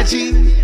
energy.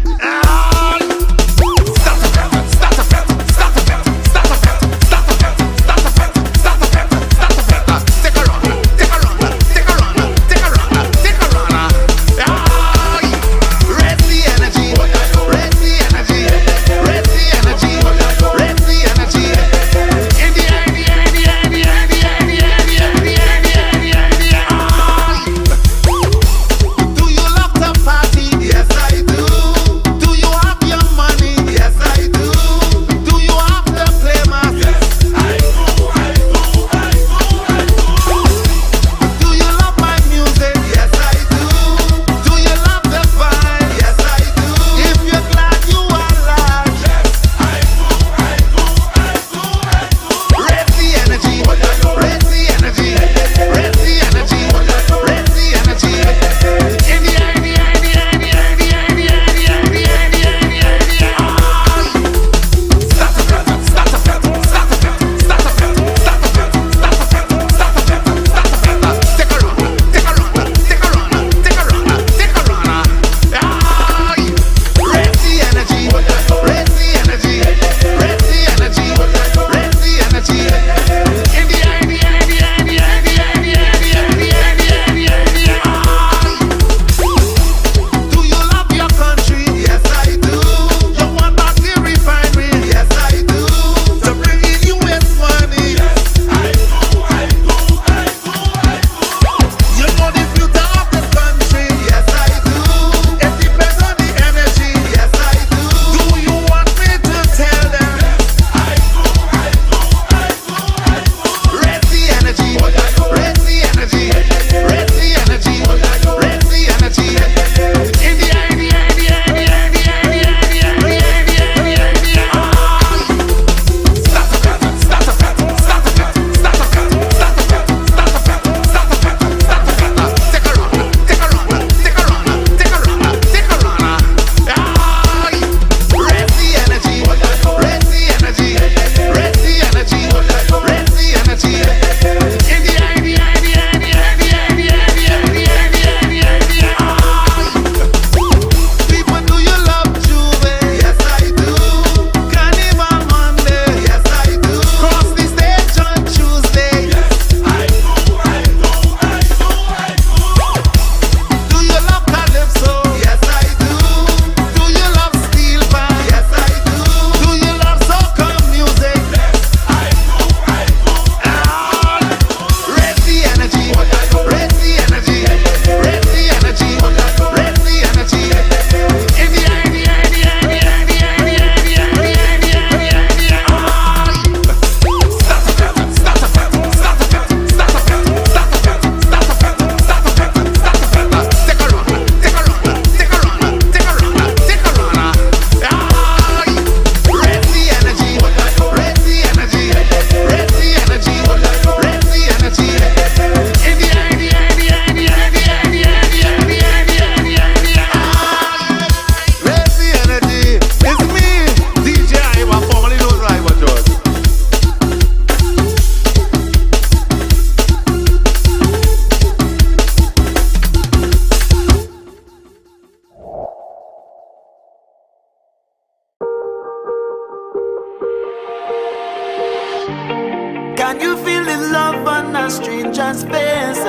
Can you feel the love on a stranger's face?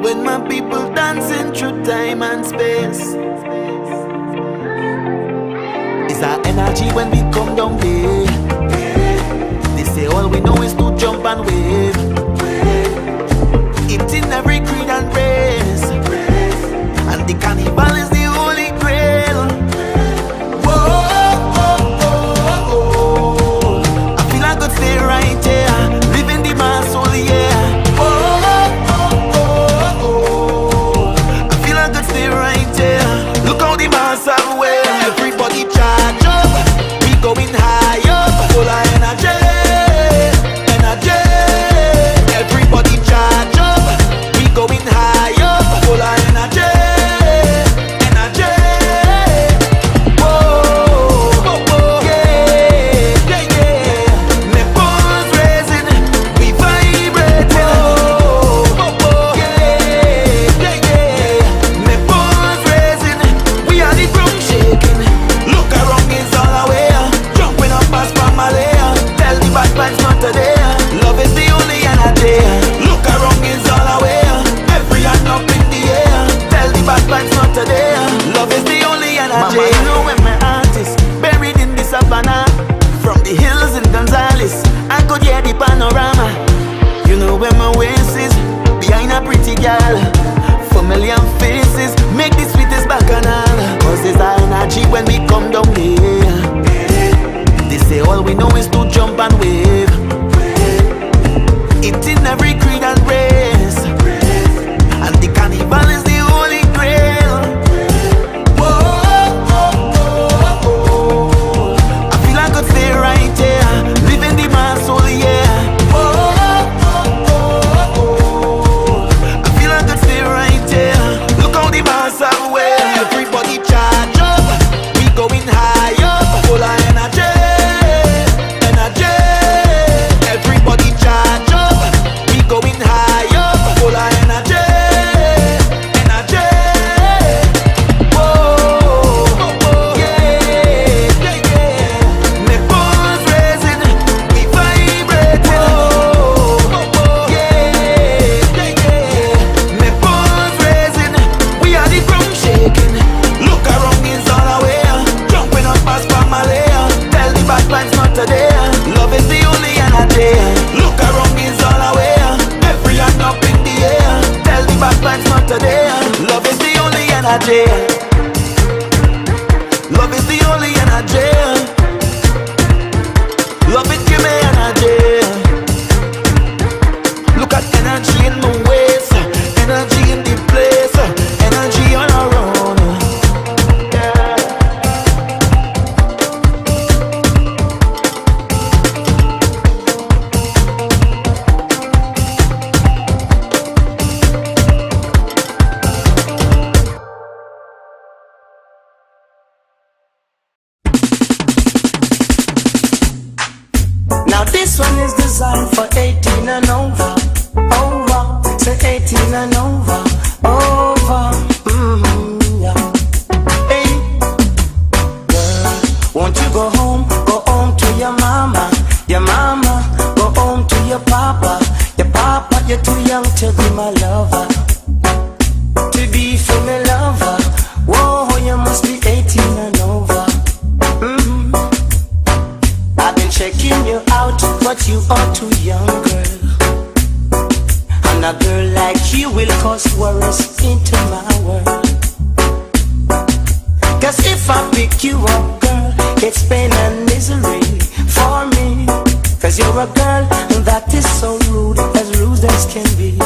When my people dancing through time and space, it's our energy when we come down here. They say all we know is to jump and wave. It's in every creed and race, and the carnival is the holy grail. Stay right here, living the mass soul, yeah. I feel like I stay right here. Look how the mass are well. Everybody charge up, we going high up. Full of energy, energy. energy. Love is the only energy. Love it give me energy. Look at energy in my ways, energy in the place, energy all around. Now this one is designed for 18 and over. Over, say 18 and over. Over, yeah. Hey, girl, won't you go home to your mama. Your mama, go home to your papa. Your papa, you're too young to be my lover. To be for me lover. Whoa, you must be 18 and over. I've been checking you out, but you are too young, girl. And a girl like you will cause worries into my world. Cause if I pick you up, girl, it's pain and misery for me. Cause you're a girl that is so rude as can be.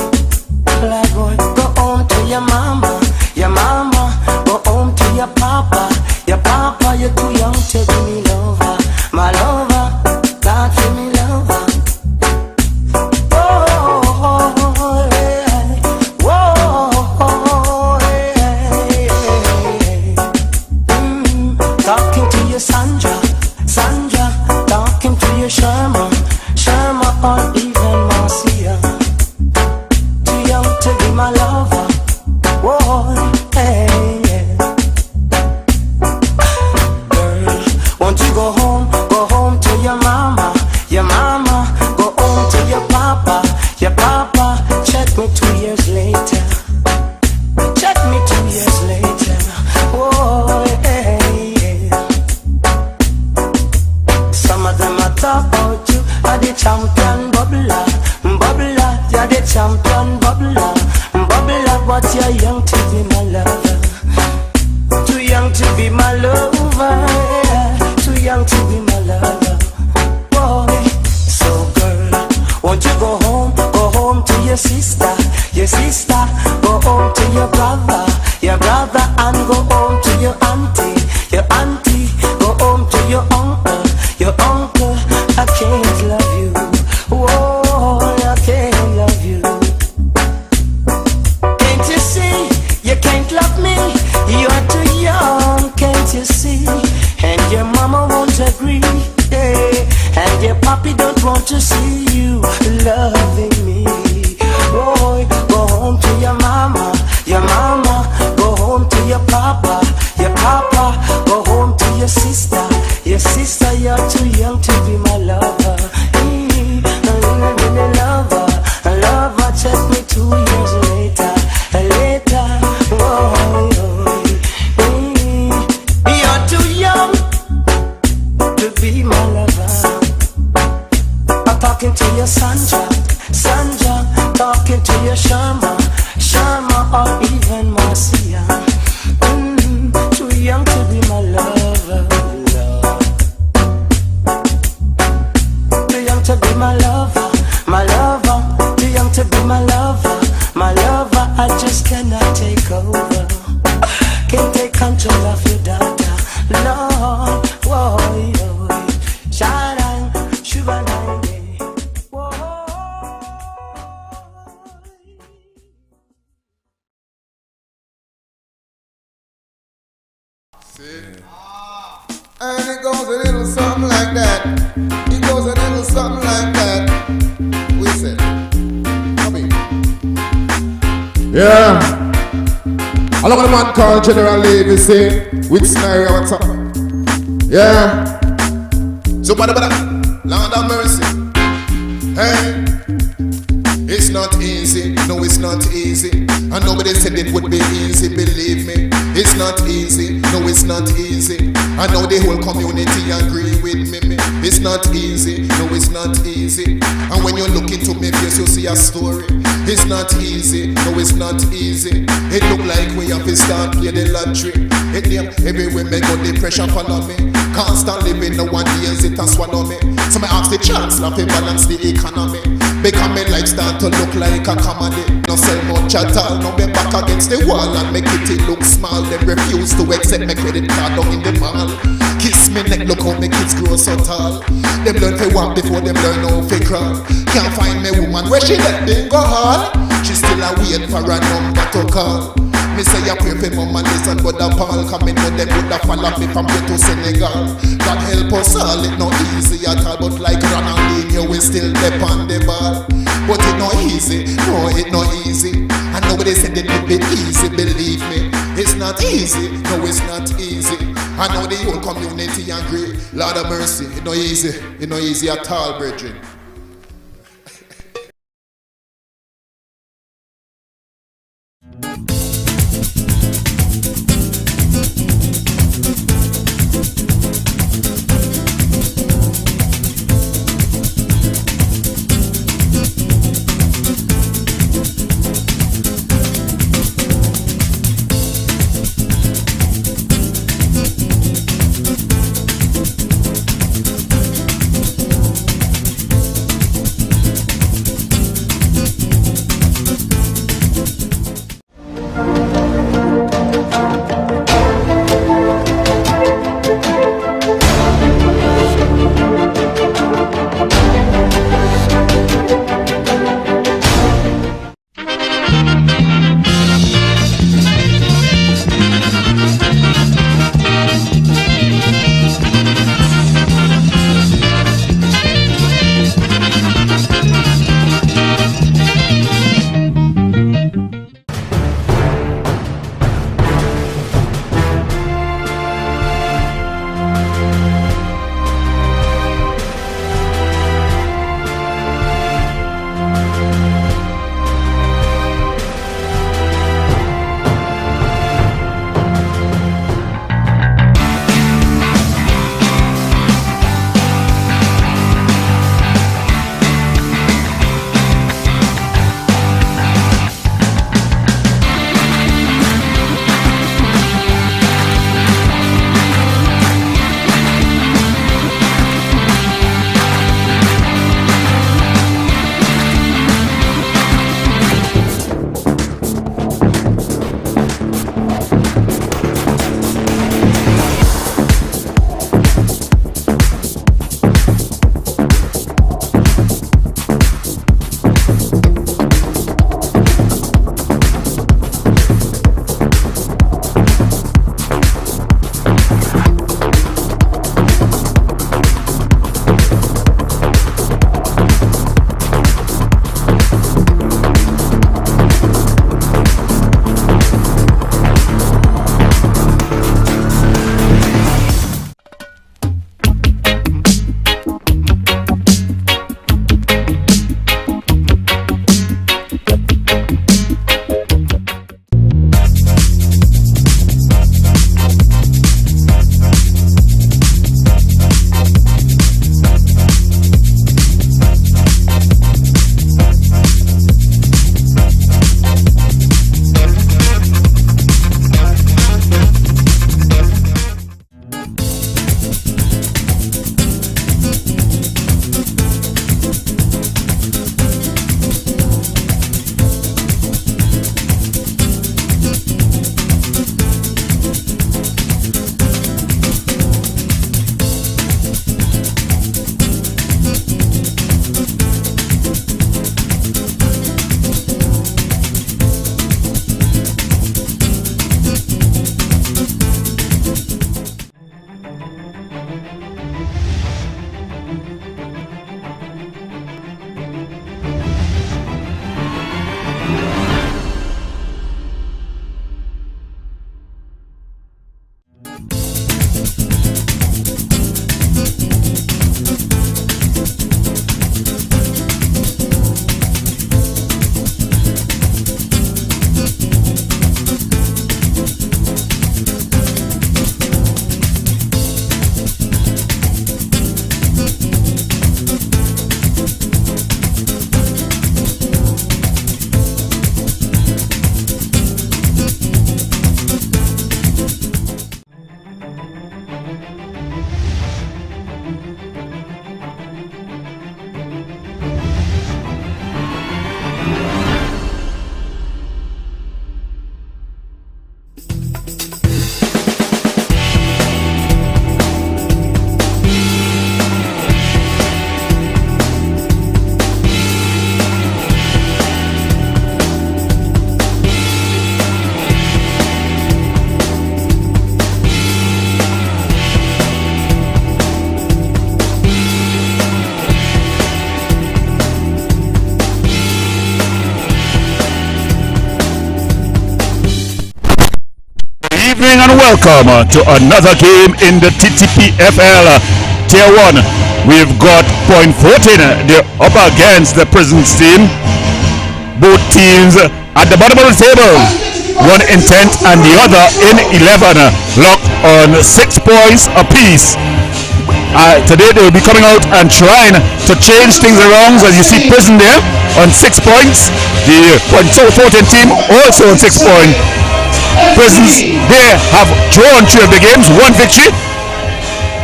Like boy, go home to your mama. Your mama, go home to your papa. Your papa, you're too young to be me lover. My lover, God for me lover. Whoa, hey, whoa, hey, talking to your Sandra, talking to your Sherma, or even Marcia. Too young to be my lover. Whoa, hey. Girl, won't you go home to your mama. Your mama, go home to your papa. Your papa, check me 2 years later. Check me 2 years later. Whoa, hey. Some of them are talk about you are the champion bubbler. Bubbler, you're the champion bubbler. Bubbler, but you're young to be my lover. Too young to be my lover, yeah. Too young to be my lover. Boy, so girl, won't you go home to your sister, go home to your brother, and go home to your auntie, go home to your uncle, I can't love you, whoa, I can't love you. Can't you see, you can't love me, you're too young, can't you see, and your mama won't agree, yeah. And your papi don't want to see you loving me. Boy, go home to your mama, go home to your papa, go home to your sister, you're too young to be my lover. I really lover, check me 2 years later. Whoa, you're too young to be my lover. I'm talking to your Sandra, talking to your Sherma, or even Marcia. Too young to be my lover, too young to be my lover, too young to be my lover, I just cannot take over, can't take control of your daughter, no, whoa, shine, shubana. And it goes a little something like that. It goes a little something like that. We said, come here. Yeah. I look at the man called General Levy, say, with scenario, what's up? Yeah. So, Lord have mercy. Hey. It's not easy, no it's not easy. And nobody said it would be easy, believe me. It's not easy, no it's not easy. I know the whole community agree with me. It's not easy, no it's not easy. And when you look into me face you see a story. It's not easy, no it's not easy. It look like we have to start play the lottery. It name everywhere me go, the pressure follow me. Constant living, no one hears it and swallow me. So me ask the chancellor to balance the economy. Because my life start to look like a comedy. No sell much at all, no be back against the wall and make it look small. They refuse to accept my credit card down in the mall. Kiss me neck, look how my kids grow so tall. Them learn to walk before them learn how to crawl. Can't find me woman where she let them go hard. She still a wait for a number to call. Me say I pray for mama listen but the Paul coming with them would have follow me from here to Senegal. God help us all, it not easy at all. But like Ronaldinho we still dip on the ball. But it not easy, no it not easy. And nobody said it would be easy, believe me. It's not easy, no it's not easy. I know the whole community agree. Lord of mercy, it not easy at all, brethren. evening and welcome to another game in the Ttpfl Tier 1. We've got Point Fortin, they're up against the Prisons team. Both teams at the bottom of the table, one in 10th and the other in 11, locked on 6 points apiece. Today they will be coming out and trying to change things around. As you see Prison there on 6 points. The Point Fortin team also on 6 points. Prisons, they have drawn 3 of the games, 1 victory.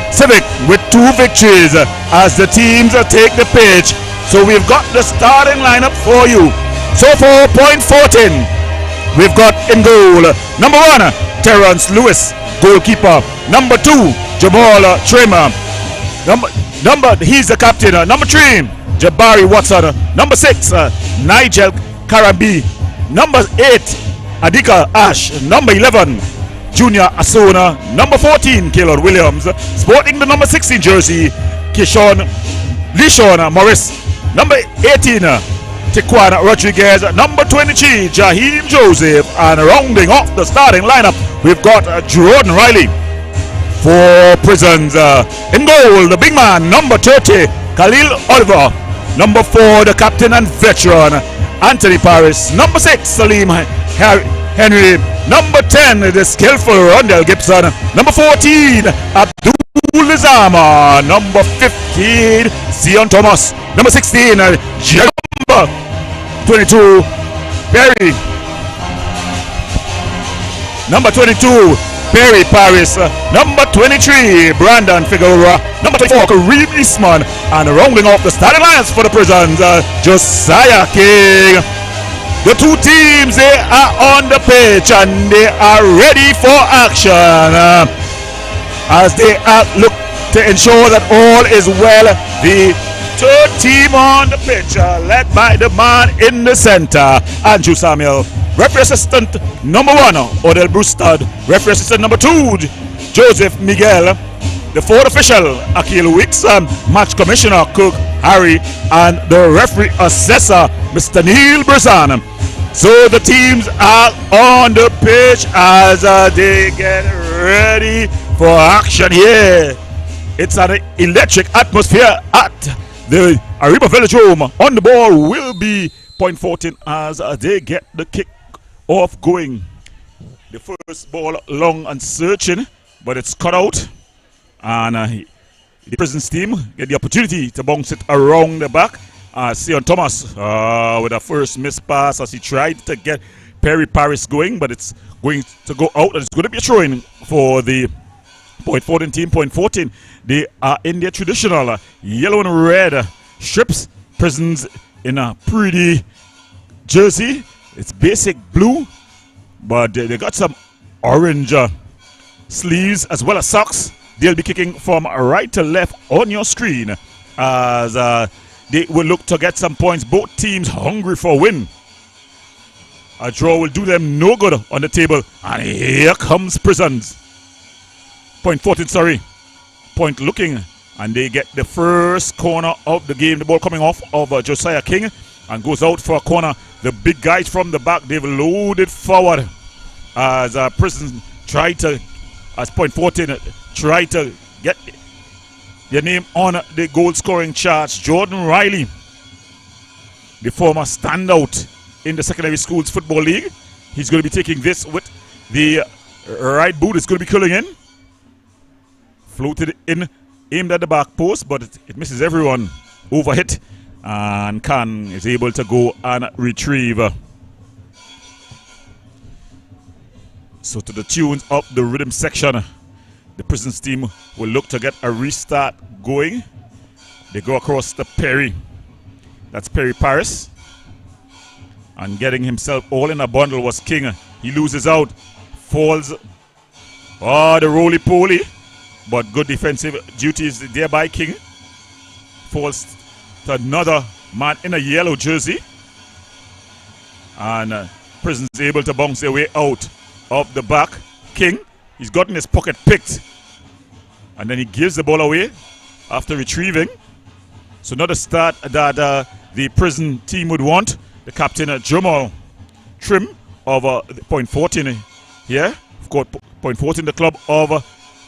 Civic with 2 victories as the teams take the pitch. So we've got the starting lineup for you. So for Point Fortin, we've got in goal number 1, Terrence Lewis, goalkeeper. Number 2, Jamal Trimmer. He's the captain. Number 3, Jabari Watson. Number 6, Nigel Karambi. Number 8, Adika Ash. Number 11, Junior Asona. Number 14, Caleb Williams. Sporting the number 16 jersey, Lishon Morris. Number 18, Tiquan Rodriguez. Number 23, Jaheim Joseph. And rounding off the starting lineup, we've got Jordan Riley. For Prisons, in goal, the big man, number 30, Khalil Oliver. Number 4, the captain and veteran, Anthony Paris. Number 6, Salim Henry. Number 10, the skillful Rondell Gibson. Number 14, Abdul Nizama. Number 15, Zion Thomas. Number 16, Number 22, Perry. Number 22, Perry Paris. Number 23, Brandon Figueroa. Number 24, Kareem Eastman. And rounding off the starting lines for the Prisons, Josiah King. The 2 teams, they are on the pitch and they are ready for action as they look to ensure that all is well. The 3rd team on the pitch, led by the man in the center, Andrew Samuel. Referee assistant number 1, Odell Brustad. Referee assistant number 2, Joseph Miguel. The 4th official, Akil Wicks. Match commissioner, Cook Harry. And the referee assessor, Mr. Neil Brazan. So the teams are on the pitch as they get ready for action here. It's an electric atmosphere at the Ariba Velodrome. On the ball will be Point Fortin as they get the kick off going. The first ball long and searching, but it's cut out. And the Prisons team get the opportunity to bounce it around the back. Sion Thomas with a first missed pass as he tried to get Perry Paris going, but it's going to go out and it's going to be a throw-in for the Point Fortin team. Point Fortin, they are in their traditional yellow and red strips. Prisons in a pretty jersey. It's basic blue, but they got some orange sleeves as well as socks. They'll be kicking from right to left on your screen as they will look to get some points. Both teams hungry for a win. A draw will do them no good on the table. And here comes Prisons. Point Fortin, Point looking, and they get the first corner of the game. The ball coming off of Josiah King and goes out for a corner. The big guys from the back, they've loaded forward as Prisons try to, as Point Fortin try to get their name on the goal scoring charts. Jordan Riley, the former standout in the secondary schools football league. He's going to be taking this with the right boot. It's going to be curling in. Floated in, aimed at the back post, but it misses everyone. Overhit, and Khan is able to go and retrieve. So to the tunes of the rhythm section, the Prisons team will look to get a restart going. They go across to Perry. That's Perry Paris. And getting himself all in a bundle was King. He loses out. Falls. Oh, the roly-poly. But good defensive duties there by King. Falls to another man in a yellow jersey. And Prisons able to bounce their way out of the back. King, he's gotten his pocket picked. And then he gives the ball away after retrieving. So not a start that the Prison team would want. The captain, Jamal Trim of Point Fortin here. court, point 14, the club of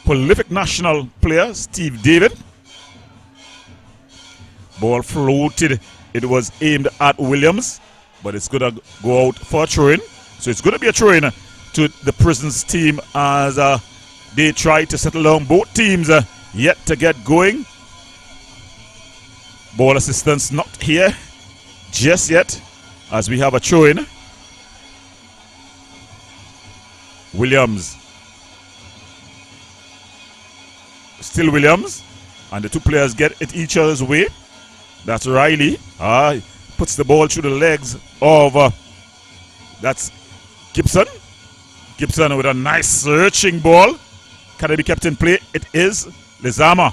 prolific national player Steve David. Ball floated. It was aimed at Williams, but it's going to go out for a throw-in. So it's going to be a throw-in to the Prisons team as they try to settle down. Both teams yet to get going. Ball assistance not here just yet as we have a throw-in. Williams. Still Williams. And the two players get it each other's way. That's Riley. Puts the ball through the legs of that's Gibson. Gibson with a nice searching ball. Can it be kept in play? It is. Lezama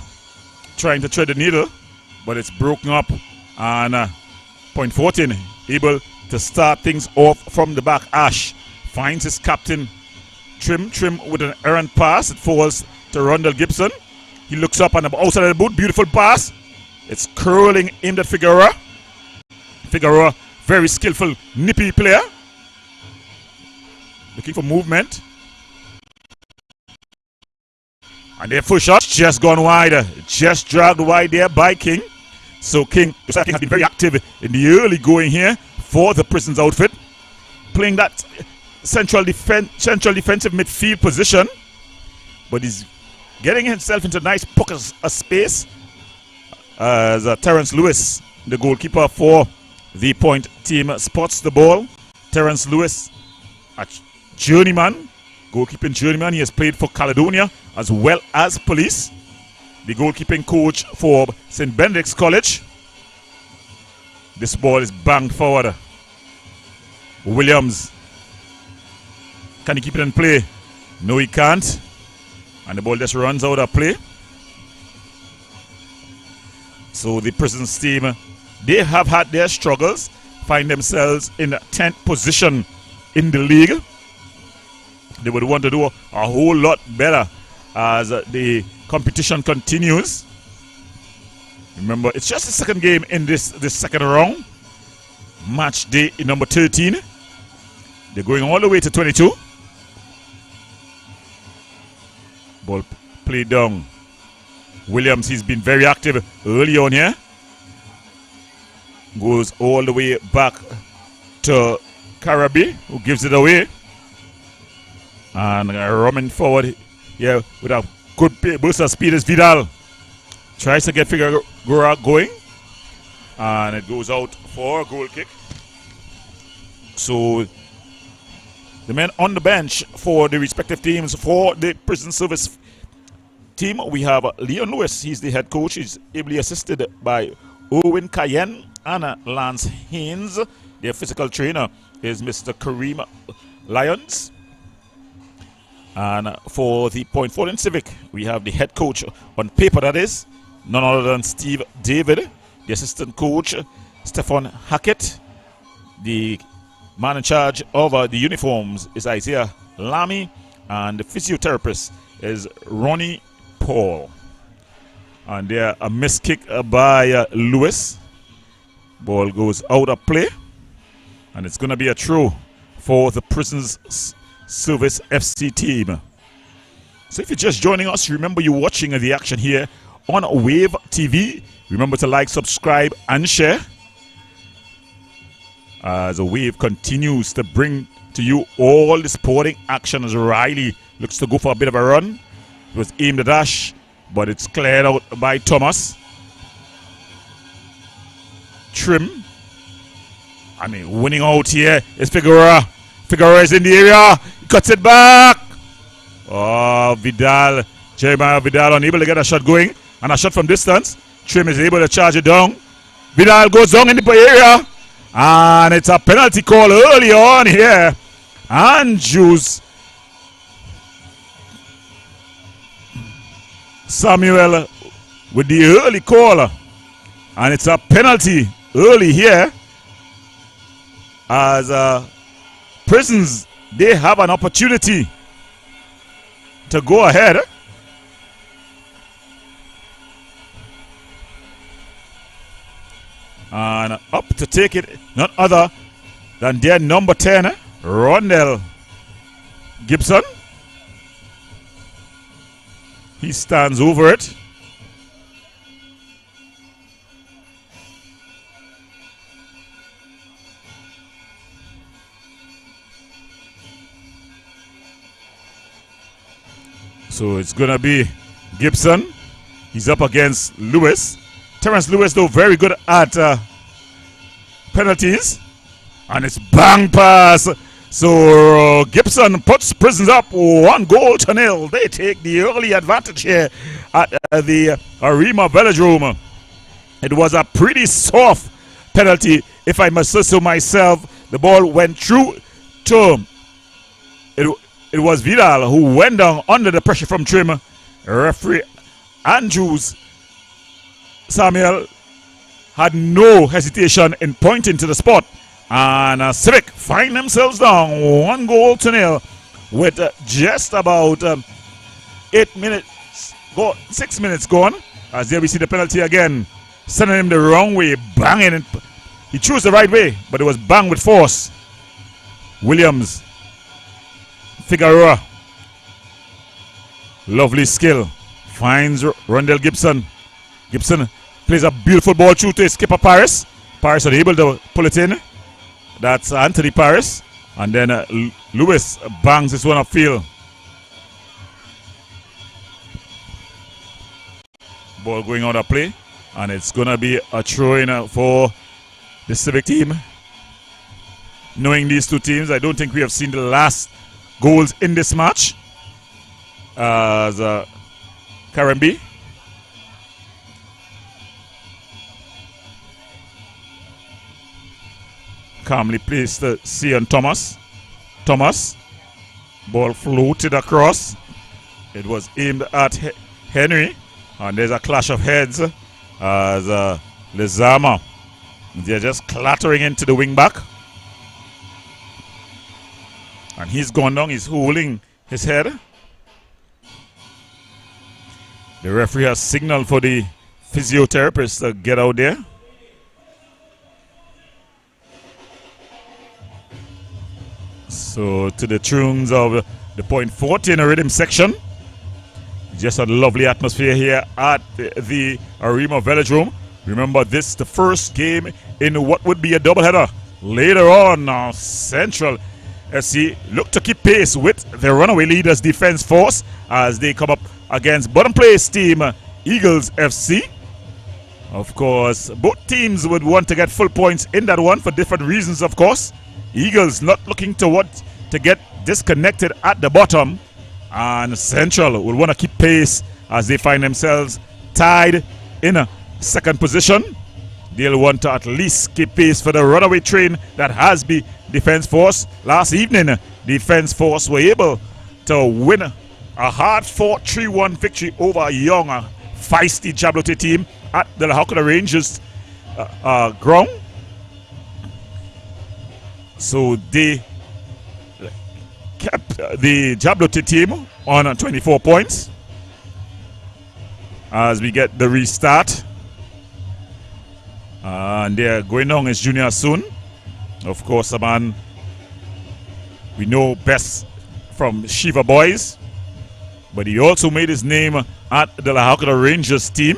trying to thread the needle, but it's broken up. And point 14 able to start things off from the back. Ash finds his captain Trim with an errant pass. It falls to Rondell Gibson. He looks up on the outside of the boot. Beautiful pass. It's curling aimed at Figueroa. Figueroa, very skillful, nippy player. Looking for movement. And their first shot just gone wide. Just dragged wide there by King. So King has been very active in the early going here for the Prisons outfit. Playing that central defensive midfield position. But he's getting himself into nice pockets of space. As Terrence Lewis, the goalkeeper for the point team, spots the ball. Terrence Lewis, a journeyman, goalkeeping journeyman. He has played for Caledonia as well as Police. The goalkeeping coach for St. Benedict's College. This ball is banged forward. Williams. Can he keep it in play? No, he can't. And the ball just runs out of play. So the Prisons team, they have had their struggles, find themselves in 10th position in the league. They would want to do a whole lot better as the competition continues. Remember, it's just the second game in this second round. Match day number 13. They're going all the way to 22. Ball played down. Williams, he's been very active early on here. Goes all the way back to Karabi, who gives it away. And running forward here with a good burst of speed is Vidal. Tries to get Figueroa going. And it goes out for a goal kick. So the men on the bench for the respective teams for the prison service team, we have Leon Lewis. He's the head coach. He's ably assisted by Owen Cayenne and Lance Haynes. Their physical trainer is Mr. Kareem Lyons. And for the Point Fortin Civic, we have the head coach on paper, that is none other than Steve David. The assistant coach, Stefan Hackett. The man in charge of the uniforms is Isaiah Lamy. And the physiotherapist is Ronnie Paul. And there a missed kick by Lewis. Ball goes out of play. And it's going to be a throw for the Prisons Service FC team. So if you're just joining us, remember you're watching the action here on Wave TV. Remember to like, subscribe, and share. As the Wave continues to bring to you all the sporting action as Riley looks to go for a bit of a run. It was aimed at Dash, but it's cleared out by Thomas. Trim. I mean, winning out here is Figueroa. Figueroa is in the area. He cuts it back. Oh, Vidal. Jeremiah Vidal unable to get a shot going. And a shot from distance. Trim is able to charge it down. Vidal goes down in the area. And it's a penalty call early on here. Andrews. Samuel with the early call. And it's a penalty early here. As Prisons, they have an opportunity to go ahead. And up to take it, none other than their number 10, Rondell Gibson. He stands over it. So it's going to be Gibson. He's up against Lewis. Terrence Lewis, though, very good at penalties. And it's bang pass. So Gibson puts Prisons up 1-0. They take the early advantage here at the Arima Velodrome. It was a pretty soft penalty, if I must say so myself. The ball went through to it was Vidal who went down under the pressure from Trim. Referee Andrews Samuel had no hesitation in pointing to the spot. And Civic find themselves down 1-0 with just about 6 minutes gone. As there we see the penalty again, sending him the wrong way, banging it. He chose the right way, but it was banged with force. Williams, Figueroa, lovely skill, finds Rondell Gibson. Gibson plays a beautiful ball through to his skipper Paris. Paris are able to pull it in. That's Anthony Paris. And then Lewis bangs this one upfield. Ball going out of play. And it's going to be a throw-in for the Civic team. Knowing these two teams, I don't think we have seen the last goals in this match. As Karambi. Calmly placed Cian Thomas. Thomas. Ball floated across. It was aimed at Henry. And there's a clash of heads as Lezama. They're just clattering into the wing back. And he's gone down. He's holding his head. The referee has signaled for the physiotherapist to get out there. So to the tunes of the point Fortin rhythm section. Just a lovely atmosphere here at the Arima Velodrome. Remember, this is the first game in what would be a doubleheader. Later on, Central FC look to keep pace with the runaway leaders Defense Force as they come up against bottom place team Eagles FC. Of course, both teams would want to get full points in that one for different reasons, of course. Eagles not looking to get disconnected at the bottom, and Central will want to keep pace as they find themselves tied in a second position. They'll want to at least keep pace for the runaway train that has been Defense Force. Last evening, Defense Force were able to win a hard-fought 3-1 victory over a young, feisty Jablote team at the Lahokota Rangers ground. So they kept the Jablote team on 24 points as we get the restart. And they're going on as junior soon. Of course, a man we know best from Shiva Boys, but he also made his name at the Lahokota Rangers team.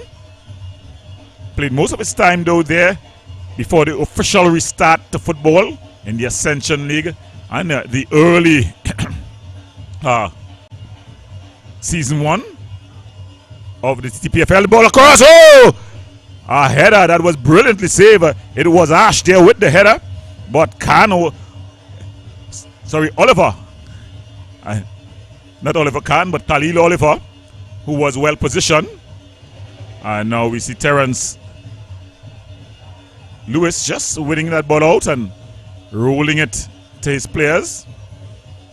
Played most of his time though there before the official restart to football in the Ascension League and the early season 1 of the Ttpfl. Ball across. Oh! A header that was brilliantly saved. It was Ash there with the header, but Oliver. Not Oliver Khan, but Khalil Oliver, who was well positioned. And now we see Terrence Lewis just winning that ball out and rolling it to his players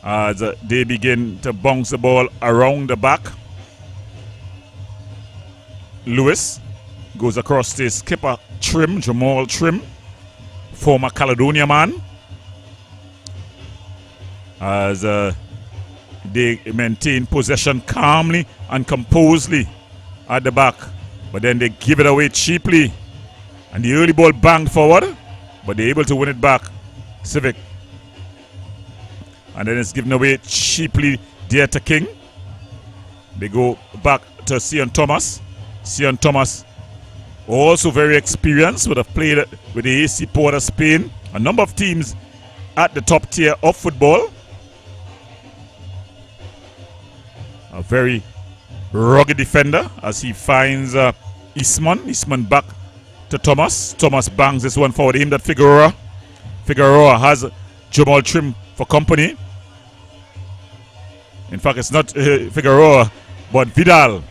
as they begin to bounce the ball around the back. Lewis goes across to his skipper Trim, Jamal Trim, former Caledonia man, as they maintain possession calmly and composedly at the back, but then they give it away cheaply, and the early ball banged forward, but they're able to win it back. Civic, and then it's given away cheaply there to King. They go back to Sion Thomas. Sion Thomas, also very experienced, would have played with the AC Port of Spain. A number of teams at the top tier of football. A very rugged defender as he finds Eastman. Eastman back to Thomas. Thomas bangs this one forward, aimed at Figueroa. Figueroa has Jamal Trim for company. In fact, it's not Figueroa, but Vidal,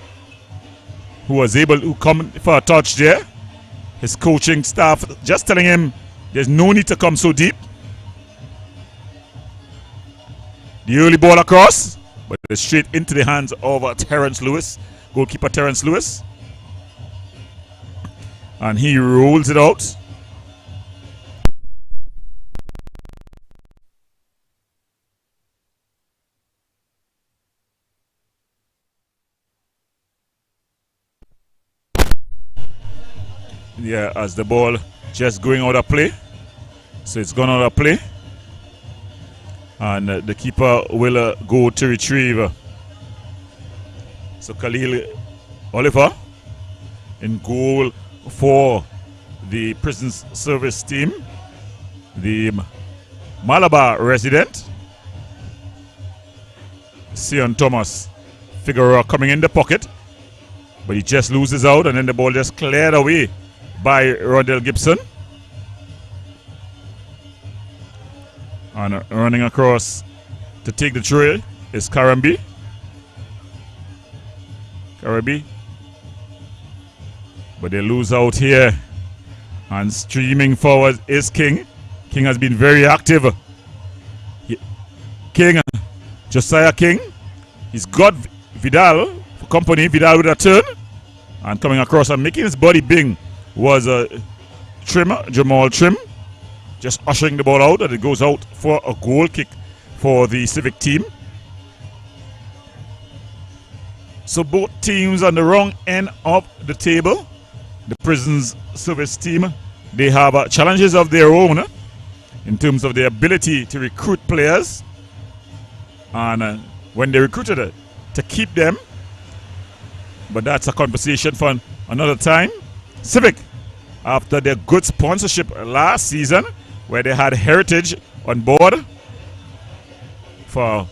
who was able to come for a touch there. His coaching staff just telling him there's no need to come so deep. The early ball across, but it's straight into the hands of Terence Lewis, goalkeeper Terence Lewis. And he rolls it out. Yeah, as the ball just going out of play. So it's gone out of play. And the keeper will go to retrieve. So Khalil Oliver in goal for the prison service team. The Malabar resident. Sion Thomas Figueroa coming in the pocket. But he just loses out and then the ball just cleared away by Rodell Gibson. And running across to take the tray is Karambi. But they lose out here. And streaming forward is King. King has been very active. King, Josiah King. He's got Vidal for company. Vidal with a turn. And coming across and making his body bing was Jamal Trim. Just ushering the ball out, and it goes out for a goal kick for the Civic team. So both teams on the wrong end of the table. The prisons service team, they have challenges of their own in terms of their ability to recruit players. And when they recruited to keep them. But that's a conversation for another time. Civic, after their good sponsorship last season, where they had Heritage on board for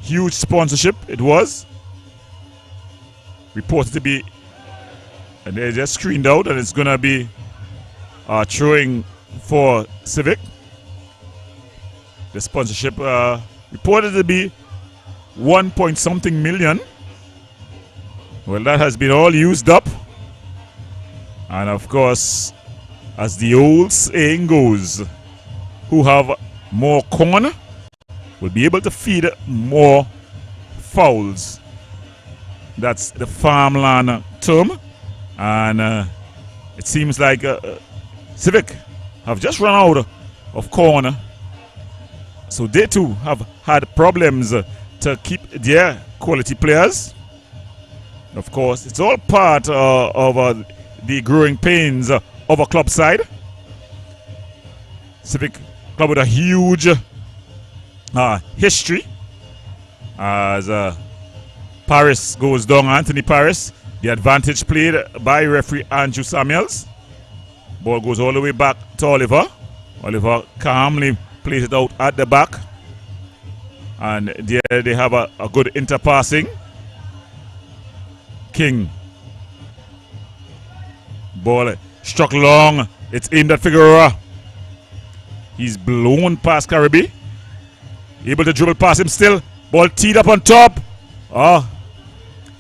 huge sponsorship, it was reported to be, and they just screened out, and it's gonna be throwing for Civic. The sponsorship reported to be 1 point something million. Well, that has been all used up, and of course, as the old saying goes, who have more corn will be able to feed more fowls. That's the farmland term. And it seems like Civic have just run out of corn. So they too have had problems to keep their quality players. Of course, it's all part of the growing pains of a club side. Civic club with a huge history. As Paris goes down, Anthony Paris, the advantage played by referee Andrew Samuels. Ball goes all the way back to Oliver. Oliver calmly plays it out at the back. And there they have a good interpassing. King. Ball struck long. It's aimed at Figueroa. He's blown past Karibi. Able to dribble past him still. Ball teed up on top.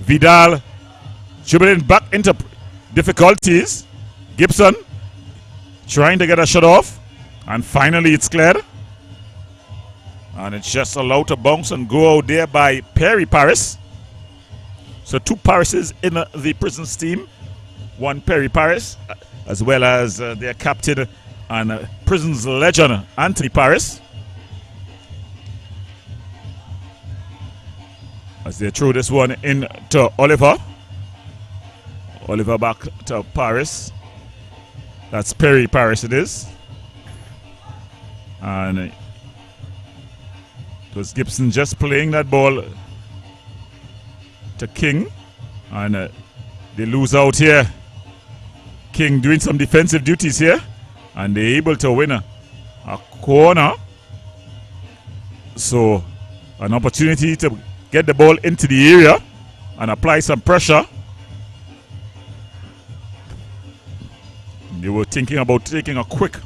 Vidal dribbling back into difficulties. Gibson trying to get a shot off. And finally it's cleared. And it's just allowed to bounce and go out there by Perry Paris. So two Parises in the prisons team. One Perry Paris, as well as their captain and prisons legend Anthony Paris. As they throw this one into Oliver. Oliver back to Paris. That's Perry Paris it is. And it was Gibson just playing that ball to King. And they lose out here. King doing some defensive duties here. And they're able to win a corner. So an opportunity to get the ball into the area and apply some pressure. They were thinking about taking a quick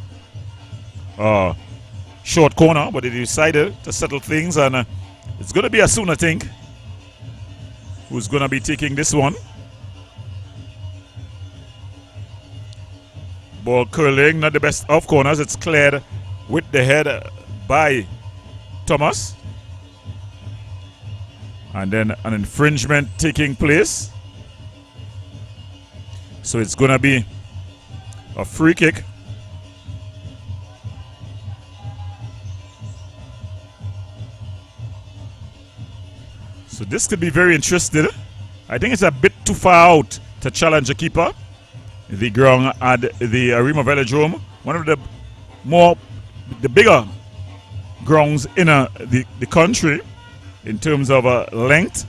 short corner, but they decided to settle things, and it's going to be Asun, I think, who's going to be taking this one. Ball curling, not the best of corners. It's cleared with the head by Thomas. And then an infringement taking place. So it's going to be a free kick. So this could be very interesting. I think it's a bit too far out to challenge a keeper. The ground at the Arima Velodrome, one of the bigger grounds in the country in terms of length.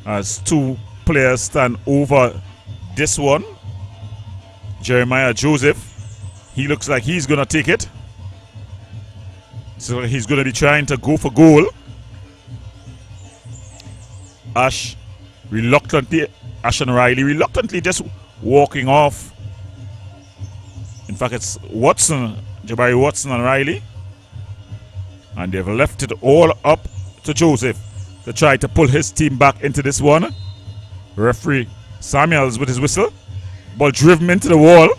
As two players stand over this one. Jeremiah Joseph, he looks like he's going to take it. So he's going to be trying to go for goal. Ash and Riley reluctantly just walking off. In fact, it's Watson, Jabari Watson and Riley. And they've left it all up to Joseph to try to pull his team back into this one. Referee Samuels with his whistle. Ball driven into the wall.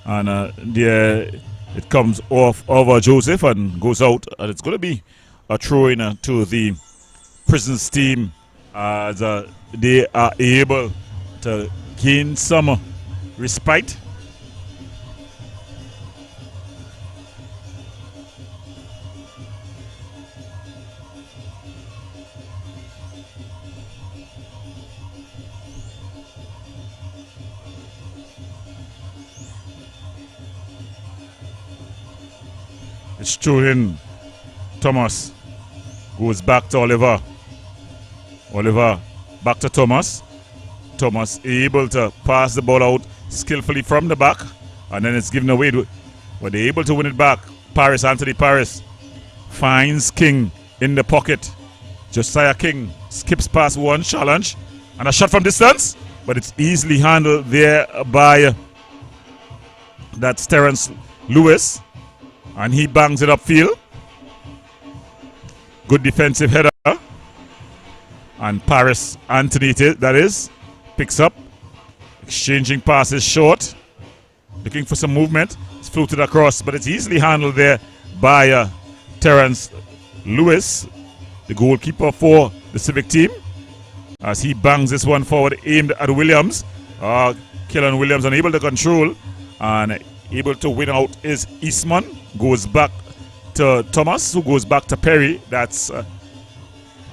And there it comes off over Joseph and goes out. And it's going to be a throw-in to the Prisons team as they are able to gain some respite. It's through in. Thomas goes back to Oliver. Oliver back to Thomas. Thomas able to pass the ball out skillfully from the back, and then it's given away. But they're able to win it back. Anthony Paris finds King in the pocket. Josiah King skips past one challenge and a shot from distance, but it's easily handled there by that's Terrence Lewis, and he bangs it upfield. Good defensive header. And Paris Anthony, that is, picks up. Exchanging passes short. Looking for some movement. It's floated across, but it's easily handled there by Terrence Lewis, the goalkeeper for the Civic team. As he bangs this one forward, aimed at Williams. Killen Williams unable to control. And able to win out is Eastman. Goes back to Thomas, who goes back to Perry. That's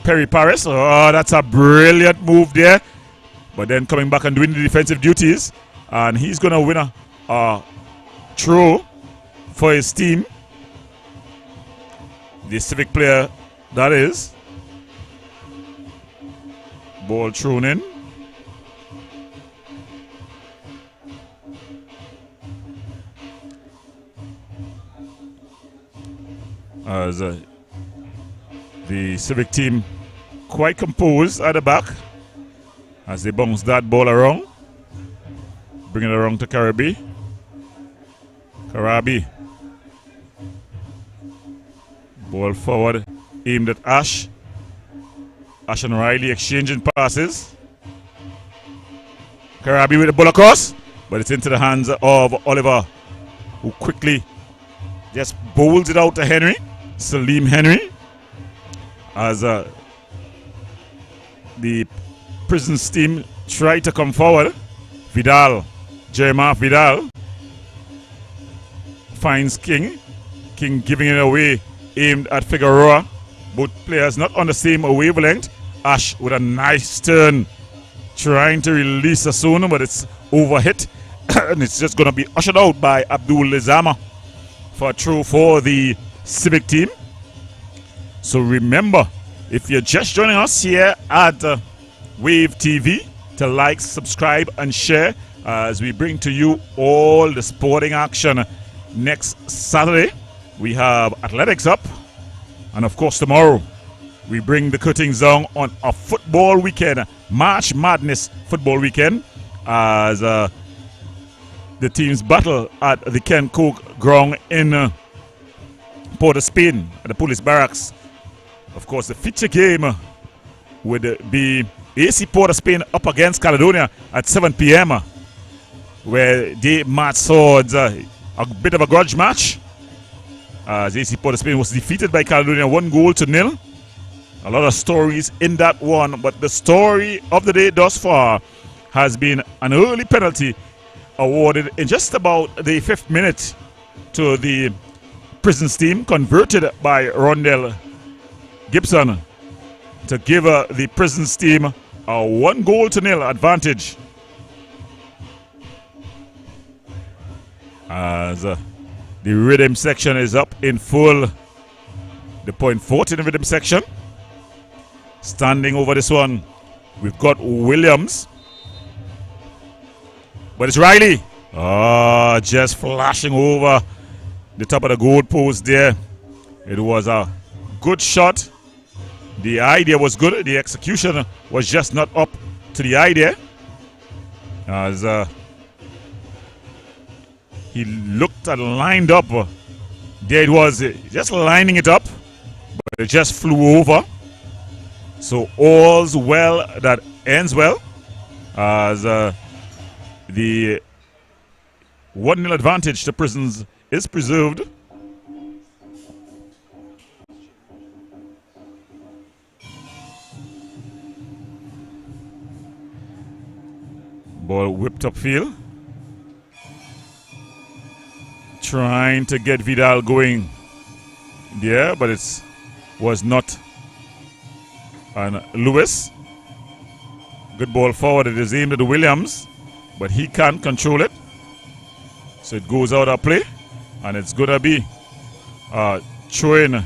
Perry Paris. Oh, that's a brilliant move there. But then coming back and doing the defensive duties. And he's going to win a throw for his team. The Civic player, that is. Ball thrown in. As the Civic team quite composed at the back as they bounce that ball around. Bring it around to Karabi. Ball forward, aimed at Ash. Ash and Riley exchanging passes. Karabi with the ball across, but it's into the hands of Oliver, who quickly just bowls it out to Henry. Salim Henry, as the Prisons team try to come forward. Jeremiah Vidal finds King. King giving it away, aimed at Figueroa. Both players not on the same wavelength. Ash with a nice turn, trying to release Asun, but it's overhit. And it's just going to be ushered out by Abdul Lizama for a throw for the Civic team. So remember, if you're just joining us here at Wave TV, to like, subscribe, and share as we bring to you all the sporting action. Next Saturday, we have athletics up. And of course, tomorrow, we bring the cuttings down on a football weekend, March Madness football weekend, as the teams battle at the Ken Cook ground in Port of Spain at the police barracks. Of course, the feature game would be AC Port of Spain up against Caledonia at 7 p.m. where they match swords, a bit of a grudge match. As AC Port of Spain was defeated by Caledonia 1-0. A lot of stories in that one, but the story of the day thus far has been an early penalty awarded in just about the 5th minute to the Prisons team, converted by Rondell Gibson to give the Prisons team a 1-0 advantage. As the rhythm section is up in full. The point Fortin rhythm section. Standing over this one, we've got Williams. But it's Riley. Just flashing over the top of the goal post there. It was a good shot. The idea was good. The execution was just not up to the idea. As he looked and lined up. There it was, just lining it up. But it just flew over. So all's well that ends well, as the 1-0 advantage to Prisons is preserved. Ball whipped upfield. Trying to get Vidal going there, but it was not. And Lewis, good ball forward. It is aimed at Williams, but he can't control it. So it goes out of play, and it's going to be throwing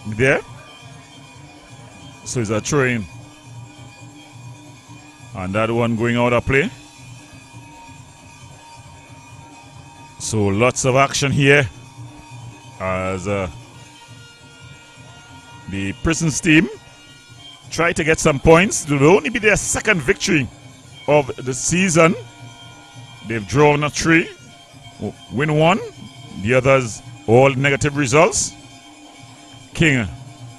there. So it's a throwing. And that one going out of play. So lots of action here as the Prisons team try to get some points. It will only be their second victory of the season. They've drawn a 3, win 1. The others all negative results. King,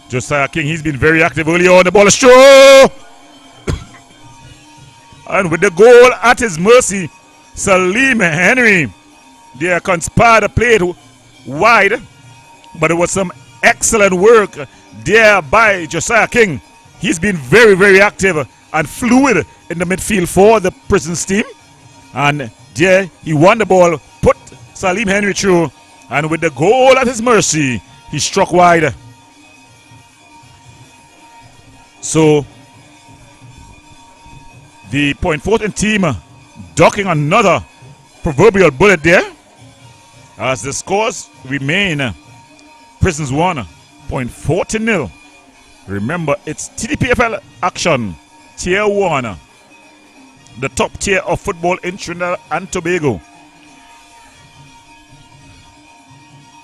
Josiah King, he's been very active early on. The ball is through. And with the goal at his mercy, Salim Henry, they conspired to play it wide, but it was some excellent work there by Josiah King. He's been very, very active and fluid in the midfield for the Prisons team. And there he won the ball, put Salim Henry through, and with the goal at his mercy, he struck wide. So the Point Fortin team ducking another proverbial bullet there, as the scores remain Prisons 1, Point Fortin 0. Remember, it's Ttpfl action, Tier 1, the top tier of football in Trinidad and Tobago.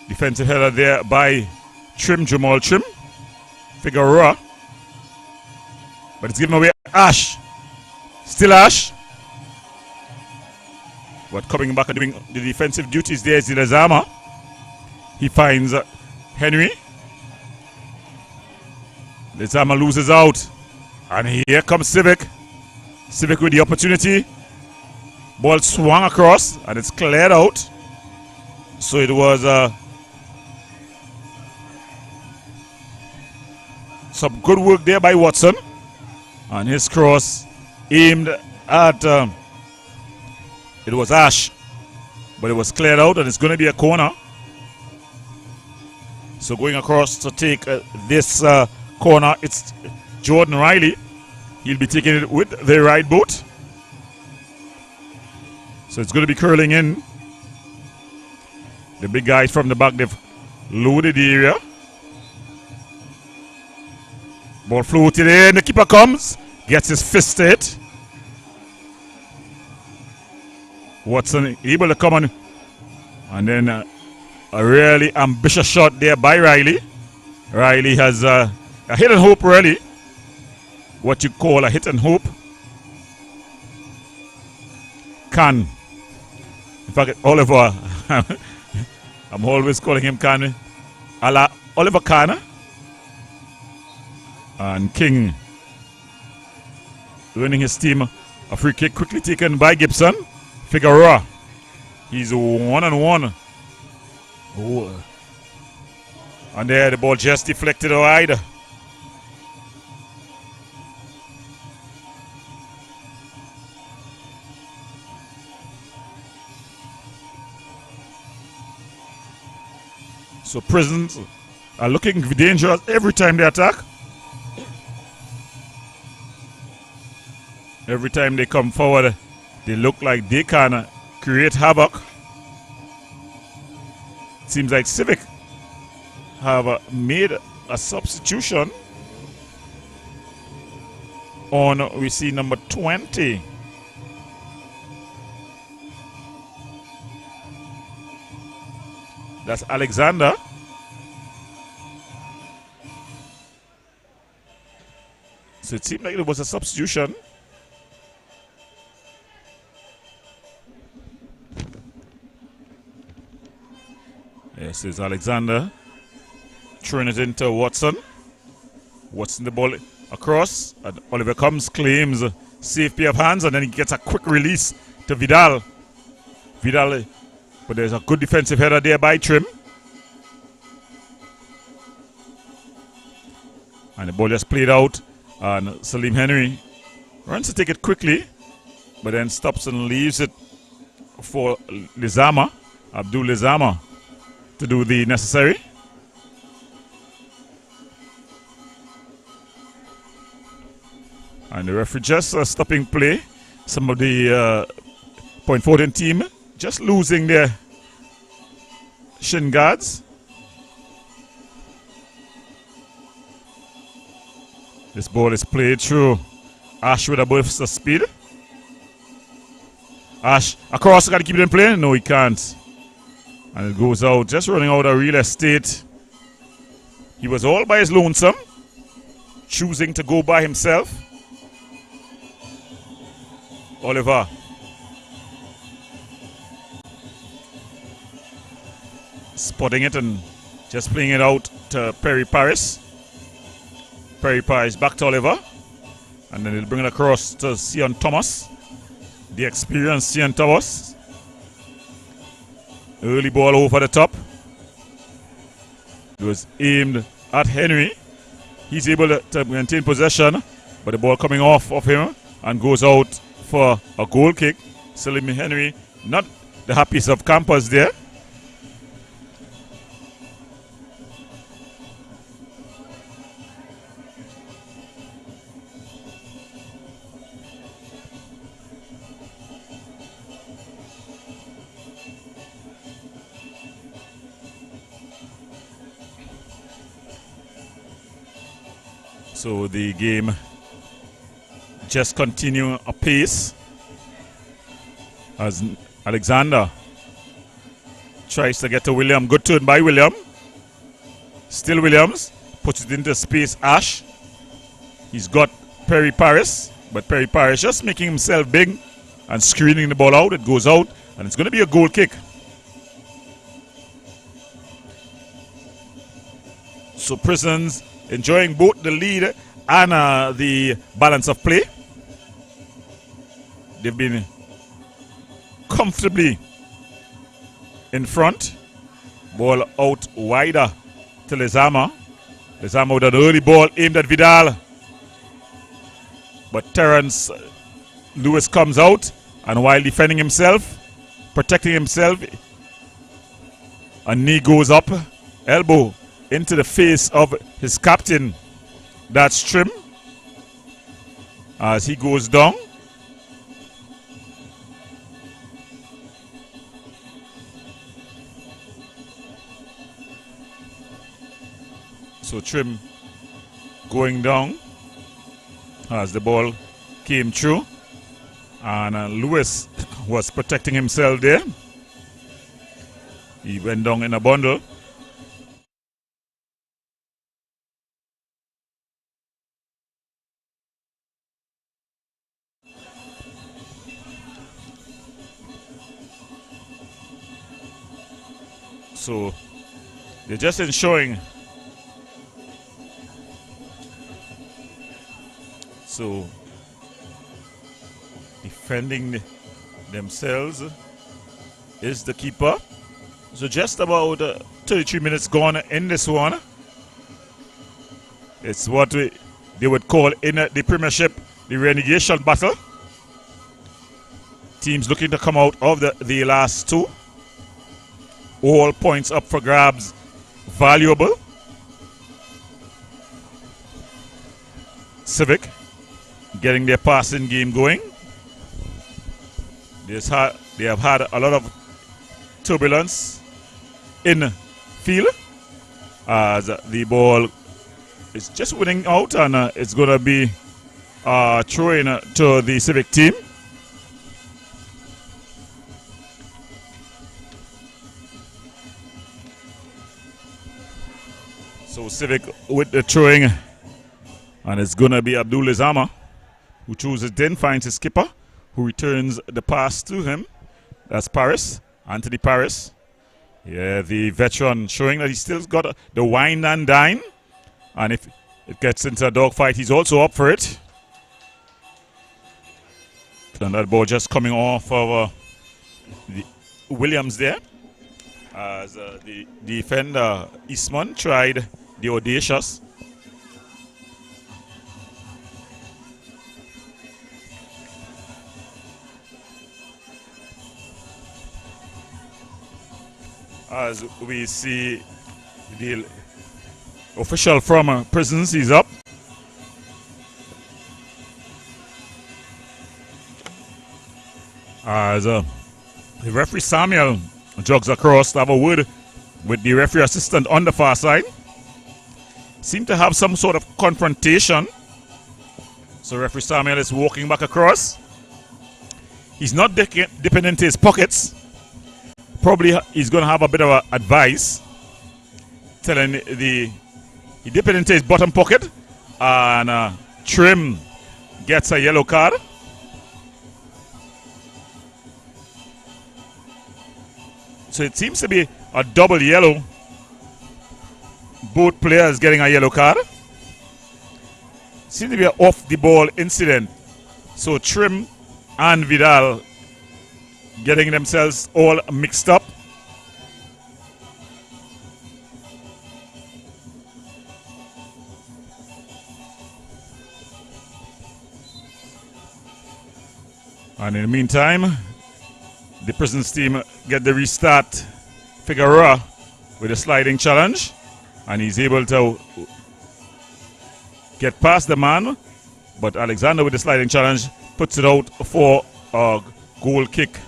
Defensive header there by Jamal Trim, Figueroa, but it's given away. Ash, still Ash, but coming back and doing the defensive duties there is Zilazama. He finds Henry. Lezama loses out, and here comes Civic. Civic with the opportunity. Ball swung across, and it's cleared out. So it was some good work there by Watson, and his cross aimed at it was Ash, but it was cleared out, and it's going to be a corner. So going across to take this corner, it's Jordan Riley. He'll be taking it with the right boot. So it's going to be curling in. The big guys from the back, they've loaded the area. Ball floated in. The keeper comes. Gets his fist to it. Watson able to come on. And then a really ambitious shot there by Riley. Riley has a hit and hope, really. What you call a hit and hope. Can. In fact, Oliver, I'm always calling him Can. Oliver Can. And King winning his team. A free kick quickly taken by Gibson. Figueroa. He's 1-on-1. Oh. And there the ball just deflected wide. So Prisons are looking dangerous every time they attack. Every time they come forward, they look like they can create havoc. Seems like Civic have made a substitution on, we see number 20. That's Alexander. So it seemed like it was a substitution. Yes, it's Alexander. Throwing it into Watson. Watson the ball across. And Oliver comes, claims safe pair of hands, and then he gets a quick release to Vidal. Vidal, but there's a good defensive header there by Trim. And the ball just played out. And Salim Henry runs to take it quickly, but then stops and leaves it for Lizama, Abdul Lizama, to do the necessary. And the referee just stopping play. Some of the Fortin team just losing their shin guards. This ball is played through Ash with a burst of speed. Ash across, got to keep it in play. No, he can't. And it goes out, just running out of real estate. He was all by his lonesome, choosing to go by himself. Oliver. Spotting it and just playing it out to Perry Paris. Perry Paris back to Oliver. And then he'll bring it across to Sion Thomas. The experienced Sion Thomas. Early ball over the top. It was aimed at Henry. He's able to maintain possession, but the ball coming off of him and goes out for a goal kick. Salim Henry, not the happiest of campers there. So the game just continue apace as Alexander tries to get to William. Good turn by William. Still Williams. Puts it into space. Ash. He's got Perry Paris. But Perry Paris just making himself big and screening the ball out. It goes out. And it's going to be a goal kick. So Prisons enjoying both the lead and the balance of play. They've been comfortably in front. Ball out wider to Lezama. Lezama with an early ball aimed at Vidal. But Terrence Lewis comes out, and while defending himself, protecting himself, a knee goes up, elbow into the face of his captain. That's Trim. As he goes down. So Trim going down as the ball came through. And Lewis was protecting himself there. He went down in a bundle. So they're just ensuring. So defending themselves is the keeper. So just about 33 minutes gone in this one. It's what they would call in the Premiership the relegation battle. Teams looking to come out of the last two. All points up for grabs, valuable. Civic getting their passing game going. They have had a lot of turbulence in field as the ball is just winning out, and it's going to be throwing to the Civic team. So Civic with the throwing, and it's going to be Abdul Izama who chooses then finds his skipper, who returns the pass to him. That's Paris, Anthony Paris. Yeah, the veteran showing that he's still got the wine and dine. And if it gets into a dogfight, he's also up for it. And that ball just coming off of the Williams there. As the defender, Eastman, tried the audacious. As we see the official from Prisons, he's up. As the referee Samuel jogs across to have a word with the referee assistant on the far side. Seem to have some sort of confrontation. So referee Samuel is walking back across. He's not dipping into his pockets. Probably he's going to have a bit of advice, telling he dip it into his bottom pocket, and Trim gets a yellow card. So it seems to be a double yellow. Both players getting a yellow card. Seems to be an off the ball incident. So Trim and Vidal getting themselves all mixed up. And in the meantime, the Prisons team get the restart. Figueroa with a sliding challenge, and he's able to get past the man, but Alexander with the sliding challenge puts it out for a goal kick.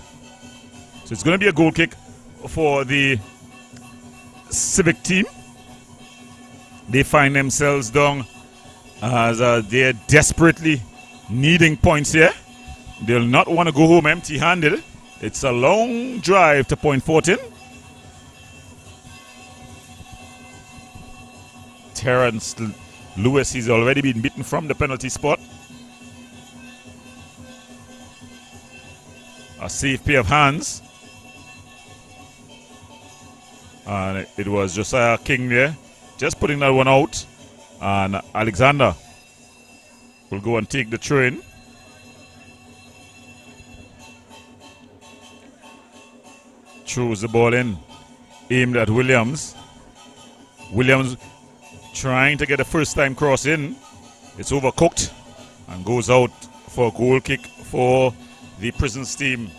So it's going to be a goal kick for the Civic team. They find themselves down as they're desperately needing points here. They'll not want to go home empty-handed. It's a long drive to point Fortin. Terrence Lewis, he's already been beaten from the penalty spot. A safe pair of hands. And it was Josiah King there, just putting that one out. And Alexander will go and take the train. Throws the ball in, aimed at Williams. Williams trying to get a first time cross in. It's overcooked and goes out for a goal kick for the Prisons team.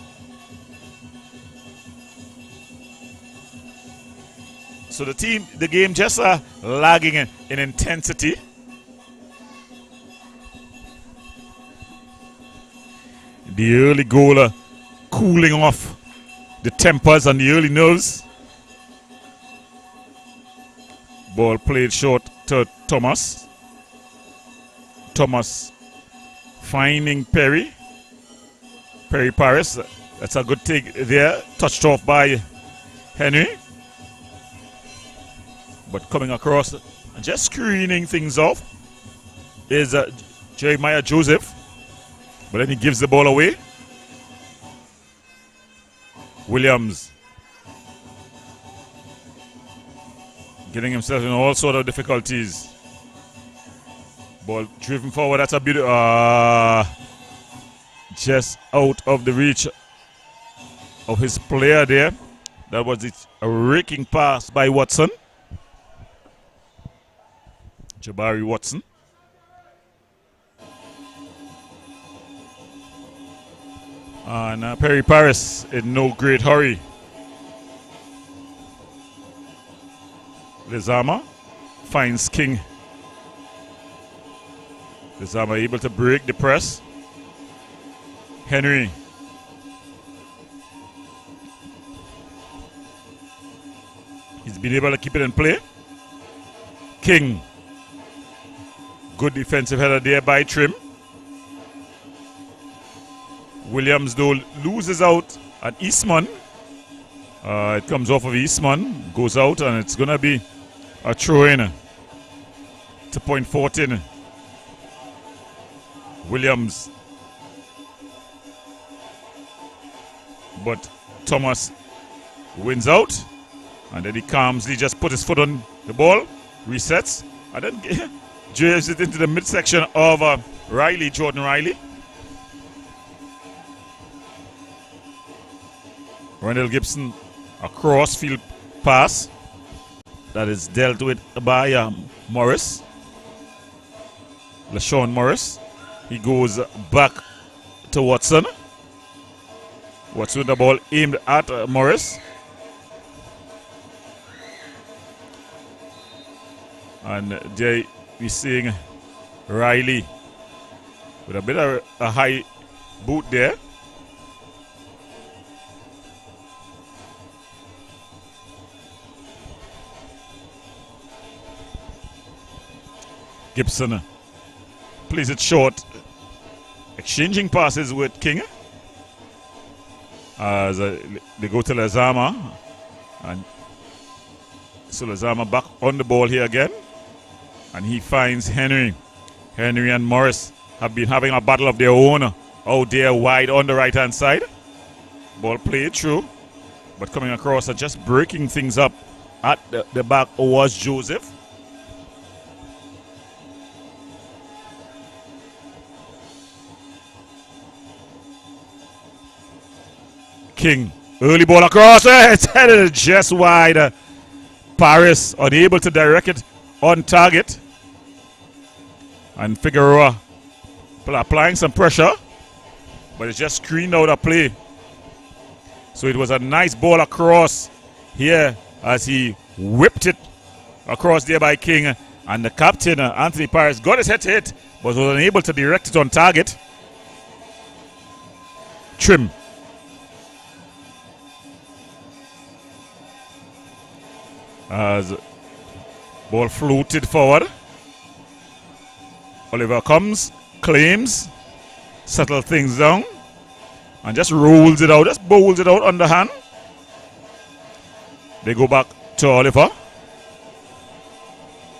So the game just lagging in intensity. The early goal cooling off the tempers and the early nerves. Ball played short to Thomas. Thomas finding Perry. Perry Paris. That's a good take there. Touched off by Henry. But coming across and just screening things off is Jeremiah Joseph. But then he gives the ball away. Williams getting himself in all sort of difficulties. Ball driven forward. That's a beautiful. Just out of the reach of his player there. That was a raking pass by Watson. Jabari Watson. And Perry Paris in no great hurry. Lezama finds King. Lezama able to break the press. Henry. He's been able to keep it in play. King. Good defensive header there by Trim. Williams though loses out at Eastman. It comes off of Eastman, goes out, and it's going to be a throw-in to point Fortin. Williams. But Thomas wins out, and then he calmly just put his foot on the ball, resets, and then drives it into the midsection of Riley, Jordan Riley. Randall Gibson, a cross-field pass that is dealt with by Morris. LaShawn Morris. He goes back to Watson. Watson with the ball aimed at Morris. And there we're seeing Riley with a bit of a high boot there. Gibson plays it short, exchanging passes with King as they go to Lezama, and so Lezama back on the ball here again, and he finds Henry. Henry and Morris have been having a battle of their own out there wide on the right hand side. Ball played through, but coming across and just breaking things up at the back was Joseph. King, early ball across, it's headed just wide. Paris unable to direct it on target. And Figueroa applying some pressure, but it's just screened out of play. So it was a nice ball across here as he whipped it across there by King. And the captain, Anthony Paris, got his head to hit, but was unable to direct it on target. Trim. As ball floated forward. Oliver comes, claims, settles things down, and just rolls it out, just bowls it out underhand. They go back to Oliver.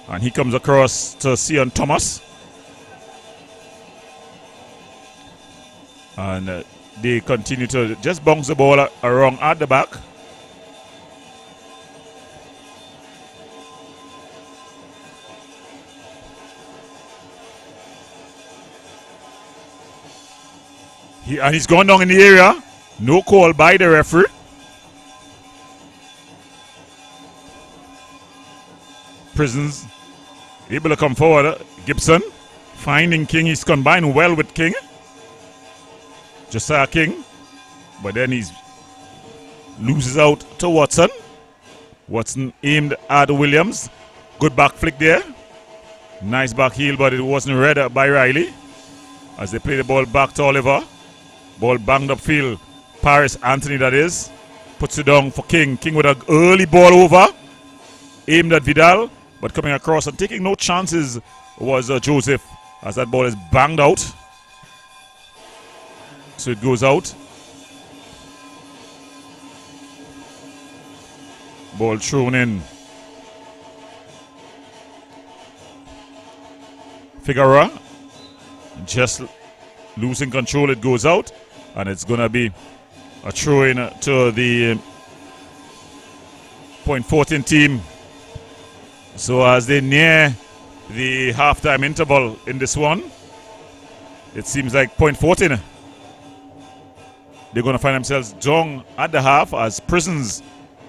And he comes across to Sion Thomas. And they continue to just bounce the ball around at the back. And he's gone down in the area. No call by the referee. Prisons able to come forward. Gibson finding King. He's combined well with King. Josiah King. But then he loses out to Watson. Watson aimed at Williams. Good back flick there. Nice back heel, but it wasn't read by Riley. As they play the ball back to Oliver. Ball banged upfield. Paris Anthony, that is. Puts it down for King. King with an early ball over. Aimed at Vidal. But coming across and taking no chances was Joseph. as that ball is banged out. So it goes out. Ball thrown in. Figueroa just losing control. It goes out, and it's going to be a throw in to the Point Fortin team. So as they near the halftime interval in this one, it seems like Point Fortin, they're going to find themselves down at the half as Prisons,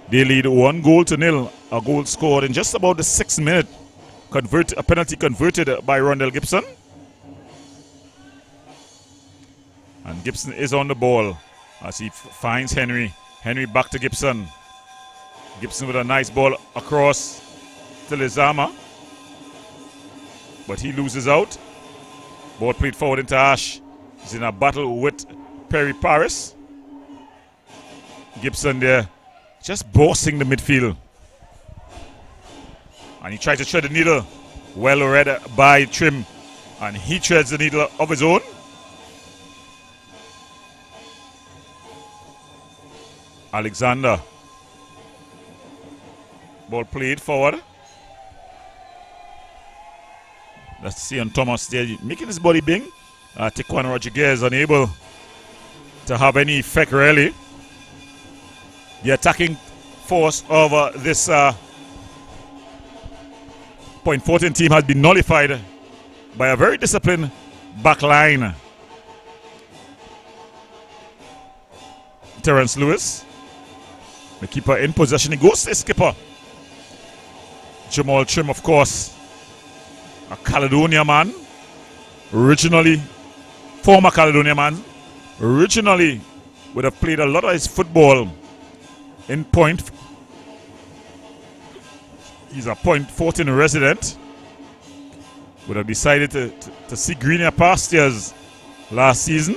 they lead 1-0. A goal scored in just about the 6th minute. A penalty converted by Rondell Gibson. And Gibson is on the ball as he finds Henry. Henry back to Gibson. Gibson with a nice ball across to Lizama. But he loses out. Ball played forward into Ash. He's in a battle with Perry Paris. Gibson there just bossing the midfield. And he tries to thread the needle. Well read by Trim. And he threads the needle of his own. Alexander. Ball played forward. Let's see on Thomas there making his body big. Tiquan Rodriguez unable to have any effect really. The attacking force of this Point Fortin team has been nullified by a very disciplined back line. Terence Lewis, the keeper in possession. He goes to his skipper. Jamal Trim, of course, a Caledonia man, originally, former Caledonia man, originally would have played a lot of his football in Point. He's a Point Fortin resident. Would have decided to see greener pastures last season.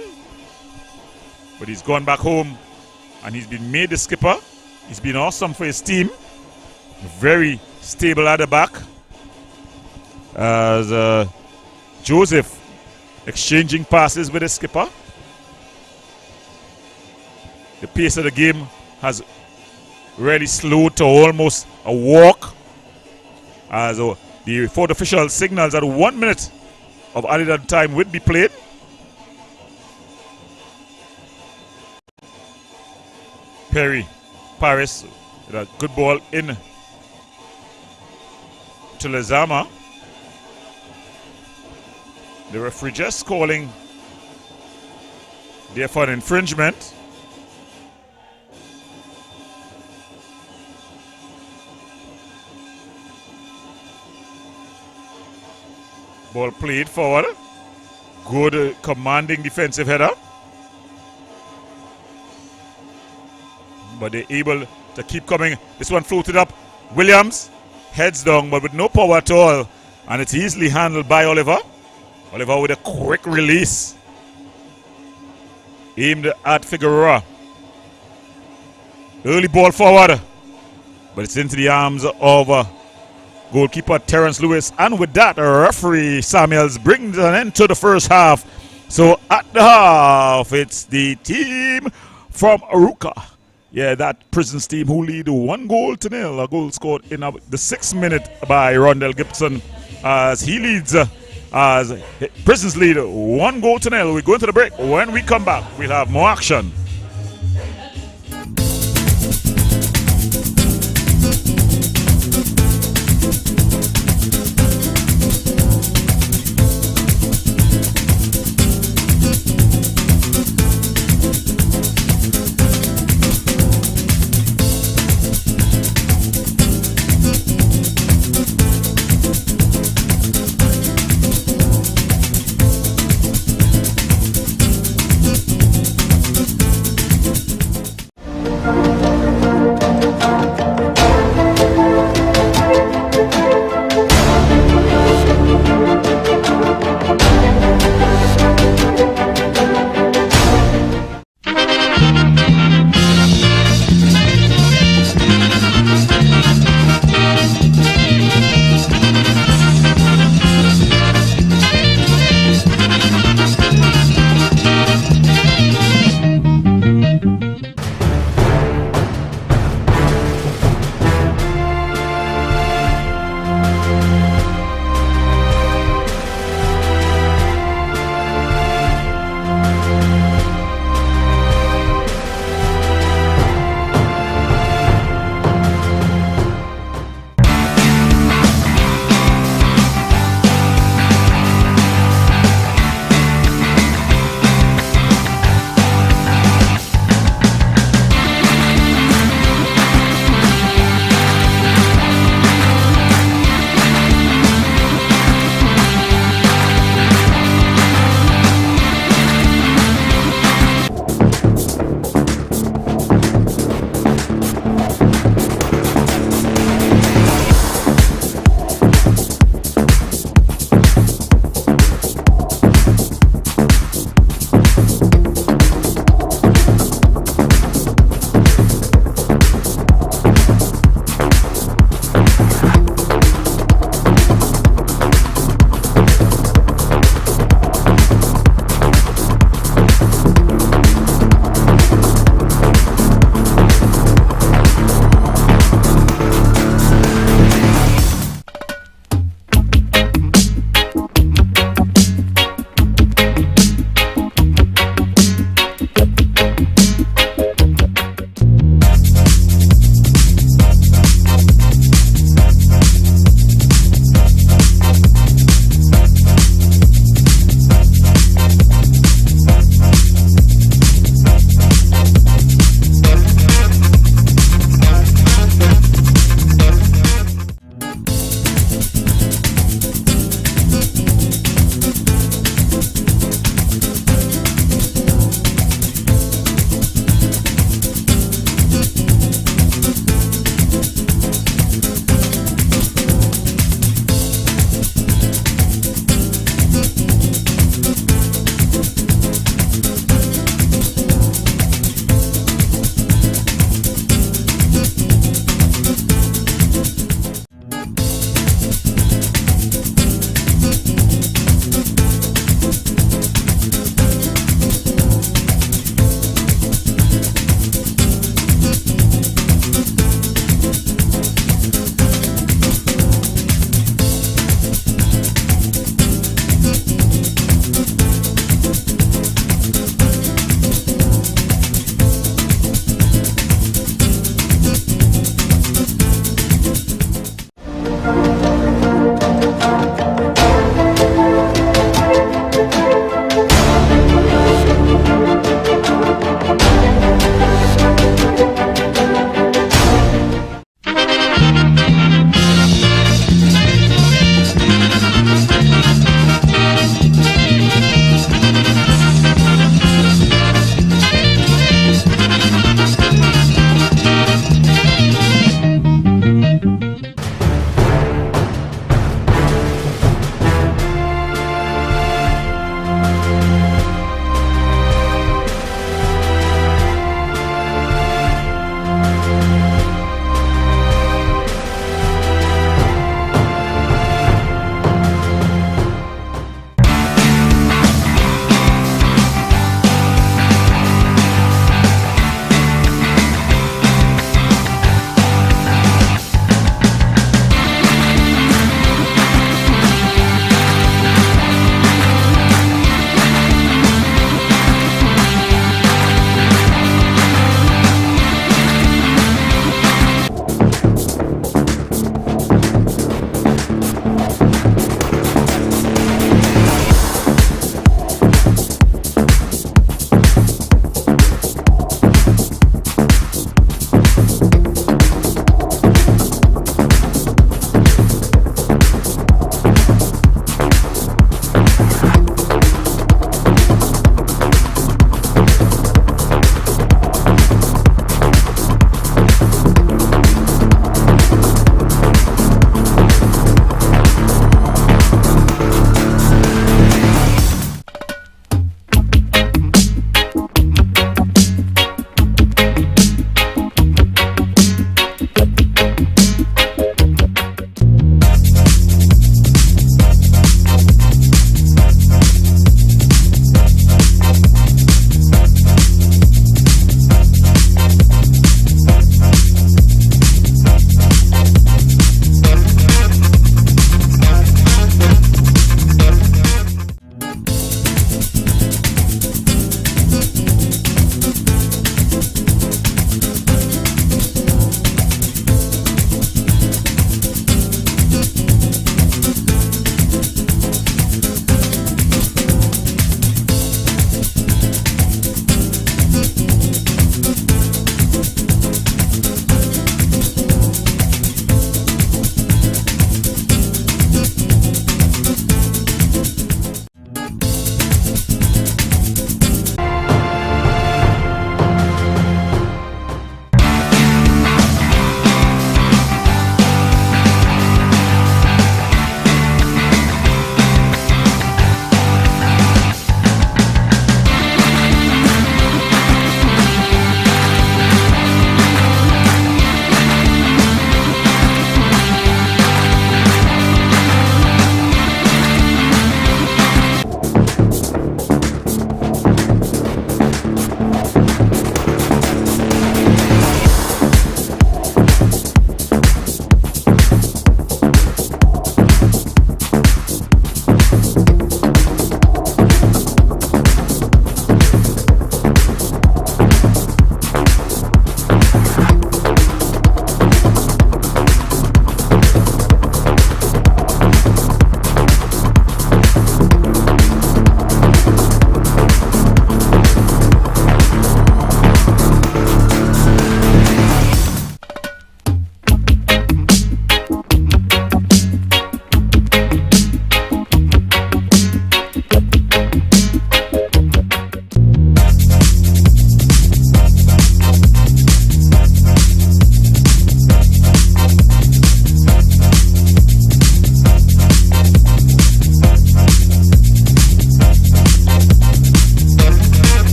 But he's gone back home and he's been made the skipper. He's been awesome for his team. Very stable at the back. As Joseph exchanging passes with his skipper. The pace of the game has really slowed to almost a walk. As the fourth official signals that 1 minute of added time would be played. Perry Paris with a good ball in to Lezama. The referee just calling there for an infringement. Ball played forward. Good commanding defensive header. But they're able to keep coming. This one floated up. Williams heads down but with no power at all. And it's easily handled by Oliver. Oliver with a quick release. Aimed at Figueroa. Early ball forward. But it's into the arms of goalkeeper Terence Lewis. And with that, referee Samuels brings an end to the first half. So at the half, it's the team from Aruka. Yeah, that Prisons team who lead 1-0. A goal scored in the 6th minute by Rondell Gibson as he leads as Prisons lead 1-0. We go into the break. When we come back, we'll have more action.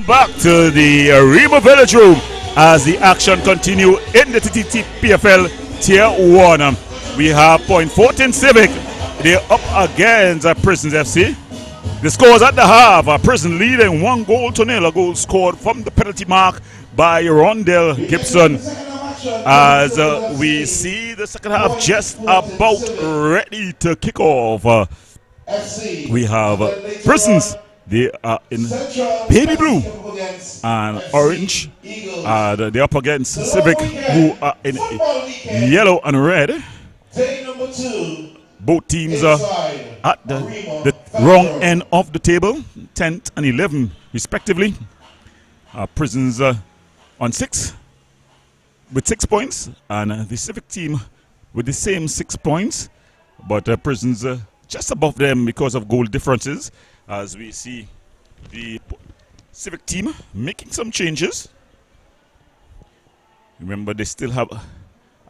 Back to the Remo Village Room as the action continue in the Ttpfl Tier 1. We have point Fortin Civic. They're up against Prisons FC. The scores at the half. Prison leading 1-0. A goal scored from the penalty mark by Rondell Gibson. As we see the second half just about ready to kick off. We have Prisons. They are in baby blue and orange. They're up against Civic, who are in yellow and red. Both teams are at the wrong end of the table, 10th and 11th respectively. Prisons on 6 with 6 points, and the Civic team with the same 6 points, but Prisons just above them because of goal differences. As we see the Civic team making some changes. Remember, they still have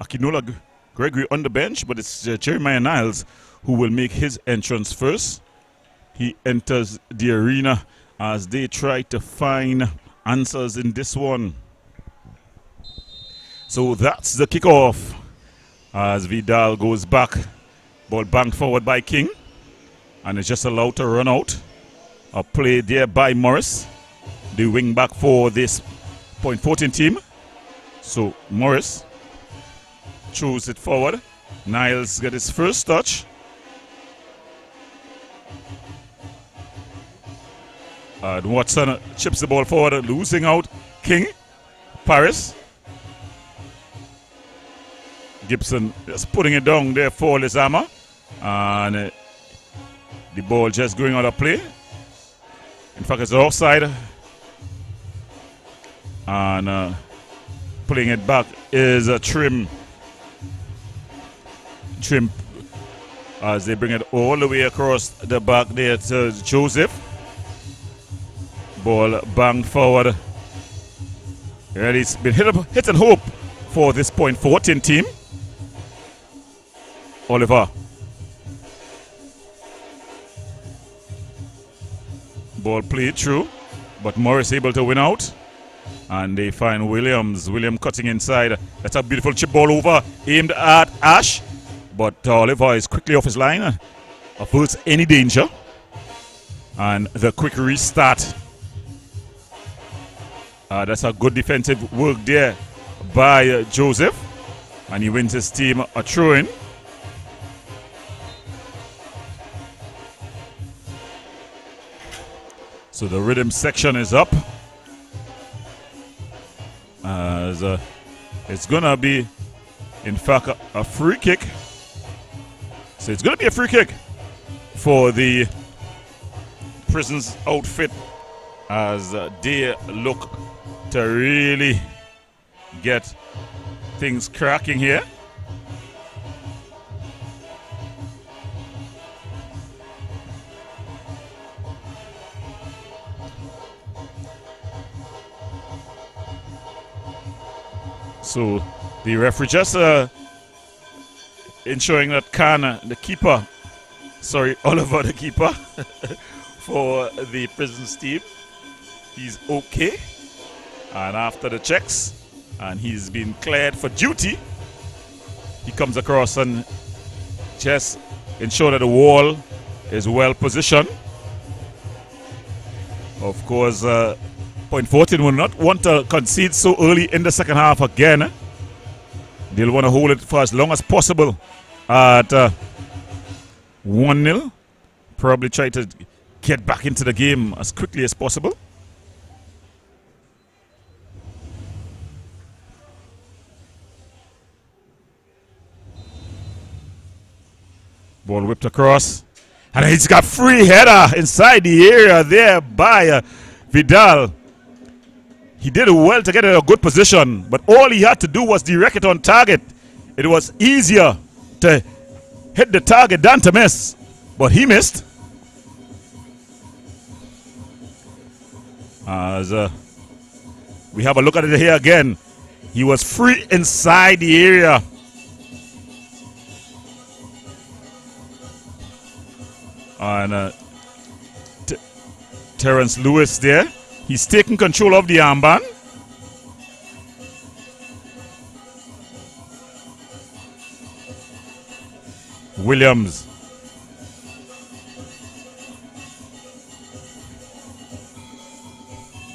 Akinola Gregory on the bench, but it's Jeremiah Niles who will make his entrance first. He enters the arena as they try to find answers in this one. So that's the kickoff as Vidal goes back. Ball banked forward by King, and it's just allowed to run out. A play there by Morris, the wing back for this point 14 team. So Morris throws it forward. Niles got his first touch. And Watson chips the ball forward, losing out. King, Paris. Gibson just putting it down there for Lizama. And the ball just going out of play. In fact, it's offside. And pulling it back is a Trim. Trim as they bring it all the way across the back there to Joseph. Ball banged forward. And it's been hit and hope for this point 14 team. Oliver. Ball played through, but Morris able to win out. And they find Williams. William cutting inside. That's a beautiful chip ball over, aimed at Ash. But Oliver is quickly off his line. Averts any danger. And the quick restart. That's a good defensive work there by Joseph. And he wins his team a throw-in. So the rhythm section is up. As it's gonna be, in fact, a free kick. So it's gonna be a free kick for the Prisons outfit as they look to really get things cracking here. So the referee just ensuring that the keeper, Oliver the keeper for the Prisons team, he's okay. And after the checks, and he's been cleared for duty, he comes across and just ensure that the wall is well positioned. Of course, point 14 will not want to concede so early in the second half again. They'll want to hold it for as long as possible at 1-0. Probably try to get back into the game as quickly as possible. Ball whipped across. And he's got free header inside the area there by Vidal. He did well to get in a good position, but all he had to do was direct it on target. It was easier to hit the target than to miss, but he missed. As we have a look at it here again, he was free inside the area. And Terrence Lewis there He's taking control of the armband. Williams.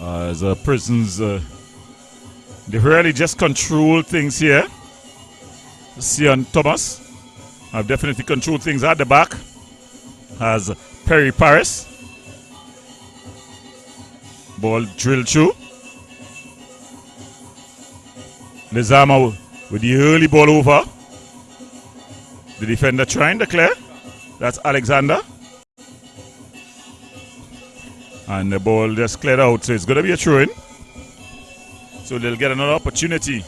As Prisons, they really just control things here. Sian Thomas have definitely controlled things at the back. As Perry Paris. Ball drilled through. Lezama with the early ball over. The defender trying to clear. That's Alexander. And the ball just cleared out. So it's going to be a throw-in. So they'll get another opportunity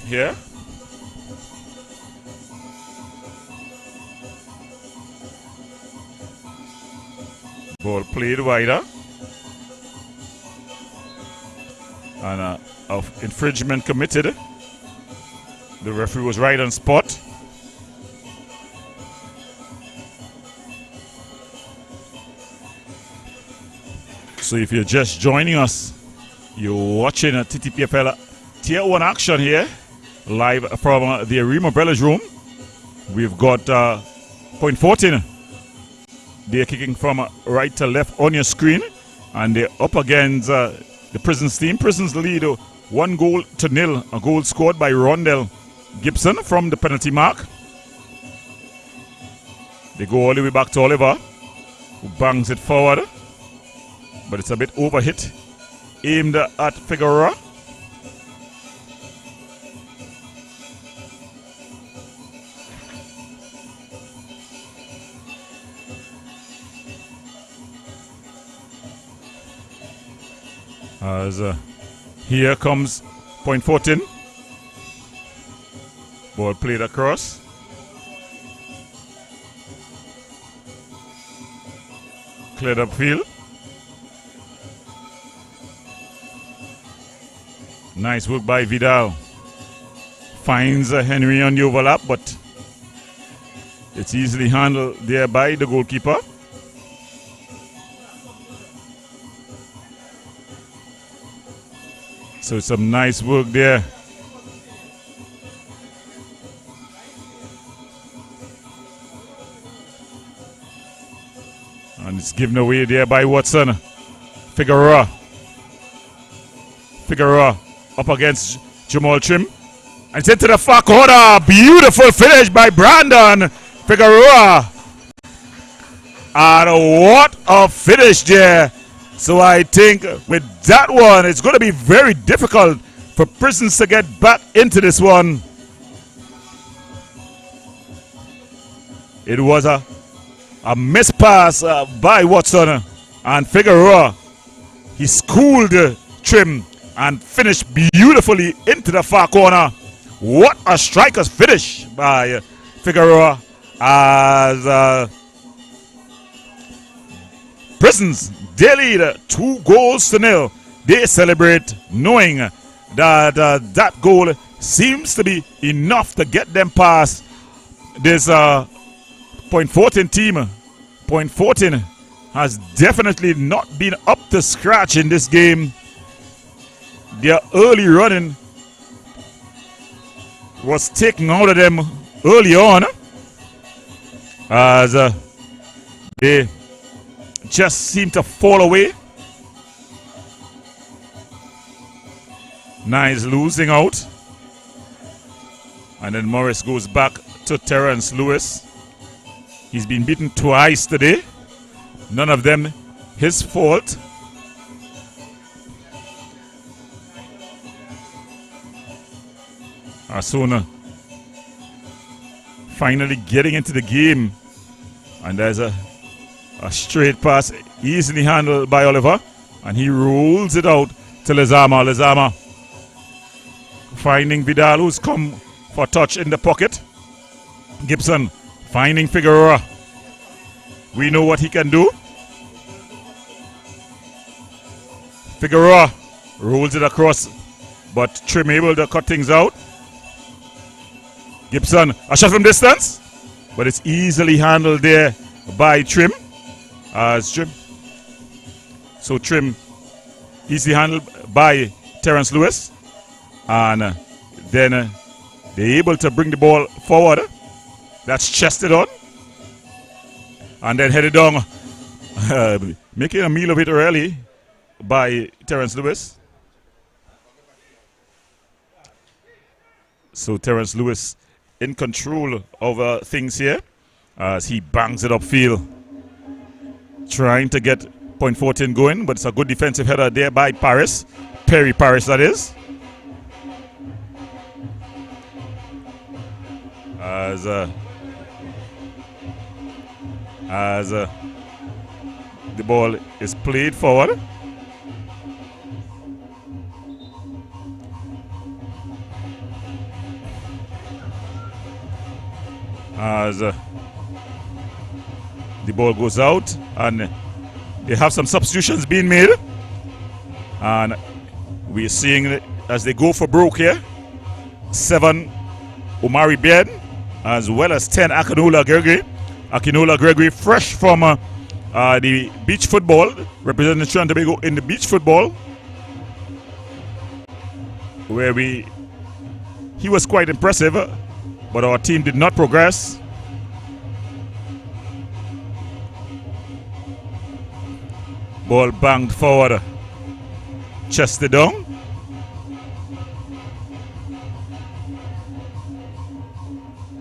here. Ball played wider. And of infringement committed. The referee was right on spot. So if you're just joining us, you're watching a Ttpfl Tier 1 action here, live from the Arima Umbrellas room. We've got point Fortin. They're kicking from right to left on your screen, and they're up against the Prisons team. Prisons lead 1-0. A goal scored by Rondell Gibson from the penalty mark. They go all the way back to Oliver, who bangs it forward, but it's a bit overhit, aimed at Figueroa. As here comes point 14. Ball played across. Cleared up field. Nice work by Vidal. Finds Henry on the overlap, but it's easily handled there by the goalkeeper. So some nice work there. And it's given away there by Watson. Figueroa up against Jamal Trim. And it's into the far corner. Beautiful finish by Brandon Figueroa. And what a finish there. So I think with that one, it's going to be very difficult for Prisons to get back into this one. It was a missed pass by Watson, and Figueroa, he schooled Trim and finished beautifully into the far corner. What a striker's finish by Figueroa as Prisons, they lead 2-0. They celebrate knowing that that goal seems to be enough to get them past this point 14 team. Point 14 has definitely not been up to scratch in this game. Their early running was taken out of them early on as they just seem to fall away. Nice losing out. And then Morris goes back to Terrence Lewis. He's been beaten twice today. None of them his fault. Asuna finally getting into the game. And there's a straight pass easily handled by Oliver. And he rolls it out to Lezama. Lezama finding Vidal, who's come for touch in the pocket. Gibson finding Figueroa. We know what he can do. Figueroa rolls it across, but Trim able to cut things out. Gibson, a shot from distance, but it's easily handled there by Trim. As Trim So Trim easily handled by Terence Lewis. And then they're able to bring the ball forward. That's chested on. And then headed down, making a meal of it early by Terence Lewis. So Terence Lewis in control of things here as he bangs it upfield. Trying to get Point Fortin going, but it's a good defensive header there by Paris. Perry Paris, that is. As the ball is played forward. As the ball goes out, and they have some substitutions being made, and we're seeing it as they go for broke here. 7 Omari Beard, as well as 10 Akinola Gregory. Akinola Gregory, fresh from the beach football, representing Trinidad and Tobago in the beach football, where he was quite impressive, but our team did not progress. Ball banged forward, chested down.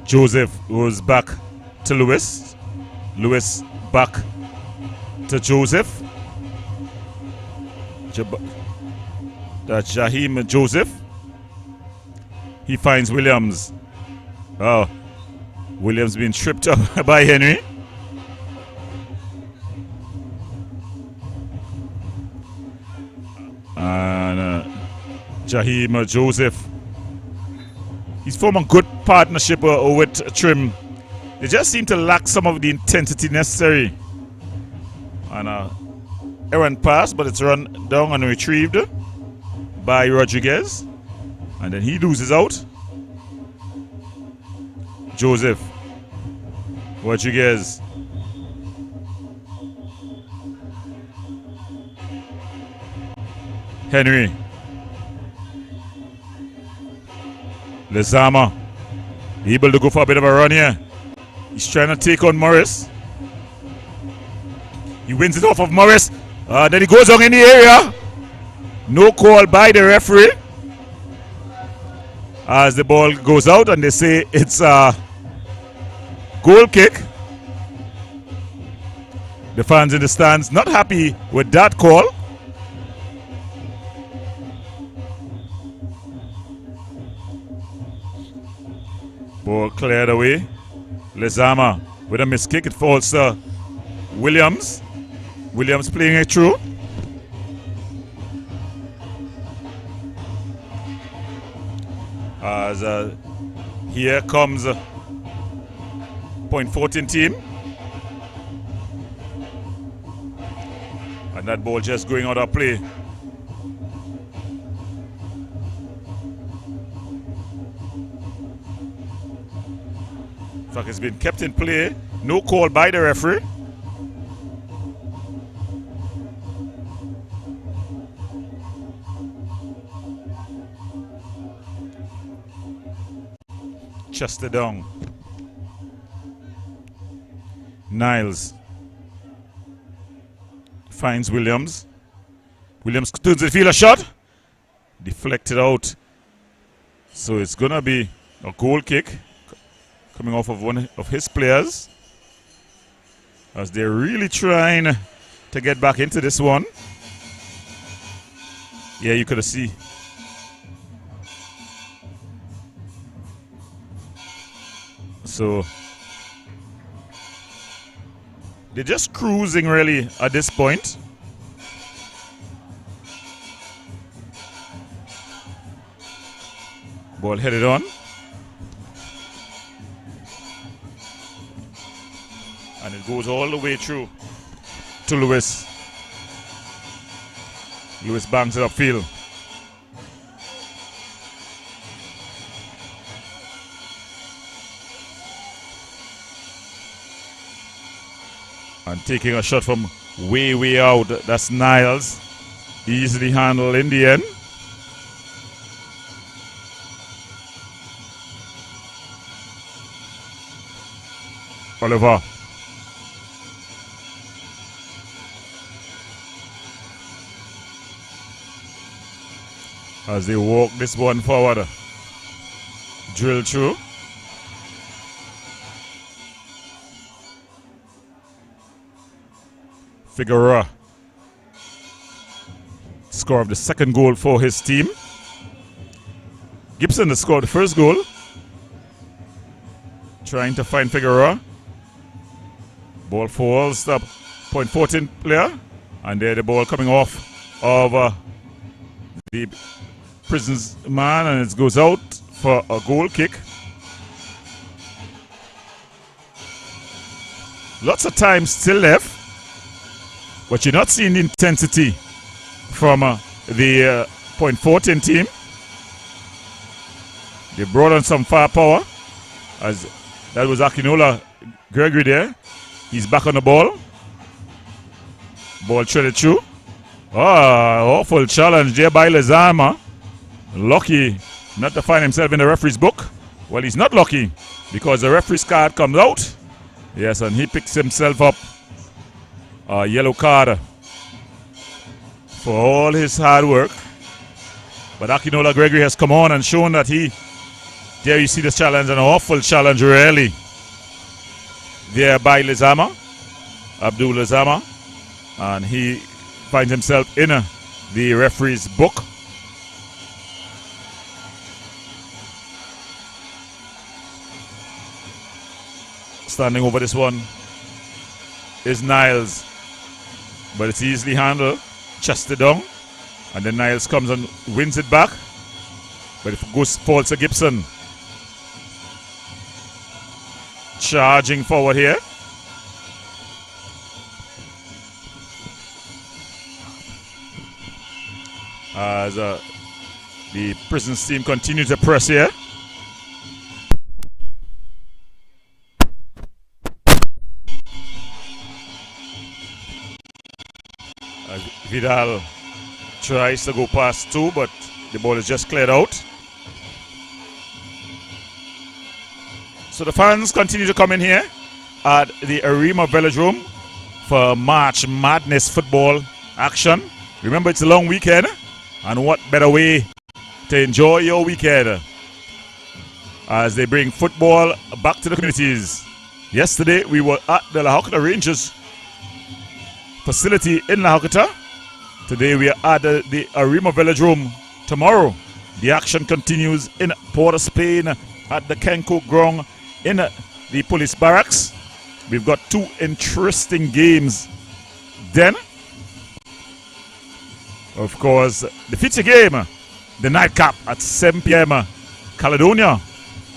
Joseph goes back to Lewis. Lewis back to Joseph. That's Jaheim Joseph. He finds Williams. Oh, Williams being tripped up by Henry. And Jaheim Joseph. He's formed a good partnership with Trim. They just seem to lack some of the intensity necessary. And errant pass, but it's run down and retrieved by Rodriguez. And then he loses out. Joseph. Rodriguez. Henry. Lezama. Able to go for a bit of a run here. He's trying to take on Morris. He wins it off of Morris. Then he goes on in the area. No call by the referee. As the ball goes out and they say it's a goal kick. The fans in the stands not happy with that call. Ball cleared away. Lezama with a missed kick. It falls to Williams. Williams playing it through. As here comes Point Fortin team. And that ball just going out of play. In fact, it's been kept in play. No call by the referee. Chester down. Niles finds Williams. Williams turns the field, a shot. Deflected out. So it's going to be a goal kick coming off of one of his players, as they're really trying to get back into this one. Yeah, you could see. So they're just cruising really at this point. Ball headed on. And it goes all the way through to Lewis. Lewis bangs it upfield. And taking a shot from way out. That's Niles. Easily handled in the end. Oliver. As they walk this one forward. Drill through. Figueroa. Score of the second goal for his team. Gibson has scored the first goal. Trying to find Figueroa. Ball falls up. Point 14 player. And there the ball coming off of the Prison's man, and it goes out for a goal kick. Lots of time still left, but you're not seeing the intensity from the Point 14 team. They brought on some firepower, as that was Akinola Gregory there. He's back on the ball. Ball threaded through. Oh, awful challenge there by Lezama. Lucky not to find himself in the referee's book. Well, he's not lucky because the referee's card comes out. Yes, and he picks himself up a yellow card for all his hard work. But Akinola Gregory has come on and shown that there you see this challenge, an awful challenge really. There by Lezama, Abdul Lezama, and he finds himself in the referee's book. Standing over this one is Niles, but it's easily handled, chested down, and then Niles comes and wins it back, but it falls to Gibson. Charging forward here. As the Prisons team continue to press here. As Vidal tries to go past two, but the ball is just cleared out. So the fans continue to come in here at the Arima Velodrome for March Madness football action. Remember, it's a long weekend, and what better way to enjoy your weekend as they bring football back to the communities. Yesterday, we were at the La Hokata Rangers facility in La Hokata. Today, we are at the Arima Velodrome. Tomorrow, the action continues in Port of Spain at the Kenko Ground in the police barracks. We've got two interesting games. Then, of course, the feature game, the nightcap at 7 p.m. Caledonia.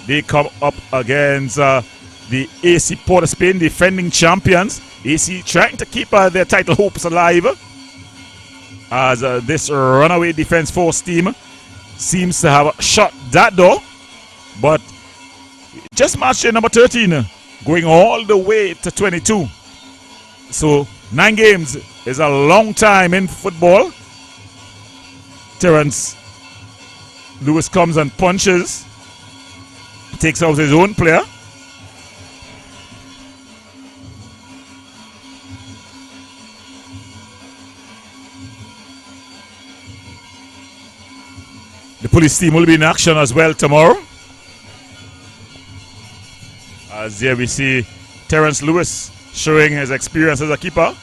They come up against the AC Port of Spain, defending champions. AC trying to keep their title hopes alive, as this runaway defense force team seems to have shut that door. But just match day number 13, going all the way to 22. So 9 games is a long time in football. Terence Lewis comes and punches, takes out his own player. The police team will be in action as well tomorrow. As there we see Terence Lewis showing his experience as a keeper,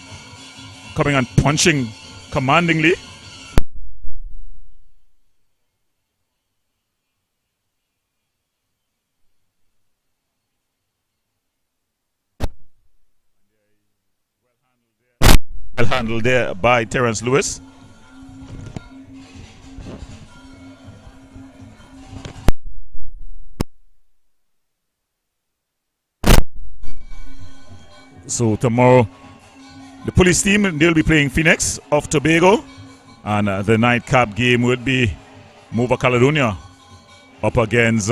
coming and punching commandingly. Well handled there by Terence Lewis. So tomorrow, the police team, they'll be playing Phoenix of Tobago, and the nightcap game would be Mova Caledonia up against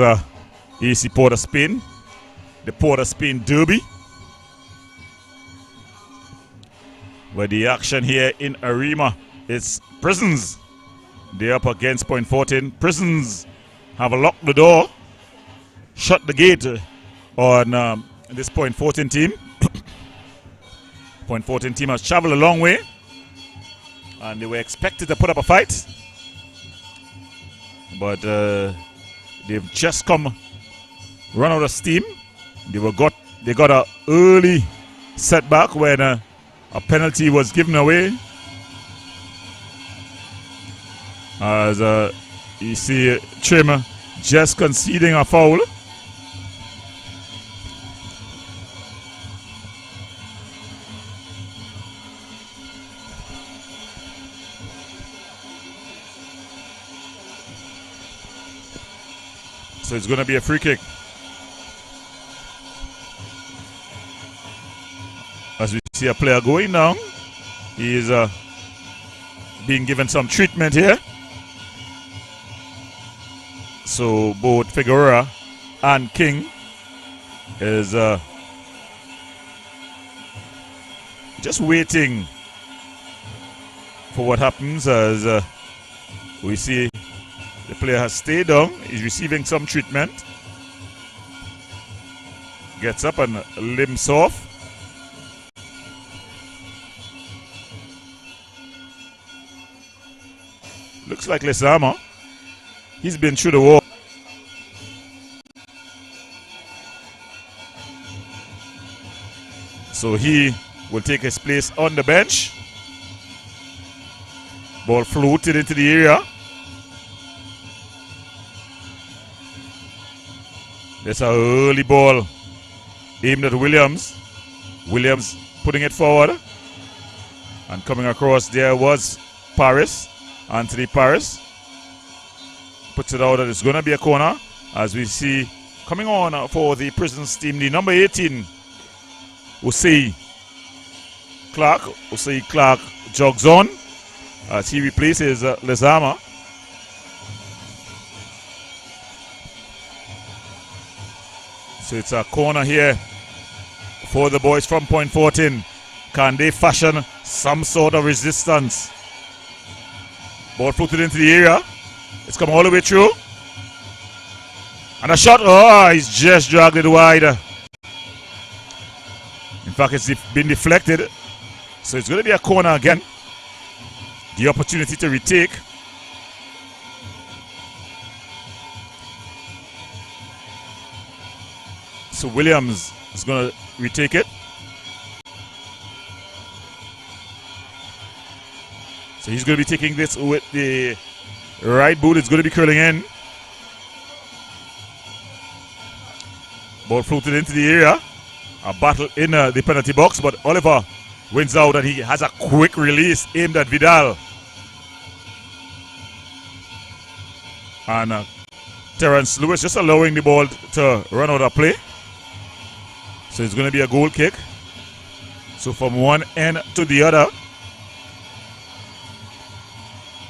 AC Port of Spain, the Port of Spain Derby. But the action here in Arima is Prisons. They're up against Point Fortin. Prisons have locked the door, shut the gate on this Point Fortin team. Point Fortin team has traveled a long way, and they were expected to put up a fight, but they've just run out of steam. They got an early setback when a penalty was given away. As you see Trim just conceding a foul. So it's going to be a free kick. As we see a player going down, he is being given some treatment here. So both Figueroa and King is just waiting for what happens, as we see the player has stayed down. He's receiving some treatment. Gets up and limps off. Looks like Lesama. He's been through the wall. So he will take his place on the bench. Ball floated into the area. There's an early ball aimed at Williams. Williams putting it forward. And coming across there was Paris. Anthony Paris puts it out, and it's going to be a corner, as we see coming on for the Prisons team, the number 18, Osei Clark jogs on as he replaces Lezama. So it's a corner here for the boys from Point Fortin. Can they fashion some sort of resistance? Ball floated into the area. It's come all the way through. And a shot. Oh, he's just dragged it wide. In fact, it's been deflected. So it's going to be a corner again. The opportunity to retake. So Williams is going to retake it. So he's going to be taking this with the right boot. It's going to be curling in. Ball floated into the area. A battle in the penalty box, but Oliver wins out, and he has a quick release aimed at Vidal. And Terence Lewis just allowing the ball to run out of play. So it's going to be a goal kick. So from one end to the other,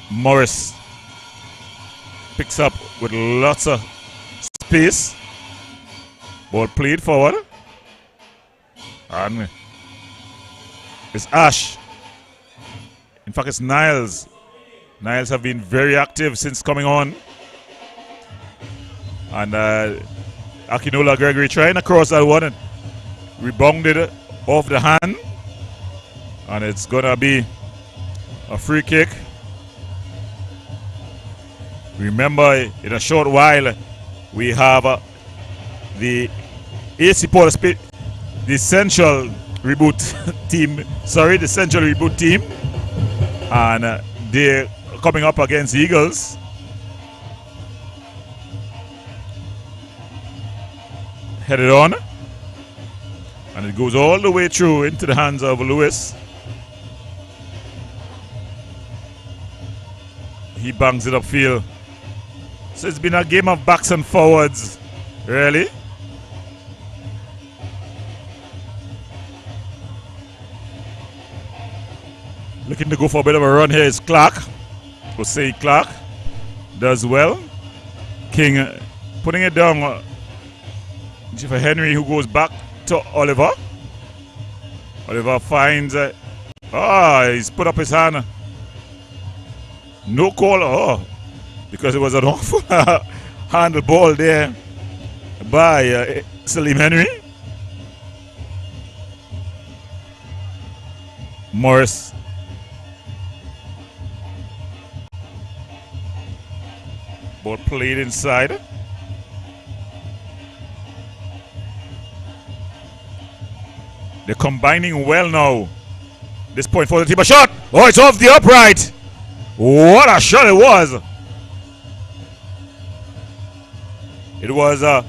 Morris picks up with lots of space. Ball played forward. And it's Ash. In fact, it's Niles. Niles have been very active since coming on. And Akinola Gregory trying to cross that one and rebounded off the hand. And it's going to be a free kick. Remember, in a short while, we have the AC Port, the Central Reboot team. Sorry, the Central Reboot team. And they're coming up against Eagles. Headed on. And it goes all the way through into the hands of Lewis. He bangs it upfield. So it's been a game of backs and forwards, really. Looking to go for a bit of a run here is Clark. Osei Clark does well. King putting it down for Henry, who goes back to Oliver. Oliver finds Ah, he's put up his hand. No call. Oh, because it was an awful handle ball there by Salim Henry. Morris. Ball played inside. They're combining well now. This point for the team. A shot. Oh, it's off the upright. What a shot it was. It was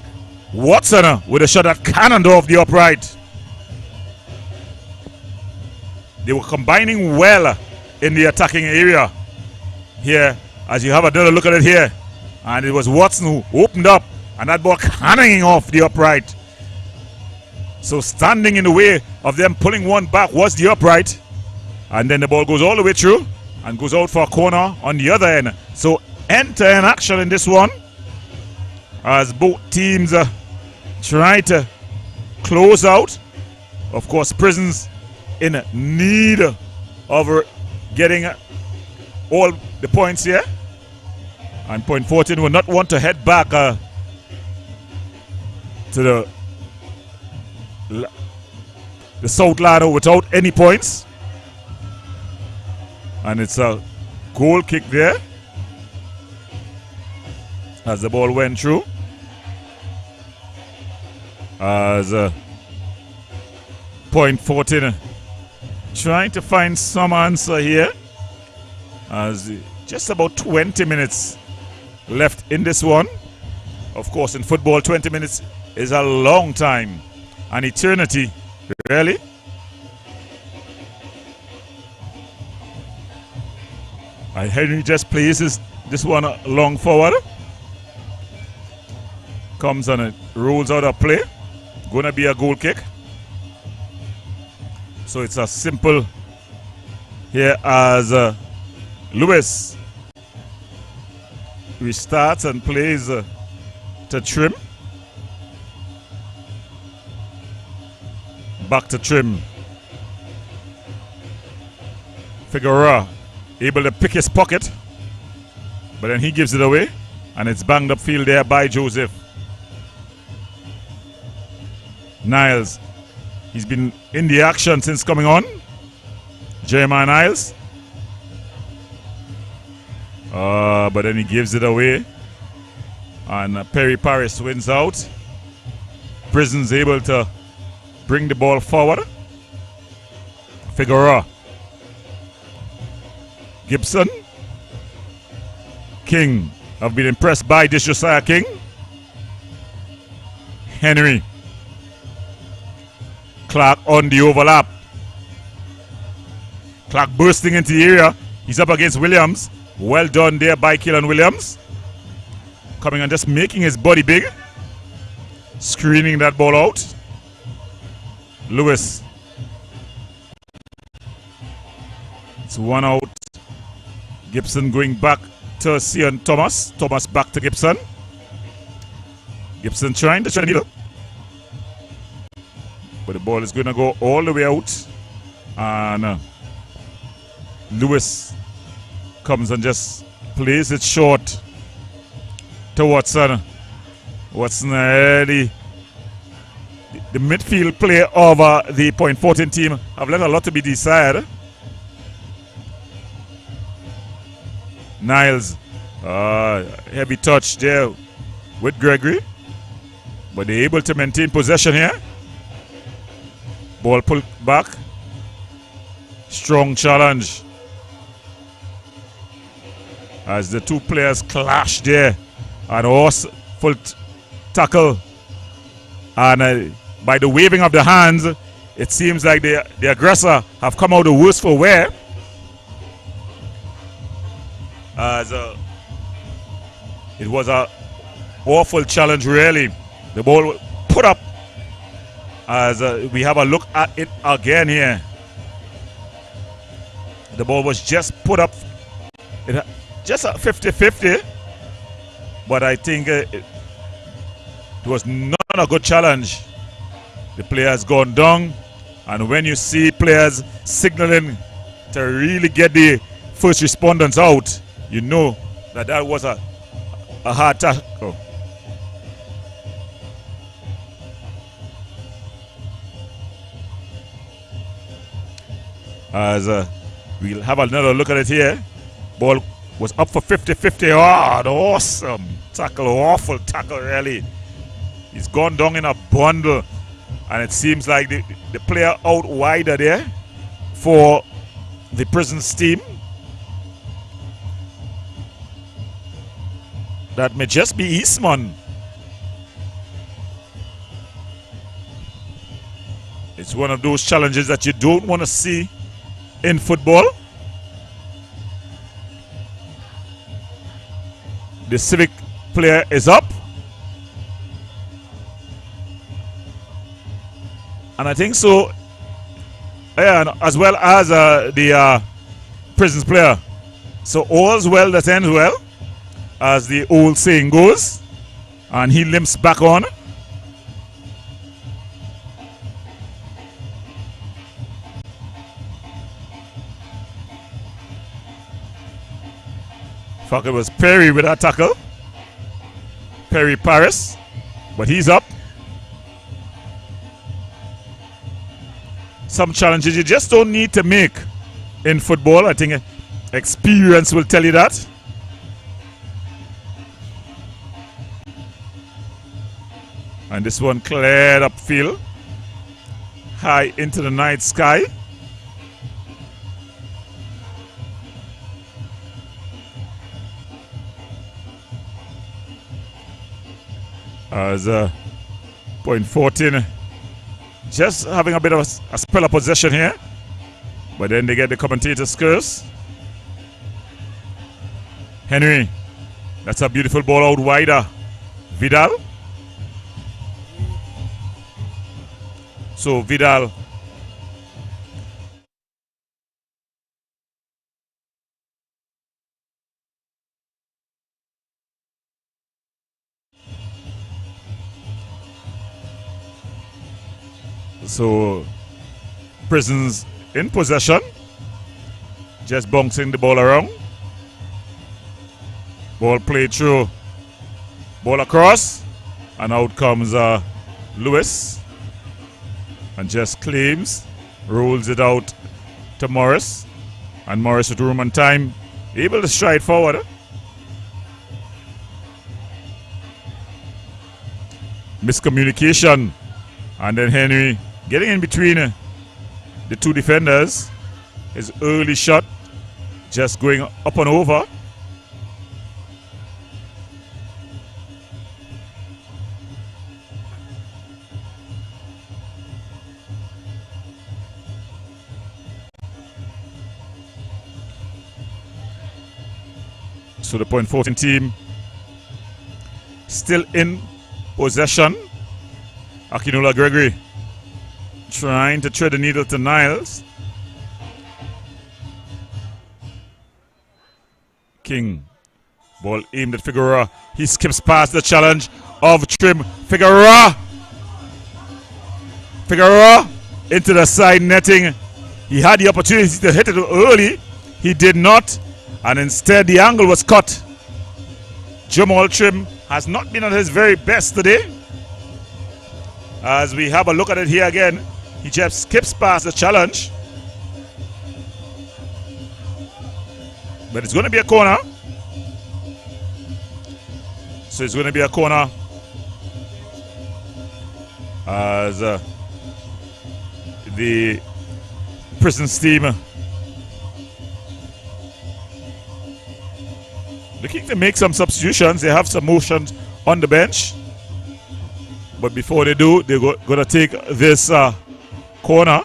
Watson with a shot that cannoned off the upright. They were combining well in the attacking area here, as you have another look at it here. And it was Watson who opened up, and that ball cannoning off the upright. So standing in the way of them pulling one back was the upright. And then the ball goes all the way through and goes out for a corner on the other end. So end-to-end action in this one, as both teams try to close out. Of course, Prisons in need of getting all the points here. And Point Fortin will not want to head back to the South ladder without any points. And it's a goal kick there as the ball went through. As Point Fortin trying to find some answer here, as just about 20 minutes left in this one. Of course, in football, 20 minutes is a long time, an eternity, really. And Henry just places this one long forward. Comes and it rolls out of play. Gonna be a goal kick. So it's a simple here as Lewis restarts and plays to Trim. Back to Trim. Figueroa able to pick his pocket, but then he gives it away, and it's banged up field there by Joseph. Niles, he's been in the action since coming on. Jeremiah Niles. But then he gives it away, and Perry Paris wins out. Prison's able to bring the ball forward. Figueroa. Gibson. King. I've been impressed by this Josiah King. Henry. Clark on the overlap. Clark bursting into the area. He's up against Williams. Well done there by Keelan Williams. Coming and just making his body big. Screening that ball out. Lewis. It's one out. Gibson going back to Sion Thomas. Thomas back to Gibson. Gibson trying to thread the needle. But the ball is going to go all the way out. And Lewis comes and just plays it short to Watson. Watson, the midfield player of the Point Fortin team, have left a lot to be desired. Niles, heavy touch there with Gregory, but they're able to maintain possession here. Ball pulled back. Strong challenge as the two players clash there. And forceful tackle. And by the waving of the hands, it seems like the aggressor have come out the worse for wear. As it was a awful challenge, really. The ball put up. As we have a look at it again here. The ball was just put up. Just a 50-50. But I think it was not a good challenge. The player has gone down. And when you see players signaling to really get the first respondents out. You know that was a hard tackle. As we'll have another look at it here. Ball was up for 50-50. Oh, awesome tackle, awful tackle, really. He's gone down in a bundle, and it seems like the player out wider there for the Prisons team. That may just be Eastman. It's one of those challenges that you don't want to see in football. The Civic player is up. And I think so, and as well as the Prisons player. So all's well that ends well, as the old saying goes. And he limps back on. Fuck, it was Perry with that tackle. Perry Paris. But he's up. Some challenges you just don't need to make in football. I think experience will tell you that. And this one cleared upfield, high into the night sky. As point 14, just having a bit of a spell of possession here, but then they get the commentator's curse. Henry, that's a beautiful ball out wider. Vidal. So Vidal Prisons in possession, just bouncing the ball around. Ball played through, ball across, and out comes Lewis, and just claims, rolls it out to Morris, and Morris with room and time, able to stride forward. Miscommunication, and then Henry getting in between the two defenders. His early shot just going up and over. So the point 14 team still in possession. Akinola Gregory trying to thread the needle to Niles. King, ball aimed at Figueroa. He skips past the challenge of Trim. Figueroa into the side netting. He had the opportunity to hit it early. He did not, and instead the angle was cut. Jamal Trim has not been at his very best today. As we have a look at it here again, he just skips past the challenge. But it's going to be a corner. So it's going to be a corner as the Prisons team looking to make some substitutions. They have some motions on the bench. But before they do, they're going to take this corner.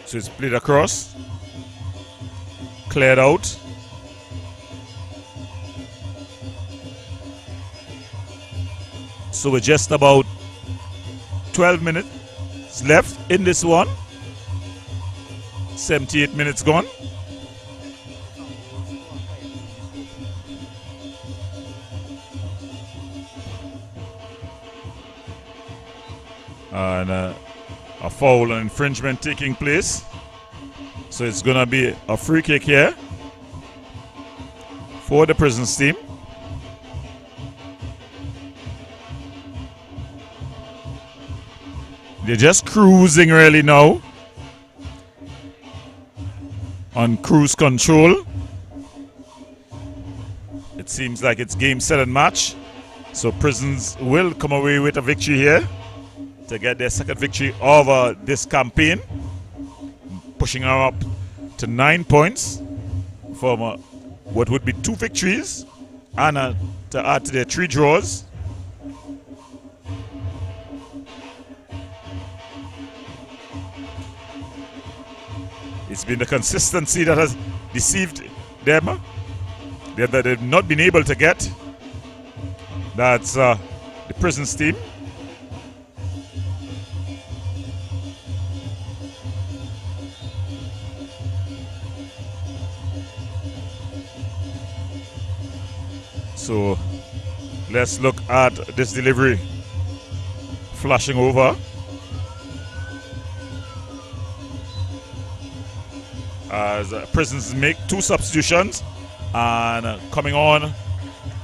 So it's played across, cleared out. So we're just about 12 minutes left in this one. 78 minutes gone. And a foul and infringement taking place. So it's going to be a free kick here for the Prisons team. They're just cruising really now. On cruise control. It seems like it's game, set, and match. So Prisons will come away with a victory here to get their second victory over this campaign, pushing her up to 9 points from what would be 2 victories and to add to their 3 draws. It's been the consistency that has deceived them, that they've not been able to get. That's the Prisons team. So let's look at this delivery flashing over. As Prisons make 2 substitutions, and coming on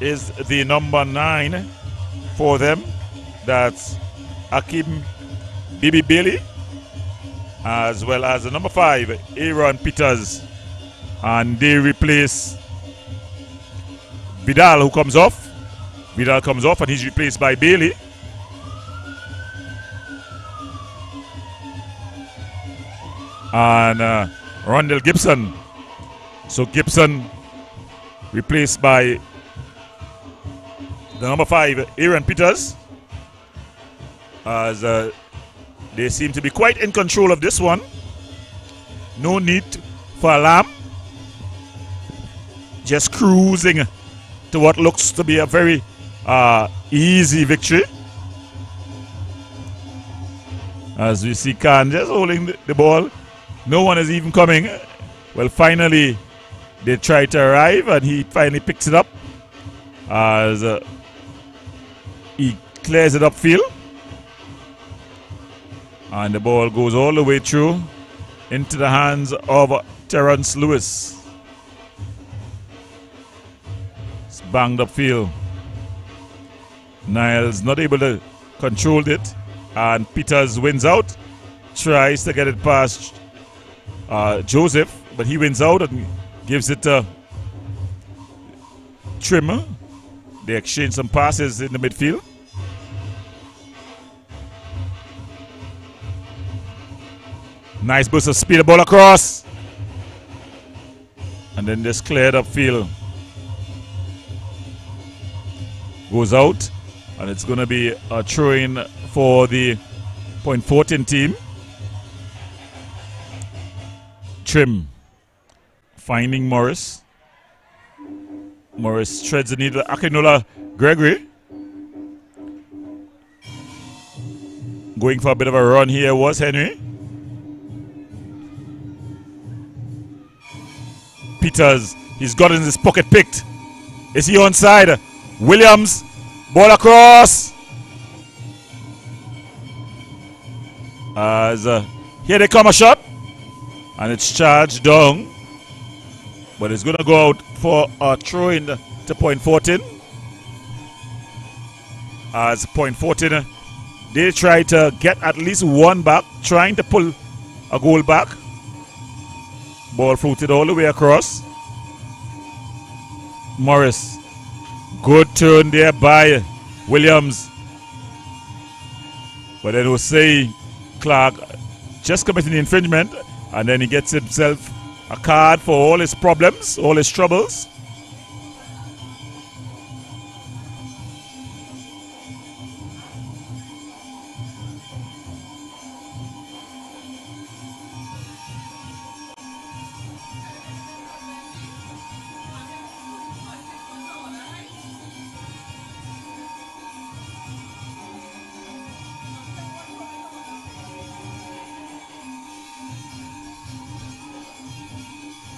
is the number 9 for them. That's Akim Bibi Bailey, as well as the number 5, Aaron Peters, and they replace Vidal, who comes off. Vidal comes off and he's replaced by Bailey. And Rondell Gibson. So Gibson replaced by the number 5, Aaron Peters. As they seem to be quite in control of this one. No need for alarm. Just cruising to what looks to be a very easy victory. As we see Khan just holding the ball. No one is even coming. Well, finally they try to arrive and he finally picks it up as he clears it upfield. And the ball goes all the way through into the hands of Terrence Lewis. It's banged upfield. Niles not able to control it, and Peters wins out. Tries to get it past Joseph, but he wins out and gives it to Trimmer. They exchange some passes in the midfield. Nice burst of speed, the ball across. And then just cleared upfield. Goes out. And it's going to be a throw-in for the Fortin team. Trim finding Morris. Morris treads the needle. Akinola Gregory. Going for a bit of a run here was Henry. Peters, he's got in his pocket picked. Is he onside? Williams, ball across. As here they come a shot. And it's charged down. But it's going to go out for a throw in to Fortin. As Fortin, they try to get at least one back, trying to pull a goal back. Ball floated all the way across. Morris. Good turn there by Williams. But then Jose Clark just committing the infringement. And then he gets himself a card for all his problems, all his troubles.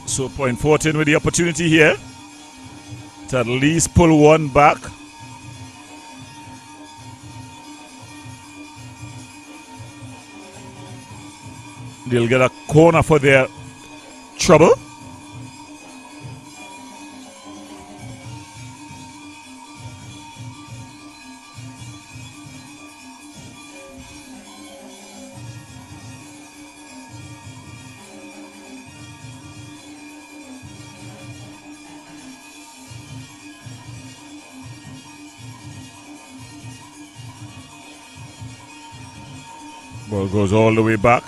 So Fortin with the opportunity here to at least pull one back. They'll get a corner for their trouble. Ball goes all the way back.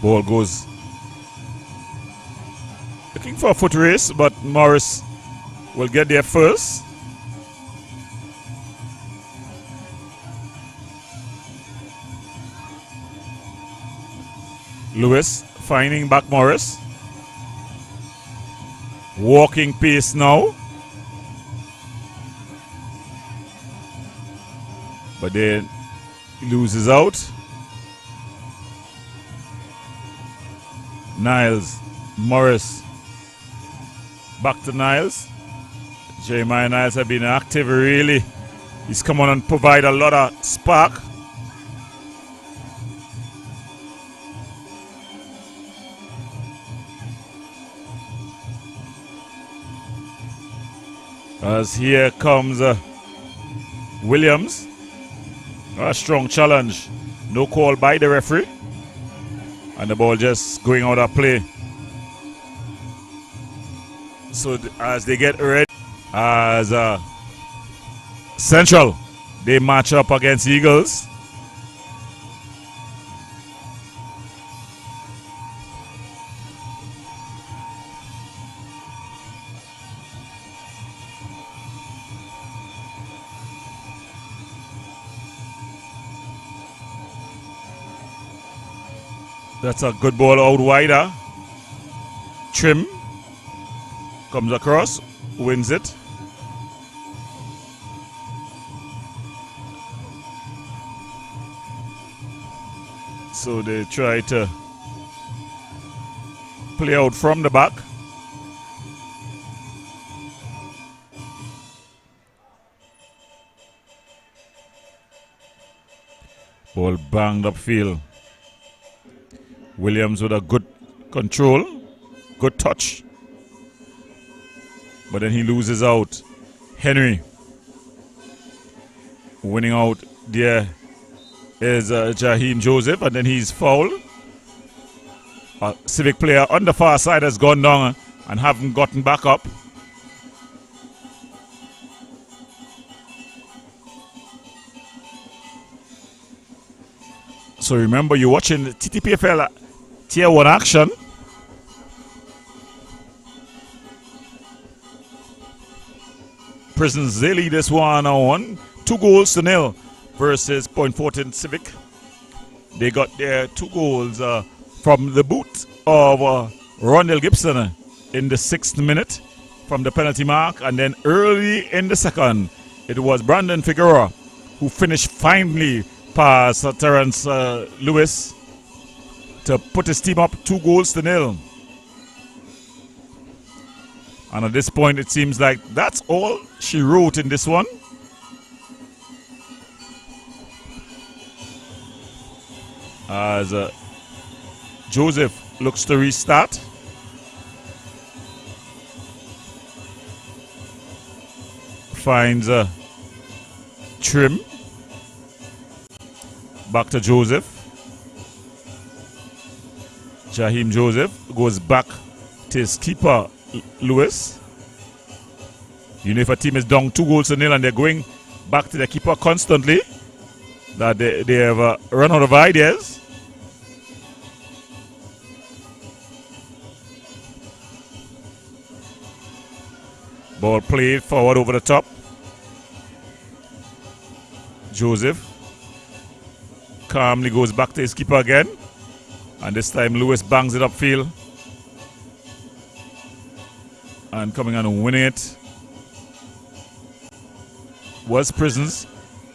Ball goes looking for a foot race, but Morris will get there first. Lewis finding back Morris. Walking pace now. But then he loses out. Niles, Morris, back to Niles. Jeremiah Niles have been active really. He's come on and provide a lot of spark. As here comes Williams. A strong challenge. No call by the referee. And the ball just going out of play. So as they get ready, as Central, they match up against Eagles. That's a good ball out wider. Trim comes across, wins it. So they try to play out from the back. Ball banged upfield. Williams with a good control, good touch. But then he loses out. Henry winning out there is Jaheim Joseph, and then he's fouled. A Civic player on the far side has gone down and haven't gotten back up. So remember, you're watching the Ttpfl Tier 1 action. Prisons, they lead this 1-on-1. 2-0 versus Fortin Civic. They got their 2 goals from the boot of Rondell Gibson in the 6th minute from the penalty mark. And then early in the second, it was Brandon Figueroa who finished finally past Terrence Lewis to put his team up 2-0. And at this point, it seems like that's all she wrote in this one. As Joseph looks to restart. Finds Trim. Back to Joseph. Jaheim Joseph goes back to his keeper, Lewis. You know, if a team is down 2-0 and they're going back to their keeper constantly, that they have run out of ideas. Ball played forward over the top. Joseph calmly goes back to his keeper again. And this time Lewis bangs it upfield. And coming and winning it was Prisons.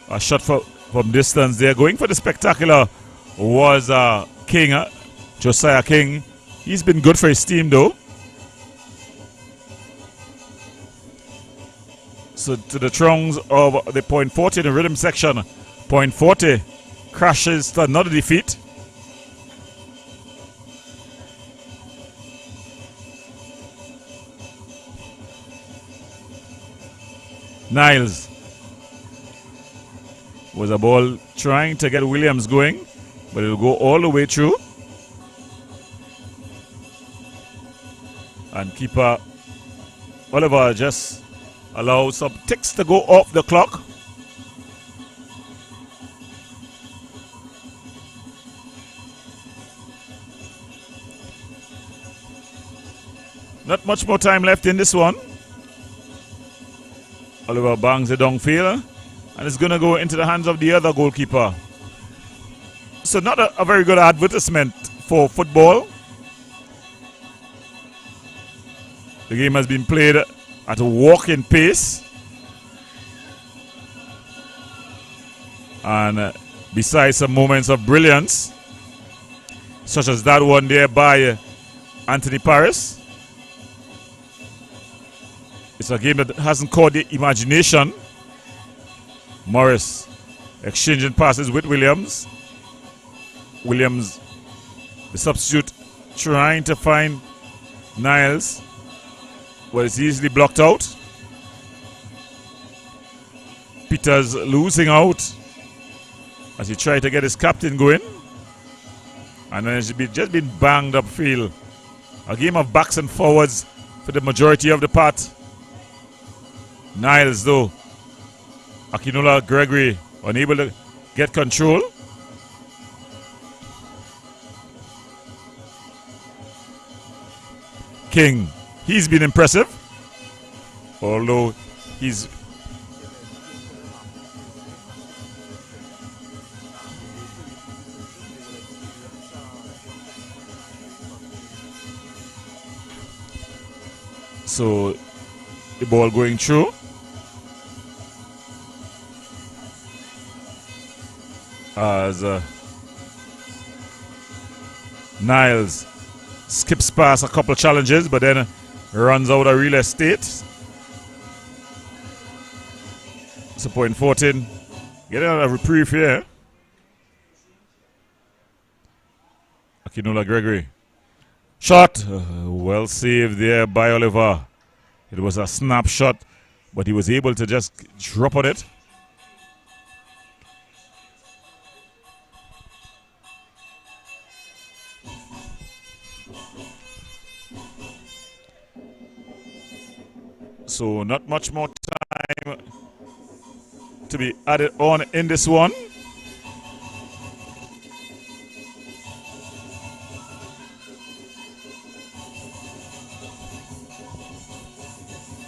A shot from distance there. Going for the spectacular was King, Josiah King. He's been good for his team though. So to the throngs of the Point 40 in the rhythm section. Point 40 crashes to another defeat. Niles was a ball trying to get Williams going, but it'll go all the way through. And keeper Oliver just allows some ticks to go off the clock. Not much more time left in this one. Oliver bangs it downfield, and it's going to go into the hands of the other goalkeeper. So not a very good advertisement for football. The game has been played at a walking pace. And besides some moments of brilliance, such as that one there by Anthony Paris, it's a game that hasn't caught the imagination. Morris exchanging passes with Williams. Williams, the substitute, trying to find Niles. Well, it's easily blocked out. Peters losing out as he tried to get his captain going. And then it's just been banged upfield. A game of backs and forwards for the majority of the part. Niles, though, Akinola Gregory unable to get control. King, he's been impressive, although he's so the ball going through. As Niles skips past a couple of challenges, but then runs out of real estate. So Point 14 getting a reprieve here. Akinola Gregory. Shot. Well saved there by Oliver. It was a snapshot, but he was able to just drop on it. So not much more time to be added on in this one.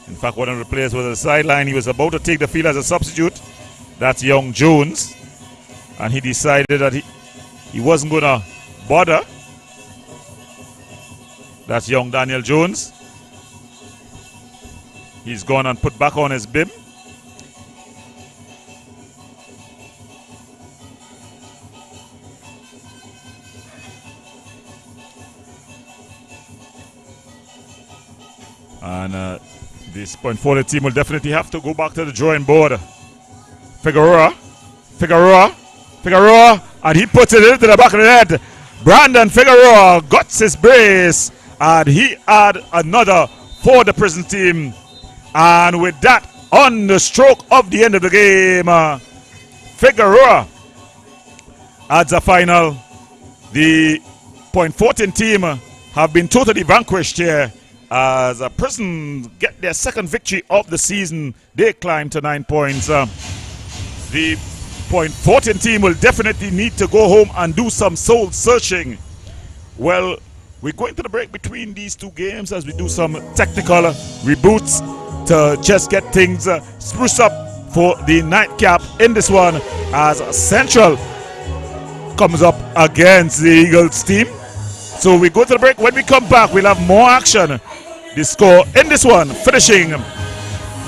In fact, one of the players was on the sideline. He was about to take the field as a substitute. That's young Jones. And he decided that he wasn't going to bother. That's young Daniel Jones. He's gone and put back on his bib. And this Point 40 team will definitely have to go back to the drawing board. Figueroa, and he puts it into the back of the net. Brandon Figueroa got his brace, and he had another for the prison team. And with that, on the stroke of the end of the game, Figueroa adds a final. The Point 14 team have been totally vanquished here as Prison get their second victory of the season. They climb to 9 points. The Point 14 team will definitely need to go home and do some soul searching. Well, we're going to the break between these two games as we do some technical reboots to just get things spruced up for the nightcap in this one as Central comes up against the Eagles team. So we go to the break. When we come back, we'll have more action. The score in this one finishing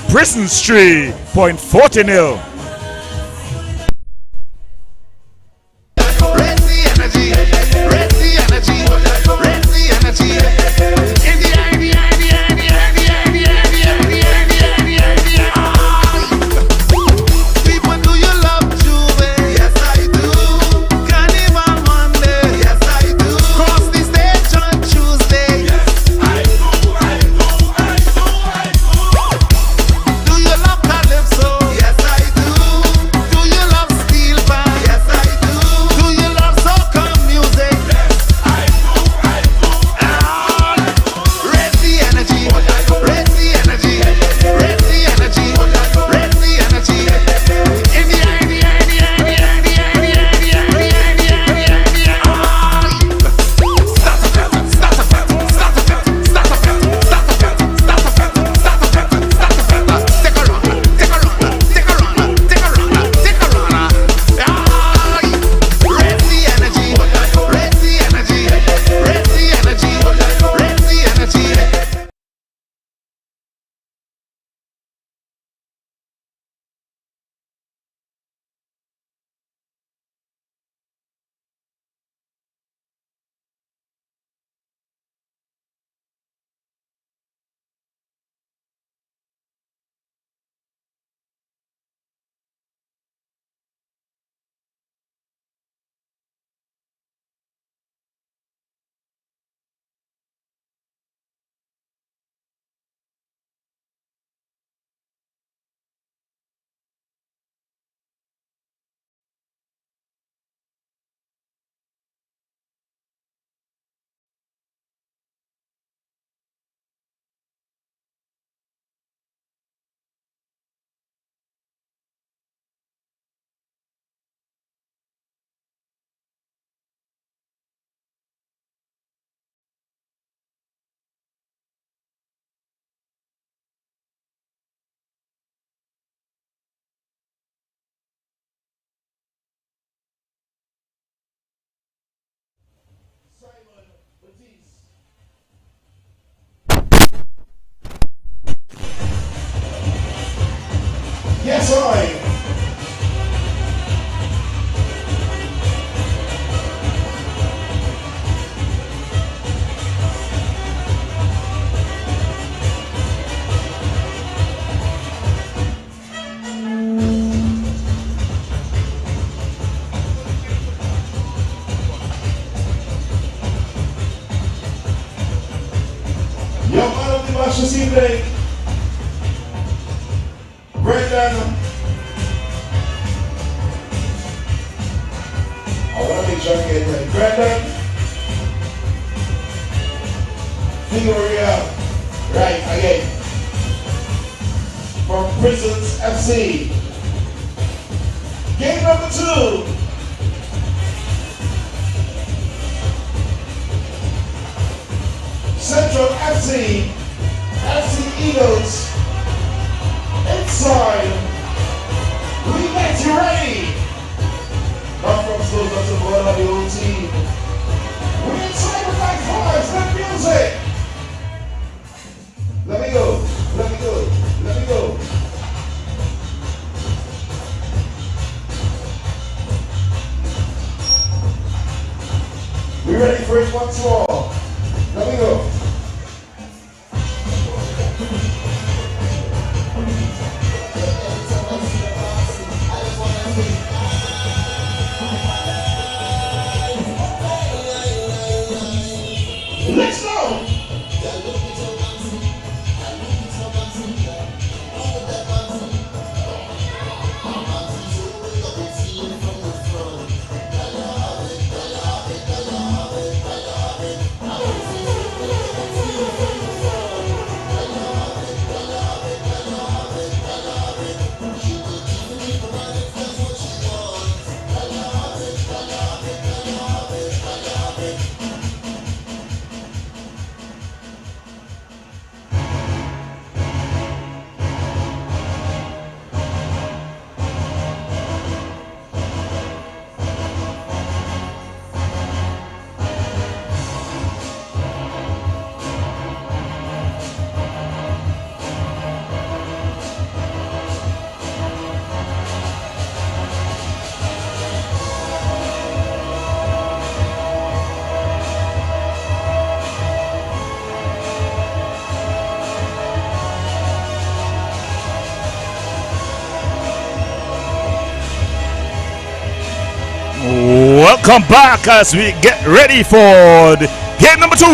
Prison's 3, Point 40 0. Yes, I. Your man of the match this evening, Brendan. I want to make sure I get that. Brendan. Figueroa. Right, again. From Prisons FC. Game number 2. Central FC, FC Eagles, inside, we get you ready. Not from slow, but to blood on the old team. We inside with like vibes, let music. Let me go, let me go, let me go. We ready for it once more. Let me go. Let's go! Welcome back as we get ready for the game number 2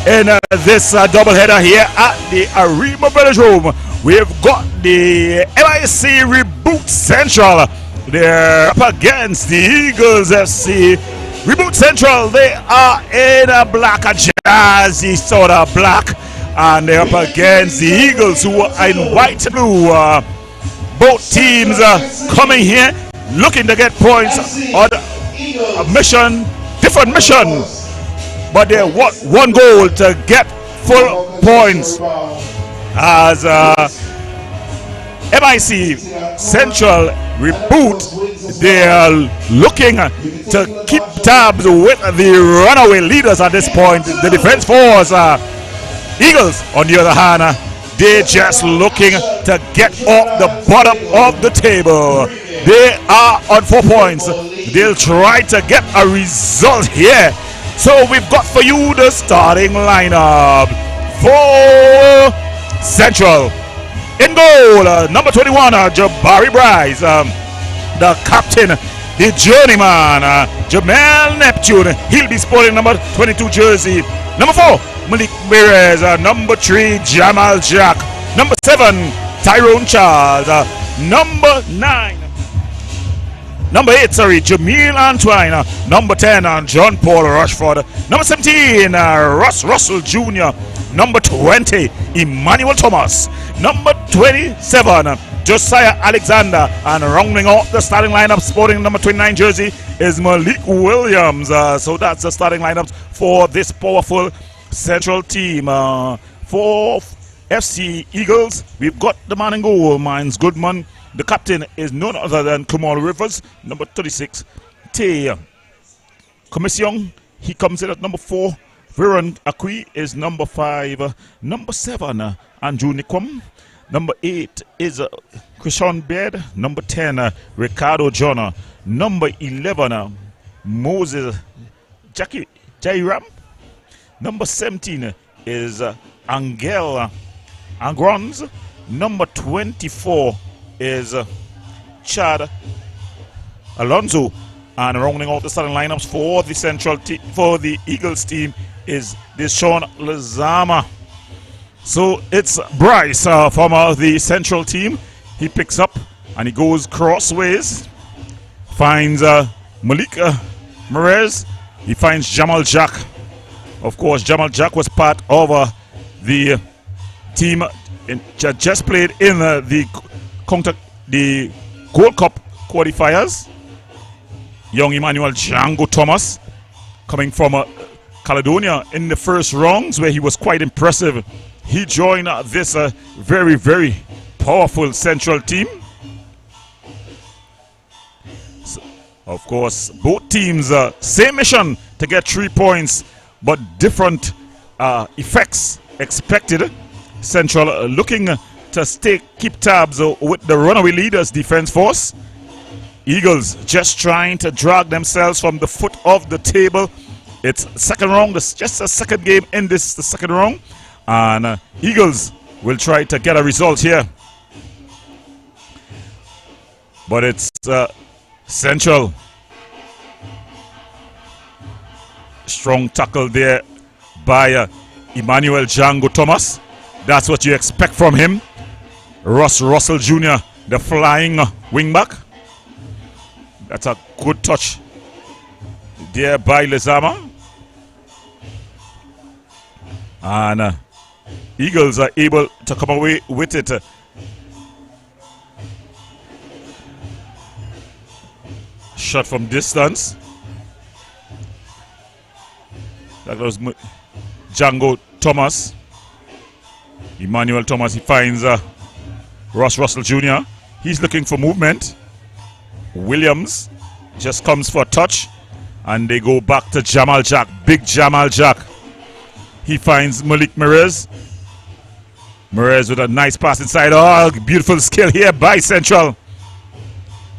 in this doubleheader here at the Arima Velodrome. We've got the MIC Reboot Central. They're up against the Eagles FC. Reboot Central, they are in a black, a jazzy sort of black, and they're up against the Eagles who are in white and blue. Both teams coming here looking to get points on a mission, different mission, but they want one goal to get full points as MIC Central Reboot. They are looking to keep tabs with the runaway leaders at this point, the defense force. Eagles, on the other hand, they're just looking to get off the bottom of the table. They are on 4 points. They'll try to get a result here. So we've got for you the starting lineup for Central. In goal, number 21, Jabari Bryce. The captain, the journeyman, Jamel Neptune. He'll be sporting number 22 jersey. Number 4, Malik Perez. Number 3, Jamal Jack. Number 7, Tyrone Charles. Number 8, Jamil Antoine. Number 10, John Paul Rushford. Number 17, Russ Russell Jr. Number 20, Emmanuel Thomas. Number 27, Josiah Alexander. And rounding out the starting lineup, sporting number 29 jersey, is Malik Williams. So that's the starting lineups for this powerful Central team. For FC Eagles, we've got the man in goal, Mines Goodman. The captain is none other than Kamal Rivers. Number 36, Tay Commission. He comes in at number 4. Viren Akui is number 5. Number 7, Andrew Nikwam. Number 8 is Christian Beard. Number 10, Ricardo Jonah. Number 11, Moses Jackie Jairam. Number 17 is Angel Angrons. Number 24 is Chad Alonso. And rounding out the starting lineups for the for the Eagles team is Deshaun Lazama. So it's Bryce from the central team. He picks up and he goes crossways. Finds Malik Merez. He finds Jamal Jack. Of course, Jamal Jack was part of the team just played in the Gold Cup qualifiers. Young Emmanuel Django Thomas coming from Caledonia in the first rounds where he was quite impressive. He joined this very, very powerful central team. So, of course, both teams, same mission to get 3 points, but different effects expected. Central looking to keep tabs with the runaway leaders defense force. Eagles just trying to drag themselves from the foot of the table. It's second round, it's just a second game in the second round. And Eagles will try to get a result here. But it's Central. Strong tackle there by Emmanuel Django Thomas. That's what you expect from him. Russ Russell Jr., the flying wingback. That's a good touch there by Lezama. And Eagles are able to come away with it. Shot from distance. That was Django Thomas. Emmanuel Thomas, he finds Russ Russell Jr. He's looking for movement. Williams just comes for a touch. And they go back to Jamal Jack. Big Jamal Jack. He finds Malik Merez. Merez with a nice pass inside. Oh, beautiful skill here by Central.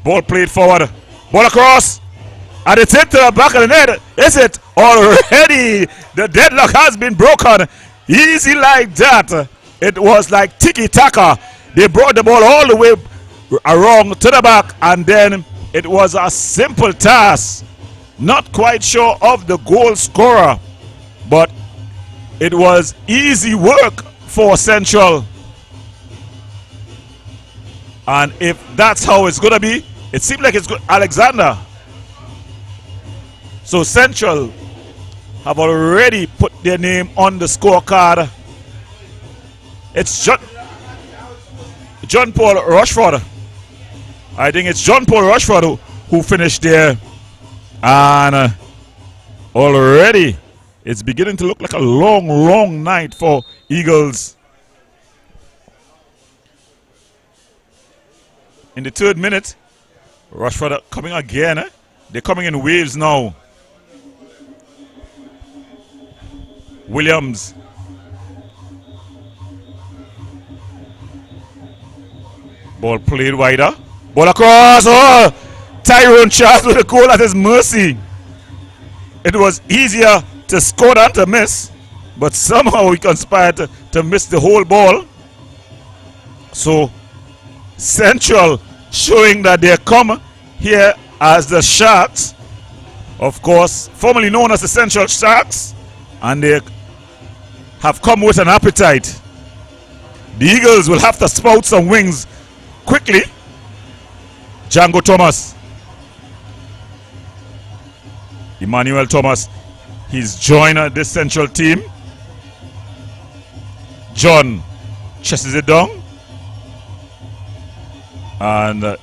Ball played forward. Ball across. And it's hit to the back of the net. Is it already? The deadlock has been broken. Easy like that. It was like tiki-taka. They brought the ball all the way around to the back. And then it was a simple task. Not quite sure of the goal scorer. But it was easy work for Central. And if that's how it's going to be, it seems like it's good. Alexander. So Central have already put their name on the scorecard. It's John Paul Rushford. I think it's John Paul Rushford who finished there. And already it's beginning to look like a long, long night for Eagles. In the 3rd minute, Rushford coming again. They're coming in waves now. Williams. Ball played wider. Ball across. Oh! Tyrone Charles with a goal at his mercy. It was easier to score than to miss. But somehow he conspired to miss the whole ball. So Central showing that they come here as the Sharks. Of course, formerly known as the Central Sharks. And they have come with an appetite. The Eagles will have to spout some wings quickly. Django Thomas. Emmanuel Thomas. He's joined this Central team. John chases it down. And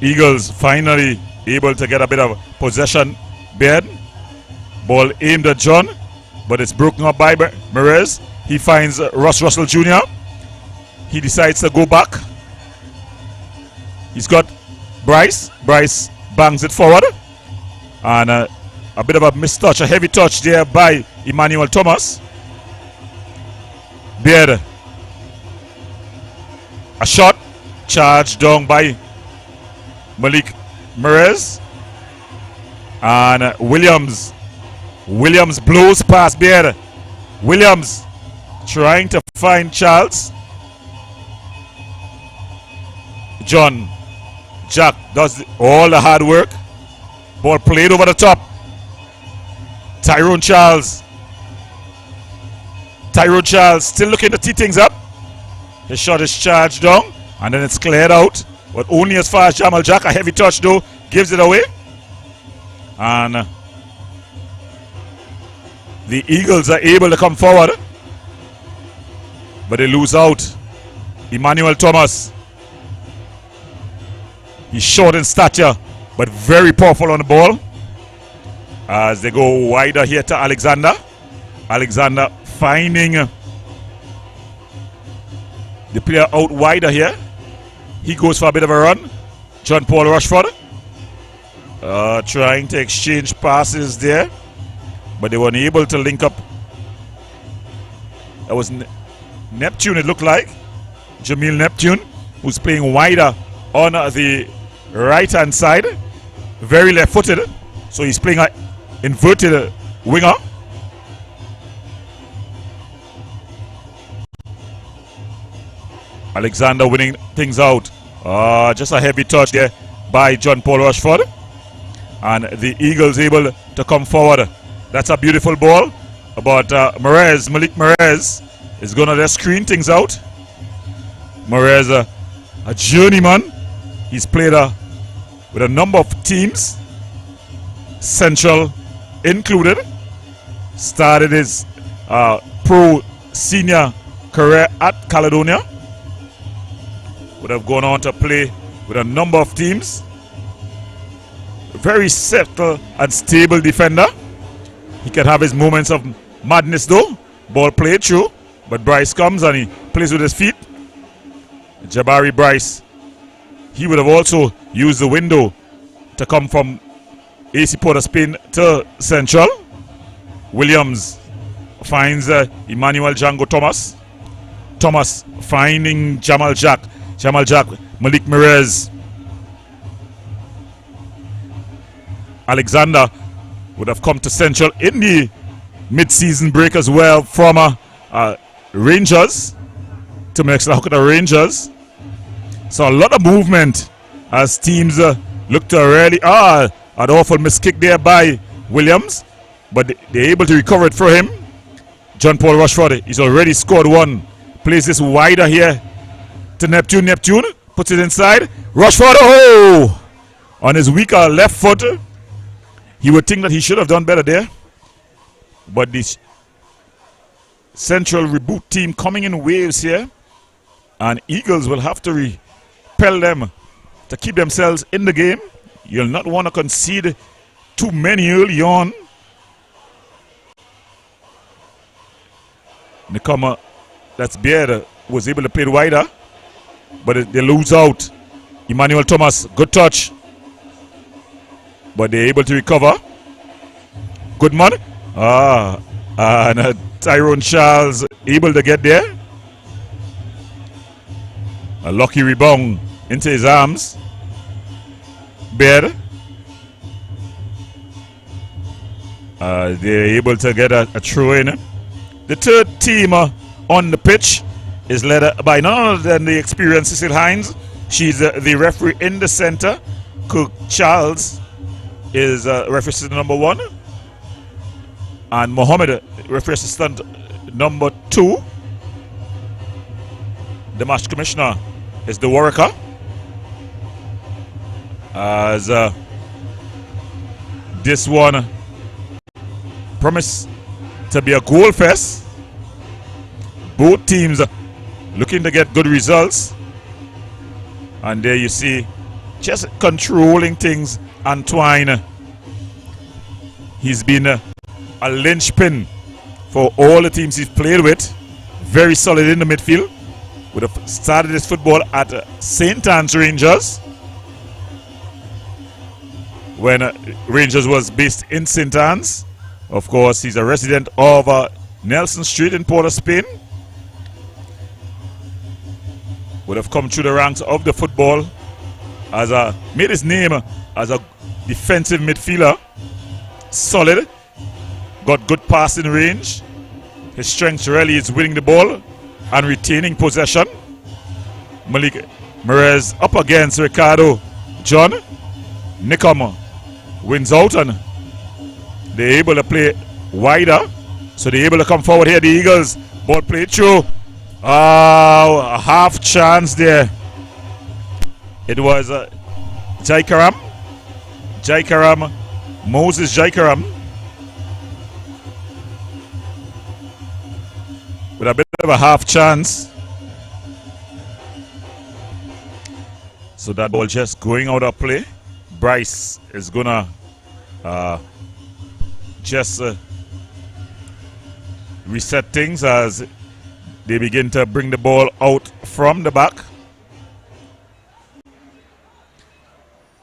Eagles finally able to get a bit of possession. Beard. Ball aimed at John. But it's broken up by Merez. He finds Russ Russell Jr. He decides to go back. He's got Bryce. Bryce bangs it forward. And a bit of a mistouch, a heavy touch there by Emmanuel Thomas. Beard. A shot charged down by Malik Merez. And Williams. Williams blows past Beard. Williams trying to find Charles. John Jack does all the hard work. Ball played over the top. Tyrone Charles. Tyrone Charles still looking to tee things up. His shot is charged down and then it's cleared out. But only as far as Jamal Jack. A heavy touch though gives it away. And the Eagles are able to come forward. But they lose out. Emmanuel Thomas. He's short in stature, but very powerful on the ball. As they go wider here to Alexander. Alexander finding the player out wider here. He goes for a bit of a run. John Paul Rushford trying to exchange passes there, but they weren't able to link up. That was Neptune, it looked like. Jamil Neptune, who's playing wider on the right hand side, very left footed, so he's playing an inverted winger. Alexander winning things out. Just a heavy touch there by John Paul Rushford, and the Eagles able to come forward. That's a beautiful ball, but Malik Merez is gonna just screen things out. Merez, a journeyman. He's played with a number of teams, Central included. Started his pro senior career at Caledonia. Would have gone on to play with a number of teams. Very settled and stable defender. He can have his moments of madness though. Ball played through, but Bryce comes and he plays with his feet. Jabari Bryce. He would have also used the window to come from AC Port of Spain to Central. Williams finds Emmanuel Django Thomas. Thomas finding Jamal Jack. Jamal Jack, Malik Merez. Alexander would have come to Central in the mid-season break as well from Rangers to Mexicana Rangers. So a lot of movement as teams look to really an awful miskick there by Williams, but they're able to recover it for him. John Paul Rushford, he's already scored one. Plays this wider here to Neptune. Neptune puts it inside. Rushford, oh! On his weaker left foot. He would think that he should have done better there. But this Central reboot team coming in waves here. And Eagles will have to repel them to keep themselves in the game. You'll not want to concede too many early on. Newcomer, that's Beard, was able to play wider. But they lose out. Emmanuel Thomas, good touch. But they're able to recover. Goodman. And Tyrone Charles able to get there. A lucky rebound into his arms. Beard. They're able to get a throw in. The third team on the pitch is led by none other than the experienced Cecil Hines. She's the referee in the center. Cook Charles is referee assistant number 1. And Mohammed, referee assistant number 2. The match commissioner is the Warwicker. As this one promised to be a goal fest. Both teams looking to get good results. And there you see, just controlling things, Antoine. He's been a linchpin for all the teams he's played with. Very solid in the midfield. Would have started his football at St. Anne's Rangers, when Rangers was based in St. Anne's. Of course, he's a resident of Nelson Street in Port of Spain. would have come through the ranks of the football, made his name as a defensive midfielder. Solid, got good passing range. His strength really is winning the ball and retaining possession. Malik Merez up against Ricardo John. Nickham wins out and they're able to play wider. So they're able to come forward here. The Eagles, ball played through. A half chance there. It was Jaikaram, Moses Jaikaram, with a bit of a half chance. So that ball just going out of play. Bryce is gonna just reset things as they begin to bring the ball out from the back.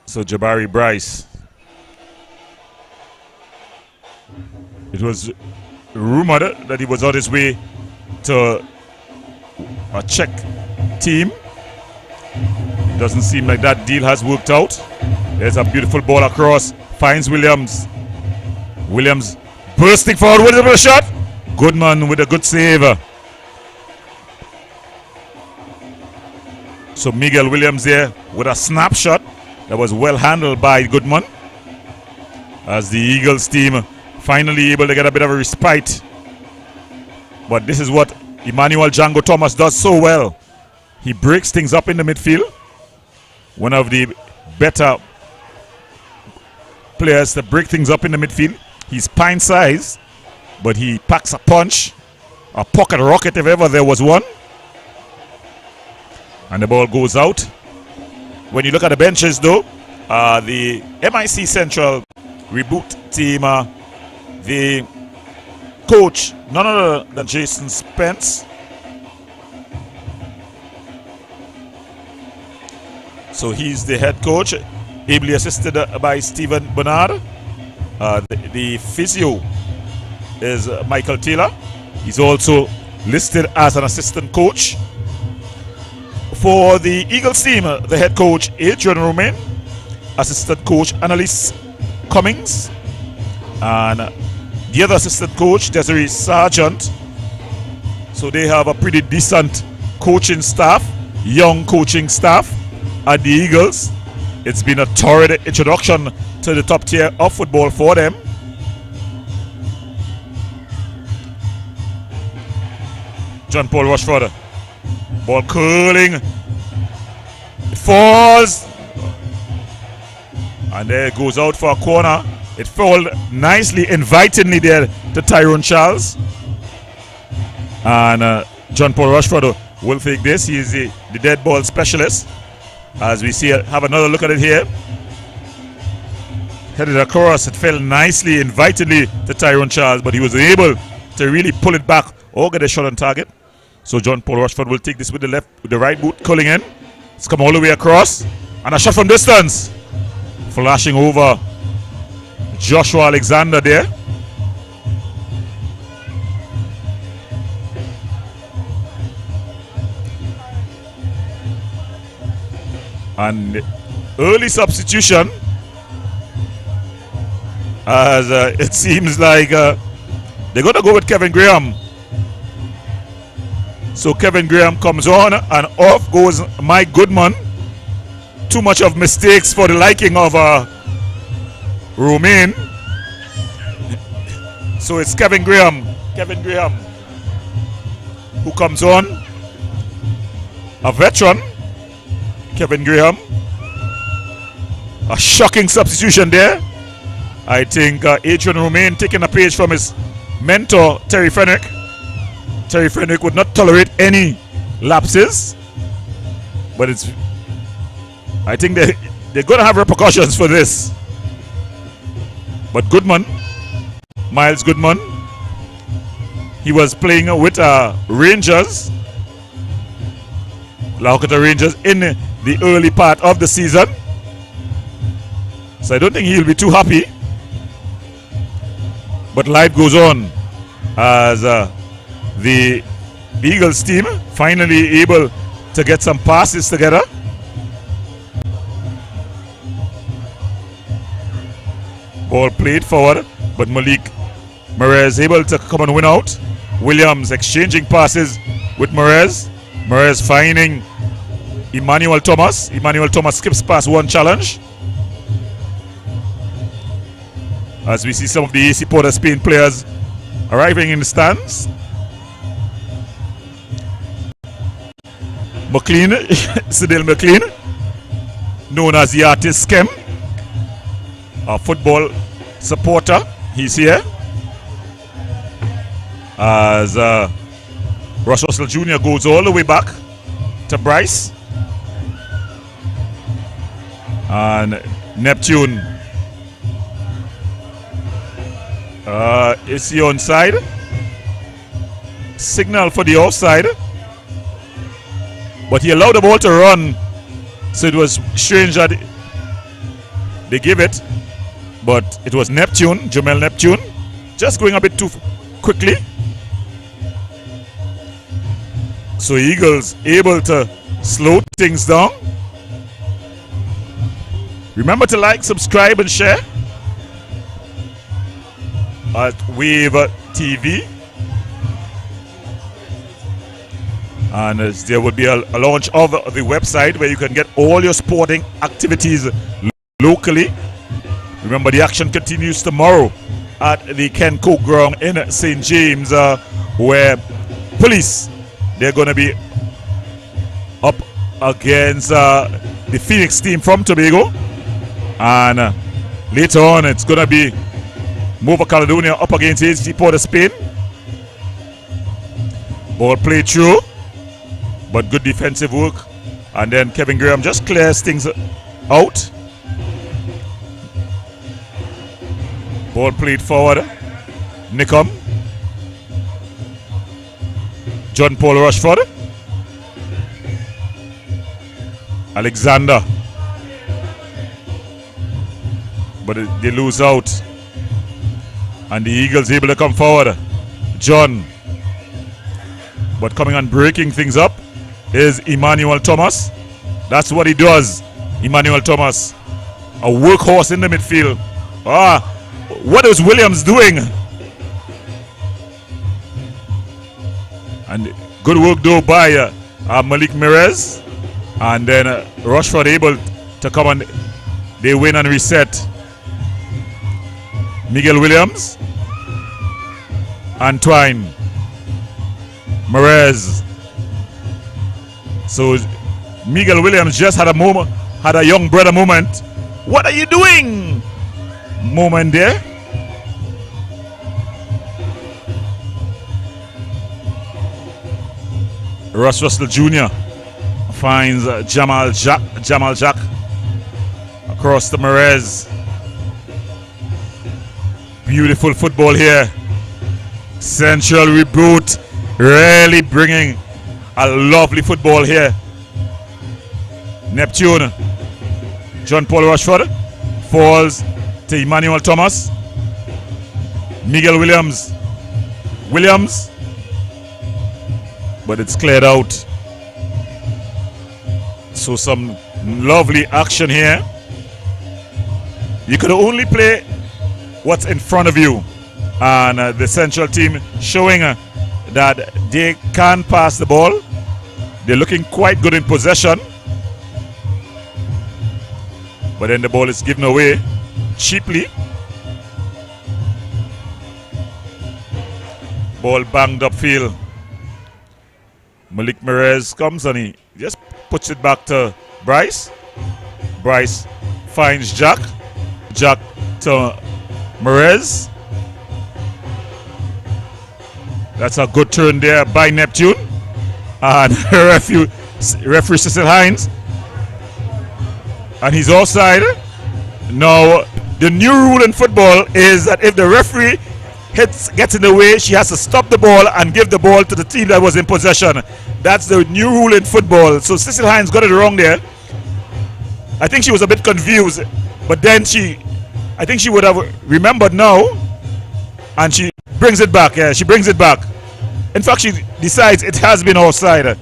So Jabari Bryce. It was rumored that he was on his way to a Czech team. Doesn't seem like that deal has worked out. There's a beautiful ball across. Finds Williams. Williams bursting forward with a shot. Goodman with a good save. So Miguel Williams there with a snapshot that was well handled by Goodman. As the Eagles team finally able to get a bit of a respite. But this is what Emmanuel Django Thomas does so well. He breaks things up in the midfield. One of the better players to break things up in the midfield. He's pint size, but he packs a punch, a pocket rocket if ever there was one. And the ball goes out. When you look at the benches though, the MIC Central reboot team, the coach, none other than Jason Spence. So he's the head coach, ably assisted by Stephen Bernard. The physio is Michael Taylor. He's also listed as an assistant coach. For the Eagles team, the head coach Adrian Romain, assistant coach Annalise Cummings, and the other assistant coach Desiree Sargent. So they have a pretty decent coaching staff, young coaching staff at the Eagles. It's been a torrid introduction to the top tier of football for them. John Paul Rushford, ball curling, it falls, and there it goes out for a corner. It fell nicely, invitingly there to Tyrone Charles. And John Paul Rushford will take this. He is the dead ball specialist. As we see, have another look at it here. Headed across, it fell nicely, invitingly to Tyrone Charles, but he was able to really pull it back or get a shot on target. So John Paul Rushford will take this with the right boot, curling in. It's come all the way across, and a shot from distance, flashing over Joshua Alexander there. And early substitution, as it seems like they're going to go with Kevin Graham. So Kevin Graham comes on and off goes Mike Goodman. Too much of mistakes for the liking of Romain. So it's Kevin Graham who comes on, a veteran. Kevin Graham, a shocking substitution there. I think Adrian Romain taking a page from his mentor Terry Fenwick. Terry Fenwick would not tolerate any lapses, but I think they're going to have repercussions for this. But Goodman, Miles Goodman, he was playing with Rangers, Laukata Rangers, in the early part of the season. So I don't think he'll be too happy. But life goes on as the Eagles team finally able to get some passes together. Ball played forward, but Malik Merez able to come and win out. Williams exchanging passes with Merez. Merez finding Emmanuel Thomas. Emmanuel Thomas skips past one challenge. As we see some of the AC Port of Spain players arriving in the stands. McLean, Cedil McLean, known as the artist Skem, a football supporter, he's here. As Russ Russell Jr. goes all the way back to Bryce. And Neptune is he onside? Signal for the offside. But he allowed the ball to run. So it was strange that they gave it. But it was Neptune, Jamel Neptune, just going a bit too quickly. So Eagles able to slow things down. Remember to like, subscribe, and share at Wave TV. And there will be a launch of the website where you can get all your sporting activities locally. Remember, the action continues tomorrow at the Ken Coke Ground in St. James, where police, they're going to be up against the Phoenix team from Tobago. And later on, it's going to be Mova Caledonia up against AC Port of Spain. Ball played through, but good defensive work. And then Kevin Graham just clears things out. Ball played forward. Nickham. John Paul Rushford. Alexander. But they lose out. And the Eagles able to come forward. John. But coming and breaking things up is Emmanuel Thomas. That's what he does. Emmanuel Thomas. A workhorse in the midfield. What is Williams doing? And good work though by Malik Merez. And then Rushford able to come and they win and reset. Miguel Williams. Antoine. Merez. So Miguel Williams just had a young brother moment. What are you doing? Moment there. Russ Russell Jr. finds Jamal Jack across the Merez. Beautiful football here. Central reboot, really bringing a lovely football here. Neptune, John Paul Rushford falls to Emmanuel Thomas. Miguel Williams, but it's cleared out. So some lovely action here. You could only play what's in front of you, and the Central team showing that they can pass the ball. They're looking quite good in possession, but then the ball is given away cheaply. Ball banged upfield. Malik Merez comes and he just puts it back to Bryce. Bryce finds Jack to Merez. That's a good turn there by Neptune. And referee Cecil Hines. And he's offside. Now, the new rule in football is that if the referee gets in the way, she has to stop the ball and give the ball to the team that was in possession. That's the new rule in football. So Cecil Hines got it wrong there. I think she was a bit confused, but then I think she would have remembered now, and she brings it back. Yeah, she brings it back. In fact, she decides it has been offside.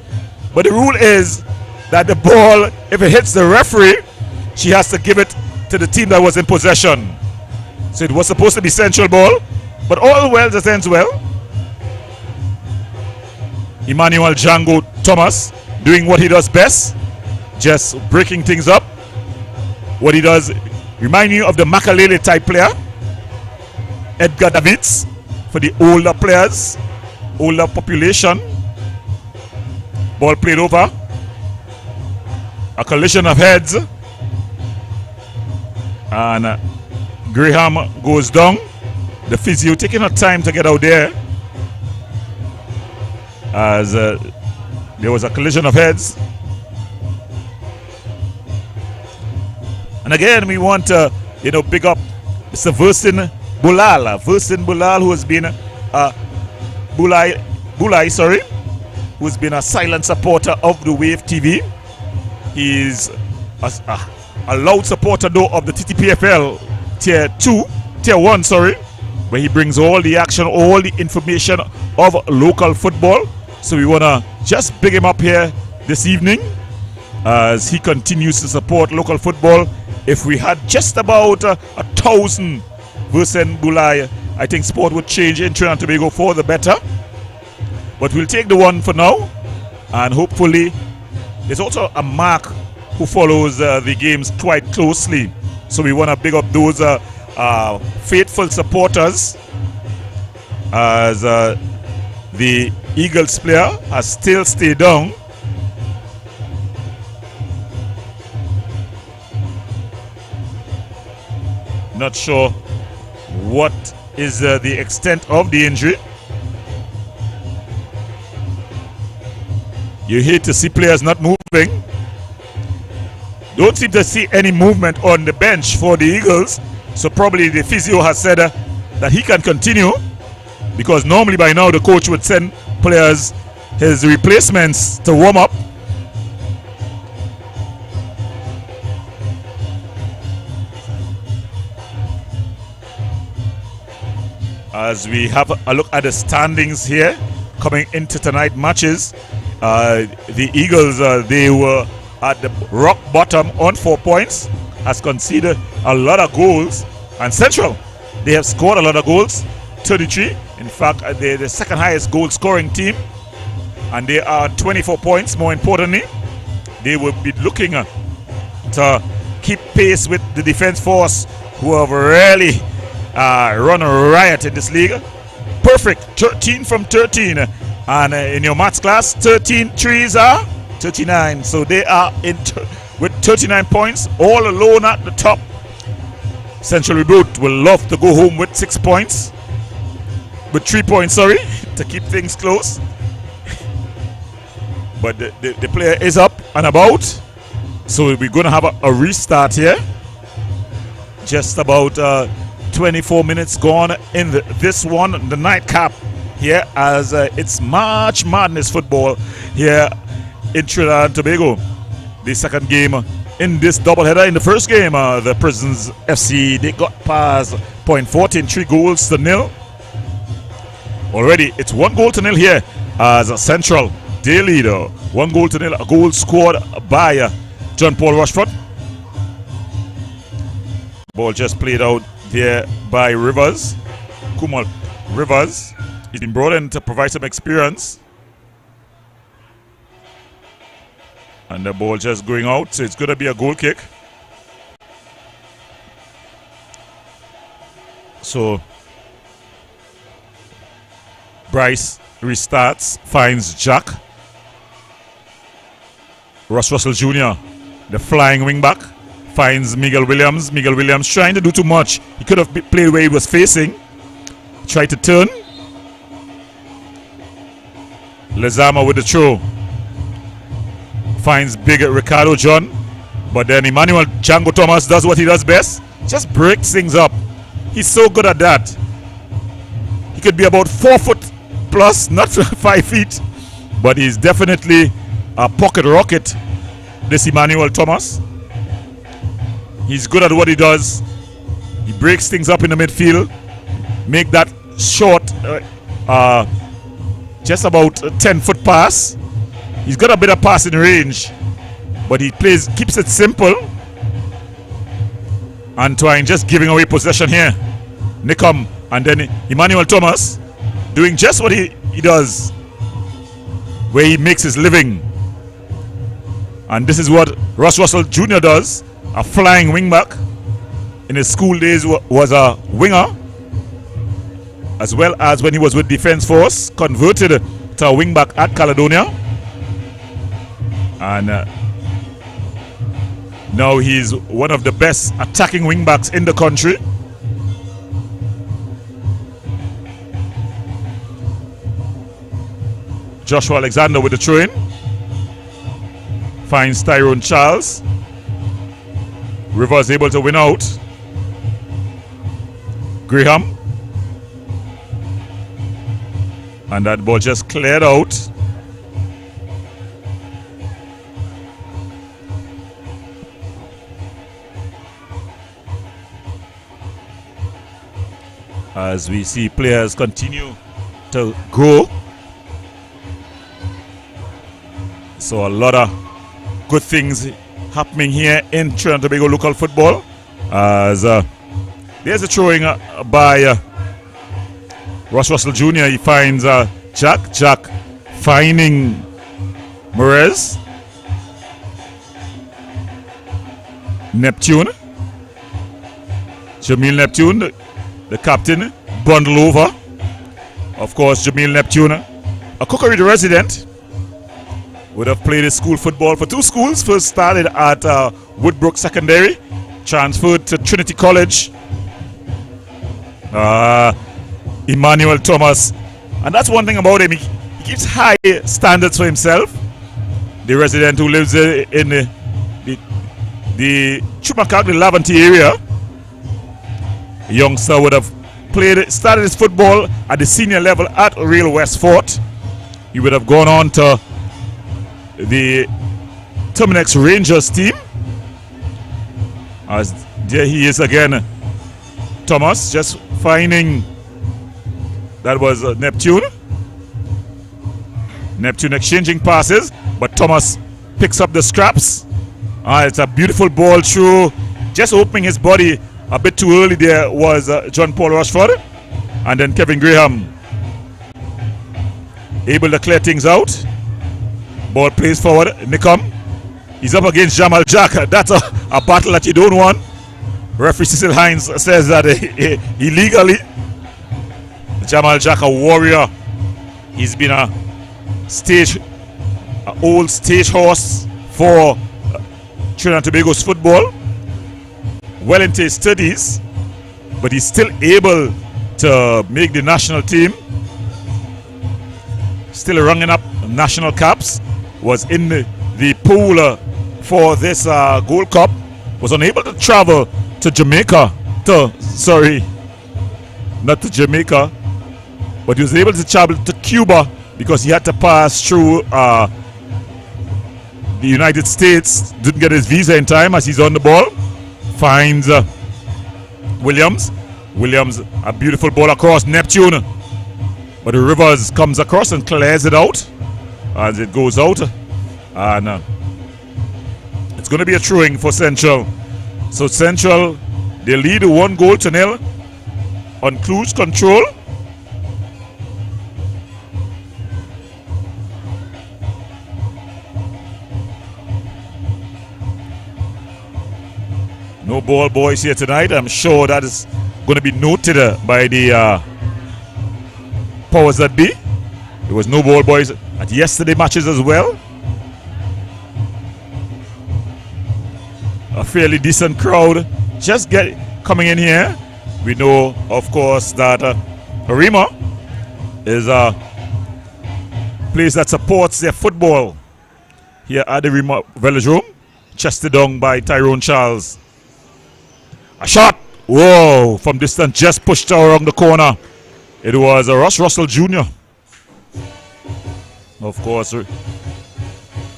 But the rule is that the ball, if it hits the referee, she has to give it to the team that was in possession. So it was supposed to be Central ball, but all well that ends well. Emmanuel Django Thomas doing what he does best, just breaking things up. What he does remind you of the Makalele type player, Edgar Davids, for the older players, older population. Ball played over. A collision of heads. And Graham goes down. The physio taking her time to get out there, as there was a collision of heads. And again, we want to, big up Mr. Fortin Bulal. Fortin Bulal, who has been Bulai, who's been a silent supporter of the Wave TV. He's a loud supporter though of the Ttpfl Tier 1, where he brings all the action, all the information of local football. So we want to just big him up here this evening as he continues to support local football. If we had just about 1,000 Fortin Bulai, I think sport would change in Trinidad and Tobago for the better. But we'll take the one for now, and hopefully there's also a Mark who follows the games quite closely. So we want to big up those faithful supporters, as the Eagles player has still stayed down. Not sure what is the extent of the injury. You hate to see players not moving. Don't seem to see any movement on the bench for the Eagles. So probably the physio has said that he can continue, because normally by now the coach would send players, his replacements, to warm up. As we have a look at the standings here coming into tonight's matches, the Eagles, they were at the rock bottom on 4 points, has conceded a lot of goals, and Central, they have scored a lot of goals, 33. In fact, they're the second highest goal scoring team, and they are 24 points. More importantly, they will be looking to keep pace with the defense force, who have really run a riot in this league. Perfect, 13 from 13, and in your maths class, 13 threes are 39. So they are with 39 points, all alone at the top. Central Reboot will love to go home with 6 points, with 3 points, to keep things close. But the player is up and about, so we're going to have a restart here. Just about 24 minutes gone in this one, the nightcap here, as it's March Madness football here in Trinidad and Tobago. The second game in this doubleheader. In the first game, the Prisons FC, they got past Point Fortin 3-0. Already it's 1-0 here as Central, they lead 1-0. A goal scored by John Paul Rushford. Ball just played out there by Rivers. Kumal Rivers, he's been brought in to provide some experience. And the ball just going out, so it's going to be a goal kick. So Bryce restarts, finds Jack. Russ Russell Jr., the flying wing back, finds Miguel Williams. Miguel Williams trying to do too much. He could have played where he was facing. Tried to turn. Lezama with the throw. Finds big Ricardo John. But then Emmanuel Django Thomas does what he does best. Just breaks things up. He's so good at that. He could be about 4 foot plus, not 5 feet. But he's definitely a pocket rocket, this Emmanuel Thomas. He's good at what he does. He breaks things up in the midfield. Make that short, just about a 10-foot pass. He's got a bit of passing range, but he keeps it simple. Antoine just giving away possession here. Nickham and then Emmanuel Thomas doing just what he does, where he makes his living. And this is what Ross Russell Jr. does, a flying wingback. In his school days was a winger, as well as when he was with Defence Force, converted to a wingback at Caledonia. And now he's one of the best attacking wingbacks in the country. Joshua Alexander with the throw-in. Finds Tyrone Charles. Rivers able to win out. Graham. And that ball just cleared out. As we see players continue to grow. So a lot of good things happening here in Trinidad and Tobago local football. As there's a throwing by Ross Russell Jr. He finds Jack. Jack finding Morez. Neptune. Jamil Neptune, the captain, bundle over. Of course, Jamil Neptune, a Cookery resident, would have played his school football for two schools. First started at Woodbrook Secondary, transferred to Trinity College. Emmanuel Thomas, and that's one thing about him. He keeps high standards for himself. The resident who lives in the Chupacabra Laventille area. A youngster would have started his football at the senior level at Real West Fort. He would have gone on to the Terminex Rangers team. As there he is again, Thomas just finding. That was Neptune. Neptune exchanging passes, but Thomas picks up the scraps. It's a beautiful ball through. Just opening his body a bit too early there was John Paul Rushford. And then Kevin Graham able to clear things out. Ball plays forward. Nickham. He's up against Jamal Jack. That's a battle that you don't want. Referee Cecil Hines says that illegally. Jamal Jack, a warrior. He's been an old stage horse for Trinidad and Tobago's football. Well into his studies, but he's still able to make the national team. Still running up national caps. Was in the pool for this Gold Cup. Was unable to travel to Jamaica. Not to Jamaica. But he was able to travel to Cuba because he had to pass through the United States. Didn't get his visa in time as he's on the ball. Finds Williams. Williams, a beautiful ball across Neptune. But the Rivers comes across and clears it out as it goes out. And it's going to be a throwing for Central. So Central, they lead 1-0 on cruise control. No ball boys here tonight. I'm sure that is going to be noted by the powers that be. There was no ball boys at yesterday matches as well. A fairly decent crowd just coming in here. We know, of course, that Harima is a place that supports their football here at the Harima Velodrome. Chested down by Tyrone Charles. A shot! Whoa! From distance, just pushed around the corner. It was Ross Russell Jr. Of course,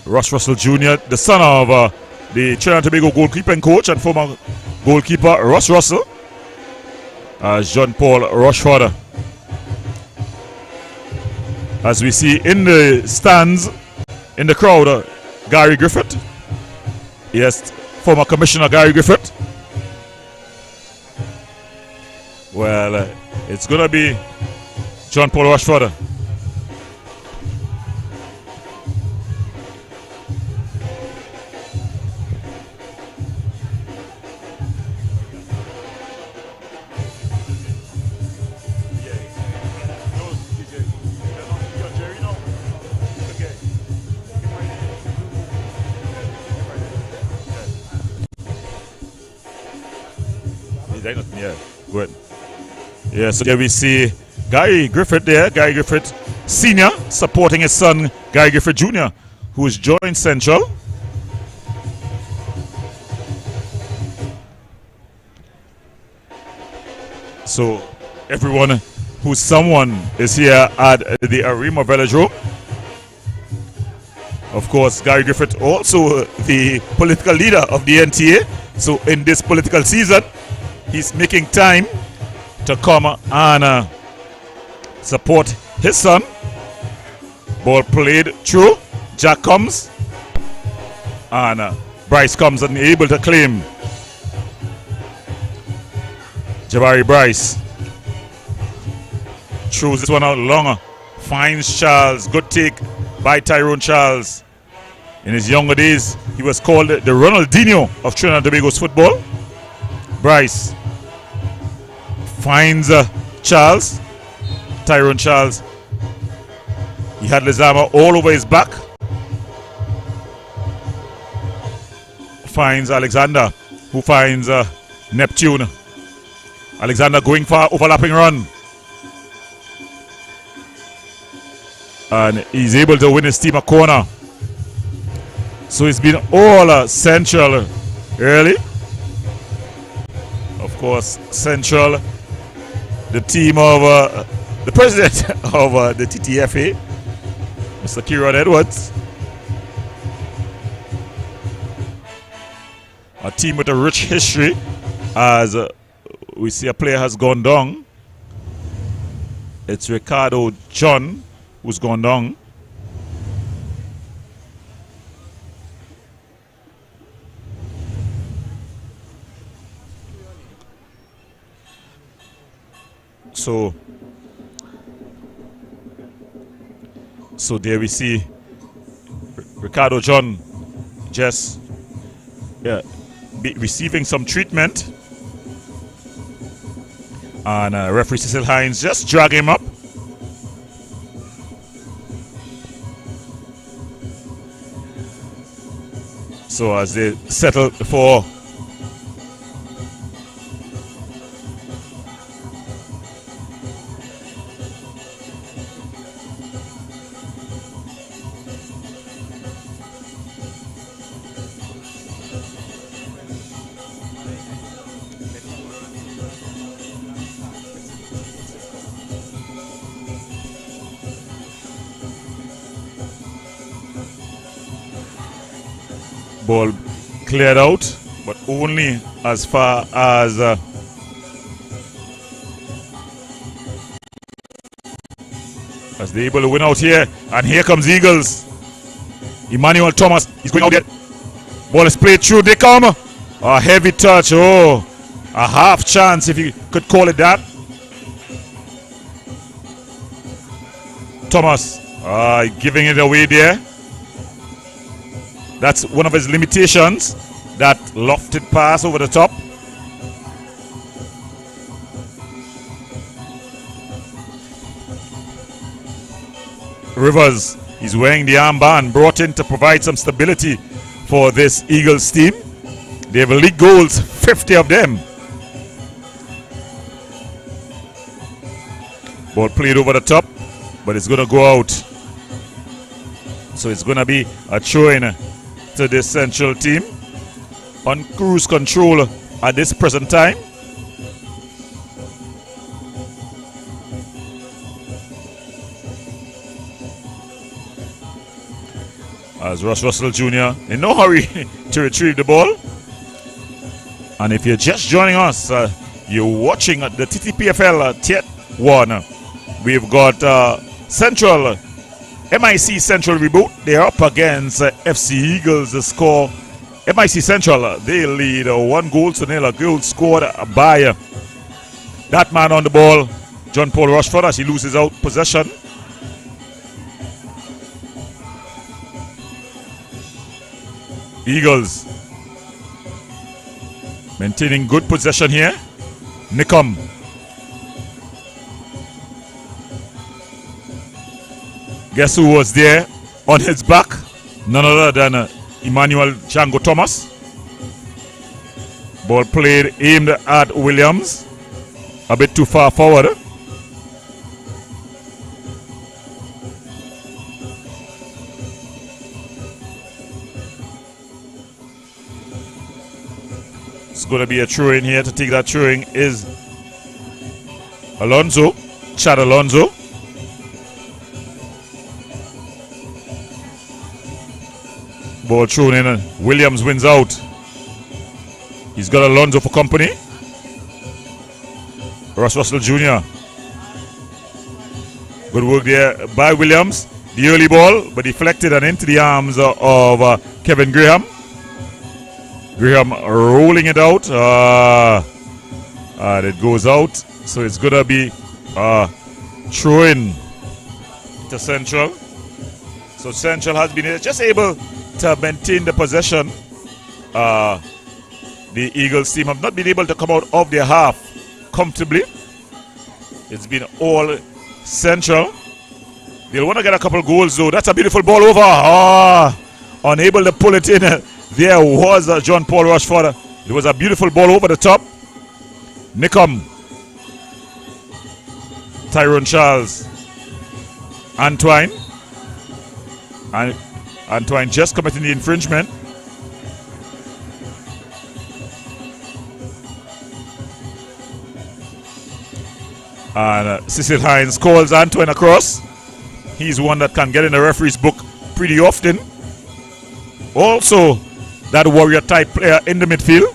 Ross Russell Jr., the son of the Trinidad and Tobago goalkeeping coach and former goalkeeper Ross Russell. John Paul Rushford. As we see in the stands, In the crowd, Gary Griffith. Yes, former Commissioner Gary Griffith. Well, it's going to be John Paul Rushford. Yeah, good. Yeah, so there we see Gary Griffith there, Gary Griffith Sr. supporting his son Gary Griffith Jr., who has joined Central. So everyone who's someone is here at the Arima Velodrome. Of course, Gary Griffith also the political leader of the NTA. So in this political season, he's making time to come and support his son. Ball played through. Jack comes. And Bryce comes and able to claim. Jabari Bryce throws this one out longer. Finds Charles. Good take by Tyrone Charles. In his younger days, he was called the Ronaldinho of Trinidad and Tobago's football. Bryce finds Charles. Tyrone Charles. He had Lizama all over his back. Finds Alexander, who finds Neptune. Alexander going for overlapping run. And he's able to win his team a corner. So it's been all Central early. Of course, Central, the team of the president of the Ttpfl, Mr. Kieran Edwards. A team with a rich history, as we see a player has gone down. It's Ricardo John who's gone down. So there we see Ricardo John just receiving some treatment, and referee Cecil Hines just drag him up. So as they settle for ball cleared out, but only as far as they're able to win out here. And here comes Eagles. Emmanuel Thomas, he's going out there. Ball is played through. They come. A heavy touch. Oh, a half chance, if you could call it that. Thomas giving it away there. That's one of his limitations, that lofted pass over the top. Rivers, he's wearing the armband, brought in to provide some stability for this Eagles team. They have league goals, 50 of them. Ball played over the top, but it's going to go out. So it's going to be a throw-in to this Central team on cruise control at this present time. As Ross Russell Jr. in no hurry to retrieve the ball. And if you're just joining us, you're watching the Ttpfl Tier 1. We've got Central MIC Central reboot. They're up against FC Eagles. The score, MIC Central, they lead 1-0. A goal scored by that man on the ball, John Paul Rushford, as he loses out possession. Eagles maintaining good possession here. Nickum. Guess who was there on his back? None other than Emmanuel Django Thomas. Ball played, aimed at Williams. A bit too far forward. It's going to be a throw-in here. To take that throw-in is Alonso, Chad Alonso. Ball thrown in and Williams wins out. He's got Alonso for company. Ross Russell Jr. Good work there by Williams. The early ball, but deflected and into the arms of Kevin Graham. Graham rolling it out. And it goes out. So it's going to be throw-in to Central. So Central has been just able to maintain the possession. The Eagles team have not been able to come out of their half comfortably. It's been all Central. They'll want to get a couple goals though. That's a beautiful ball over. Unable to pull it in. There was John Paul Rushford. It was a beautiful ball over the top. Nickum. Tyrone Charles. Antoine. And Antoine just committing the infringement. And Cecil Hines calls Antoine across. He's one that can get in the referee's book pretty often. Also, that warrior type player in the midfield.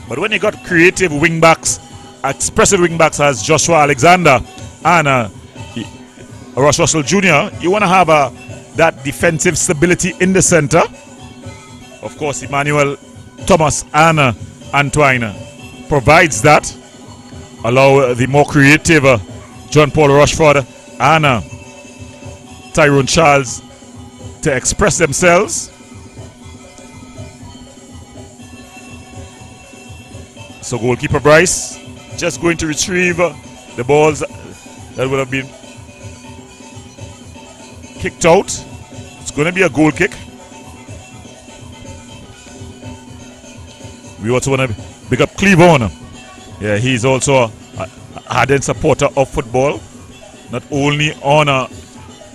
But when you got creative wing backs, expressive wing backs as Joshua Alexander and Ross Russell Jr., you want to have that defensive stability in the center. Of course, Emmanuel Thomas and Antoine provides that. Allow the more creative John Paul Rushford and Tyrone Charles to express themselves. So goalkeeper Bryce just going to retrieve the balls that would have been kicked out. It's going to be a goal kick. We also want to pick up Cleavon. Yeah, he's also a ardent supporter of football, not only on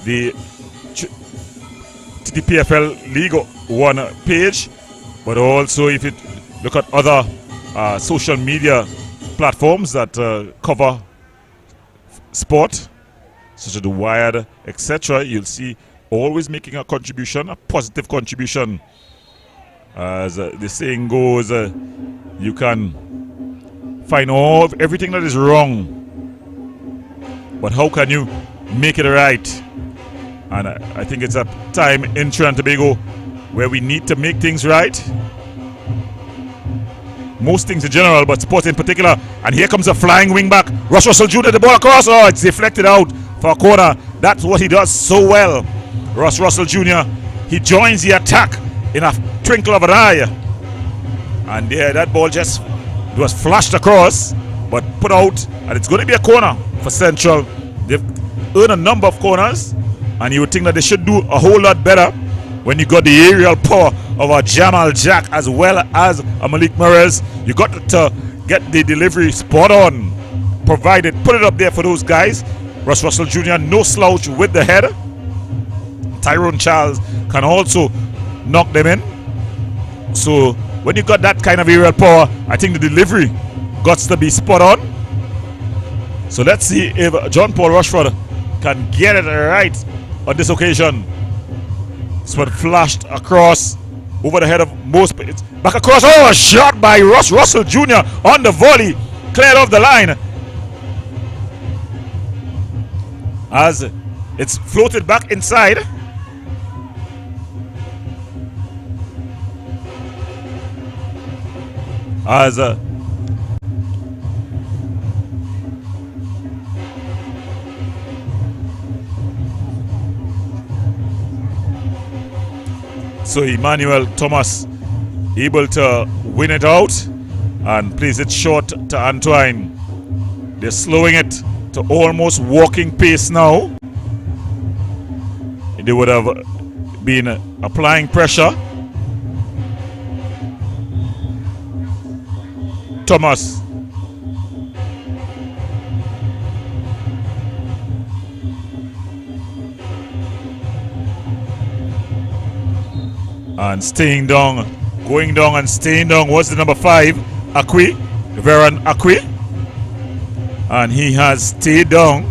the Ttpfl League 1 page, but also if you look at other social media platforms that cover sport, such as The Wired, etc., you'll see always making a contribution, a positive contribution. As the saying goes, you can find everything that is wrong, but how can you make it right? And I think it's a time in Trinidad and Tobago where we need to make things right. Most things in general, but sport in particular. And here comes a flying wing back. Ross Russell Jr. the ball across. Oh, it's deflected out for a corner. That's what he does so well. Ross Russell Jr., he joins the attack in a twinkle of an eye. And there, that ball just was flashed across, but put out, and it's going to be a corner for Central. They've earned a number of corners, and you would think that they should do a whole lot better when you got the aerial power of a Jamal Jack as well as a Malik Morez. You got to get the delivery spot on, provided, put it up there for those guys. Ross Russell Jr., no slouch with the head. Tyrone Charles can also knock them in. So when you got that kind of aerial power, I think the delivery got to be spot on. So let's see if John Paul Rushford can get it right on this occasion. This one flashed across over the head of most. It's back across. Oh, a shot by Ross Russell Jr. on the volley. Cleared off the line. As It's floated back inside. As so Emmanuel Thomas able to win it out and plays it short to Antoine. They're slowing it to almost walking pace now. They would have been applying pressure. Thomas. And staying down, going down and staying down was the number 5, Akwi, Veron Akwi. And he has stayed down.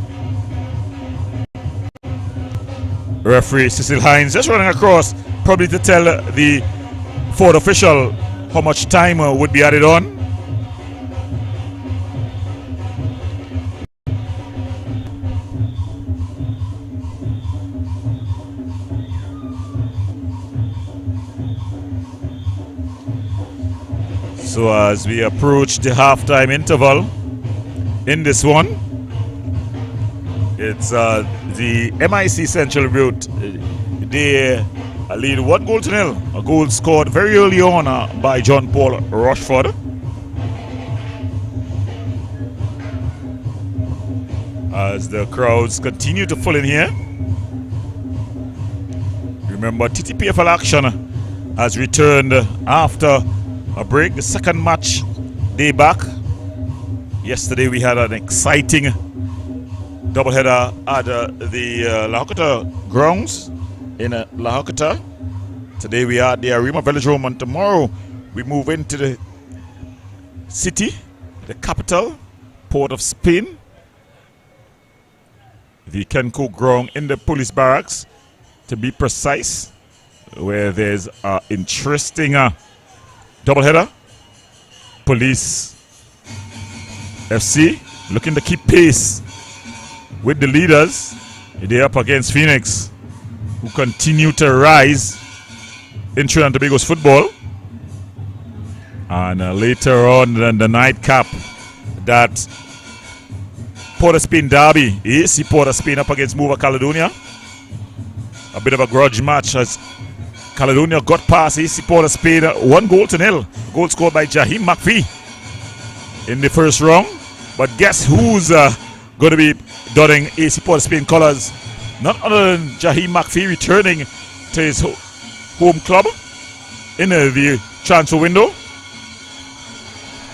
Referee Cecil Hines just running across, probably to tell the fourth official how much time would be added on. So as we approach the halftime interval in this one, it's the MIC Central route. They lead 1-0. A goal scored very early on by John Paul Rochford. As the crowds continue to fill in here. Remember, Ttpfl action has returned after a break, the second match day back. Yesterday we had an exciting doubleheader at the Lahokota grounds in Lahokota. Today we are at the Arima Velodrome, and tomorrow we move into the city, the capital, Port of Spain, the Kenko ground in the police barracks, to be precise, where there's an interesting doubleheader. Police FC looking to keep pace with the leaders. They're up against Phoenix, who continue to rise in Trinidad and Tobago's football. And later on in the nightcap, that Port of Spain derby, AC Port of Spain up against Mova Caledonia. A bit of a grudge match as Caledonia got past AC Port of Spain 1-0. Goal scored by Jaheim McPhee in the first round. But guess who's going to be donning AC Port of Spain colours? None other than Jaheim McPhee, returning to his home club in the transfer window.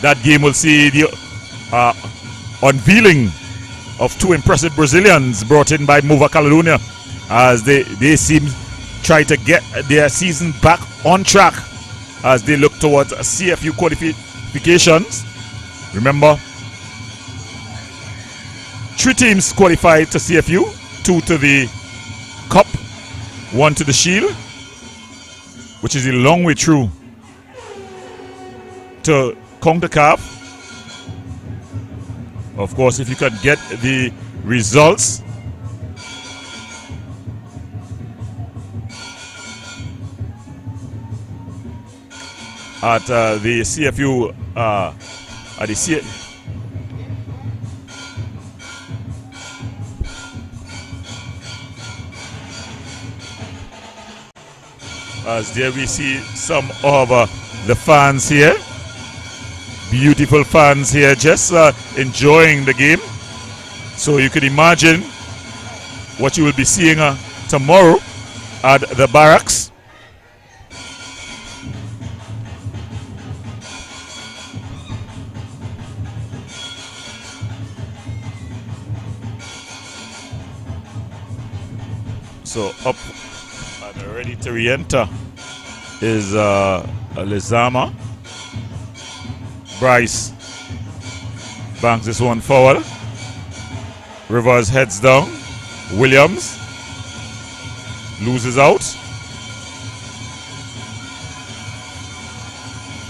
That game will see the unveiling of two impressive Brazilians brought in by Mova Caledonia, as they seem try to get their season back on track as they look towards CFU qualifications. Remember, 3 teams qualified to CFU, 2 to the Cup, 1 to the Shield, which is a long way through to CONCACAF. Of course, if you can get the results at the CFU, at the as there we see some of the fans here, beautiful fans here, just enjoying the game. So you can imagine what you will be seeing tomorrow at the barracks. So up and ready to re-enter is Lizama. Bryce banks this one forward. Rivers heads down. Williams loses out.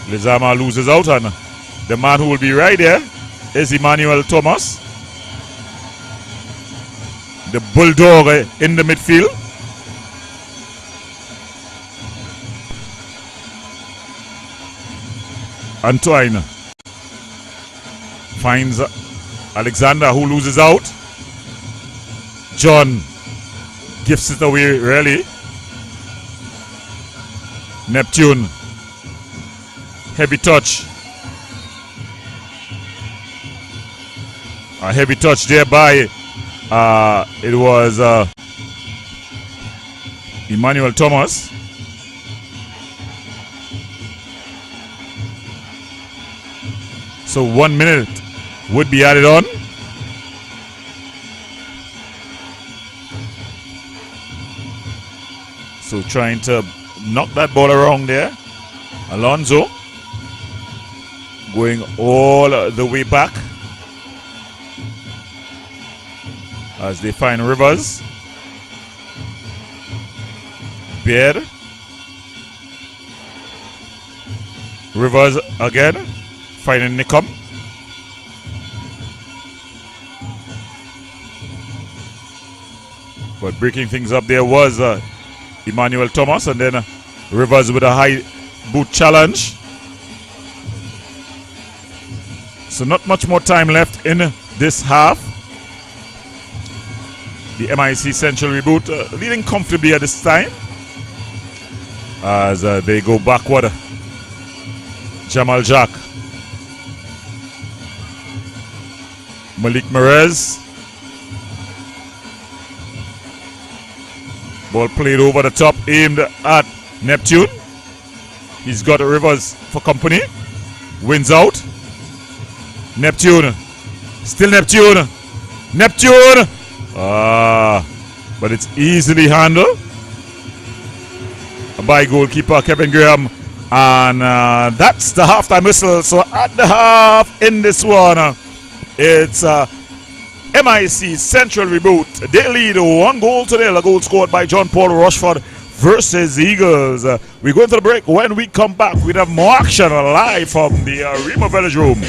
Lizama loses out, and the man who will be right there is Emmanuel Thomas. the bulldog in the midfield. Antoine finds Alexander, who loses out. John gives it away, really. Neptune, heavy touch. A heavy touch there by it was Emmanuel Thomas. So 1 minute would be added on. So trying to knock that ball around there. Alonso going all the way back as they find Rivers. Beard. Rivers again. Finding Nickham. But breaking things up there was Emmanuel Thomas, and then Rivers with a high boot challenge. So not much more time left in this half. The MIC Central Reboot leading comfortably at this time as they go backward. Jamal Jack. Malik Merez. Ball played over the top, aimed at Neptune. He's got Rivers for company. Wins out. Neptune. Still Neptune. Neptune! But it's easily handled by goalkeeper Kevin Graham. And that's the halftime whistle. So at the half in this one, it's MIC Central Reboot. They lead 1-0. A goal scored by John Paul Rushford versus Eagles. We go into the break. When we come back, we have more action live from the Remo Village Room.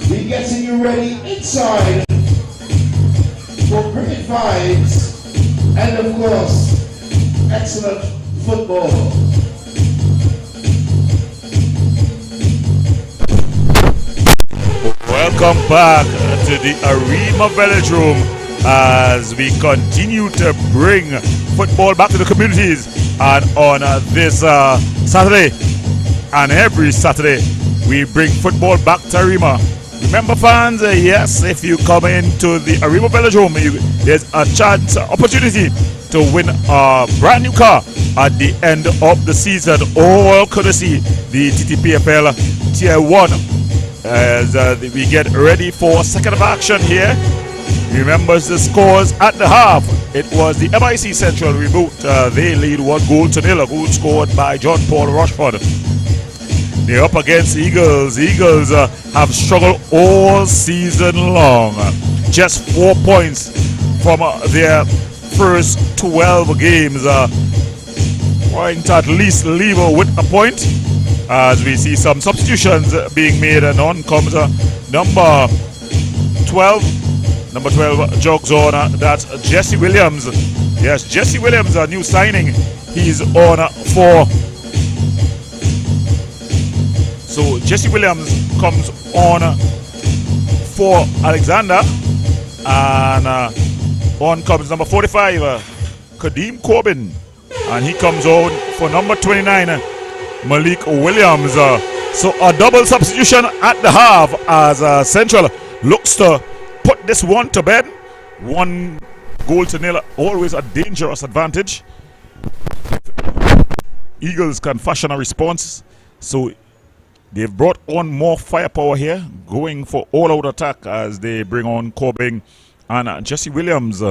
We're getting you ready inside for cricket vibes and of course, excellent football. Welcome back to the Arima Velodrome as we continue to bring football back to the communities. And on this Saturday and every Saturday, we bring football back to Arima. Remember, fans, yes, if you come into the Arima Velodrome, there's a chance, opportunity to win a brand new car at the end of the season, all courtesy the Ttpfl Tier 1. As we get ready for second of action here. Remember the scores at the half. It was the MIC Central reboot. They lead 1-0, a goal scored by John Paul Rushford. They're up against Eagles. Eagles have struggled all season long. Just 4 points from their first 12 games. Trying to at least leave with a point. As we see some substitutions being made, and on comes number 12. Number 12 jogs on. That's Jesse Williams. Yes, Jesse Williams, a new signing. He's on for. So Jesse Williams comes on for Alexander, and on comes number 45, Kadeem Corbin, and he comes on for number 29. Malik Williams. So a double substitution at the half as Central looks to put this one to bed. 1-0, always a dangerous advantage. Eagles can fashion a response. So they've brought on more firepower here, going for all-out attack as they bring on Corbin and Jesse Williams,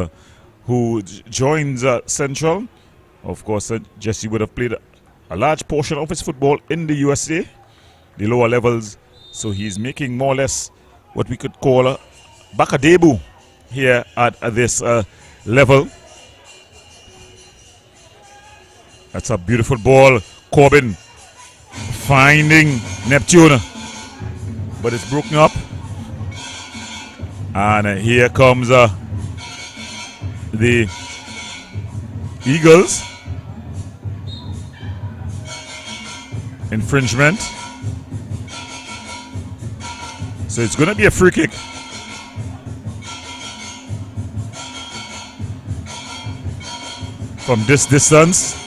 who joins Central. Of course, Jesse would have played a large portion of his football in the USA, the lower levels, so he's making more or less what we could call back a debut here at this level. That's a beautiful ball. Corbin finding Neptune, but it's broken up. And here comes the Eagles. Infringement. So it's going to be a free kick. From this distance.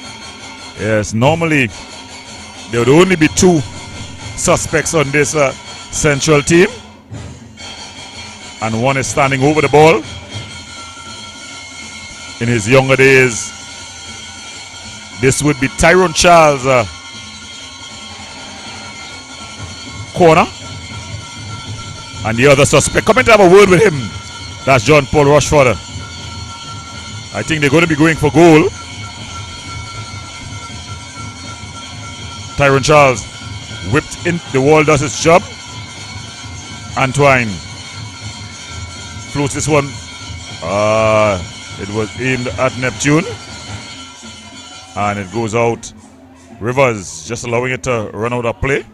Yes, normally there would only be 2 suspects on this central team. And one is standing over the ball. In his younger days, this would be Tyrone Charles' corner. And the other suspect, coming to have a word with him, that's John Paul Rushford. I think they're going to be going for goal. Tyrone Charles whipped in, the wall does its job. Antoine floats this one. It was aimed at Neptune. And it goes out. Rivers just allowing it to run out of play.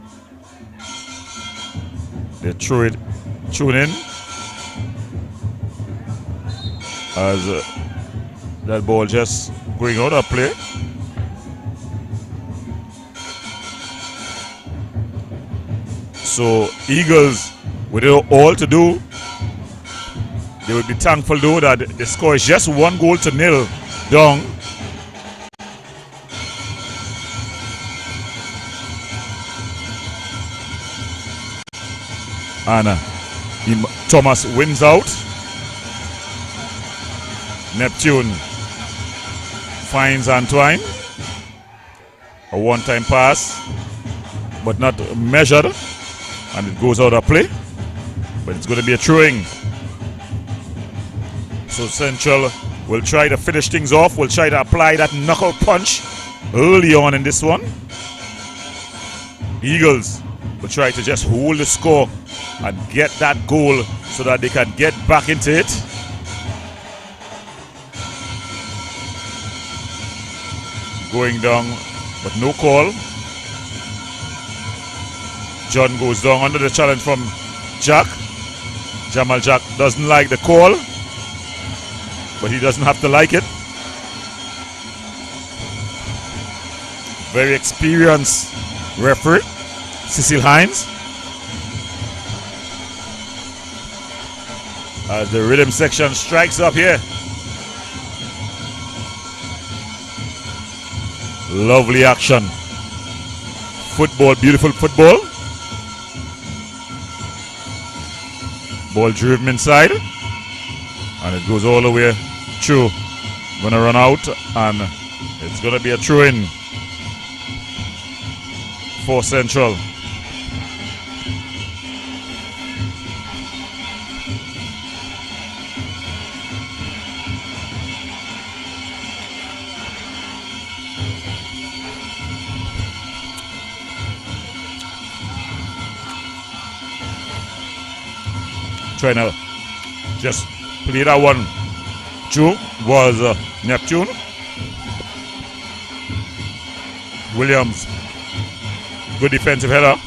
They throw it in. As that ball just going out of play. So Eagles, with all to do, they would be thankful though that the score is just 1-0 down. And Thomas wins out. Neptune finds Antoine. A one-time pass, but not measured. And it goes out of play. But it's going to be a throwing. So Central will try to finish things off. Will try to apply that knockout punch early on in this one. Eagles will try to just hold the score and get that goal so that they can get back into it. Going down, but no call. John goes down under the challenge from Jack. Jamal Jack doesn't like the call, but he doesn't have to like it. Very experienced referee, Cecil Hines. As the rhythm section strikes up here. Lovely action. Football, beautiful football. Ball driven inside. And it goes all the way through. Gonna run out and it's gonna be a throw-in for Central. Trying to just play that one through was Neptune. Williams, good defensive header.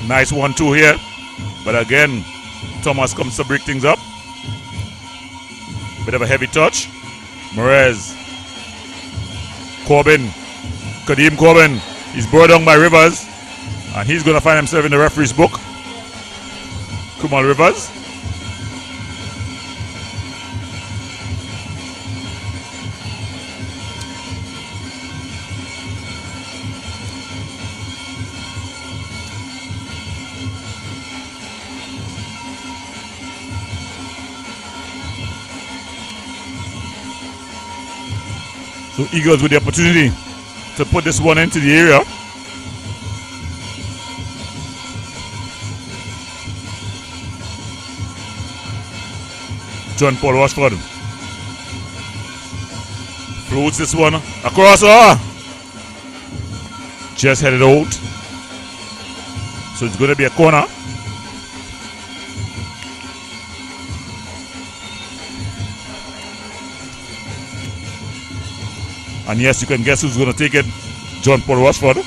Nice 1-2 here, but again Thomas comes to break things up. Bit of a heavy touch. Morez, Corbin, Kadeem Corbin, he's brought down by Rivers, and he's going to find himself in the referee's book. Kumal Rivers. So Eagles with the opportunity to put this one into the area. John Paul Rushford floats this one across. Just headed out. So it's going to be a corner. And yes, you can guess who's going to take it. John Paul Rushford.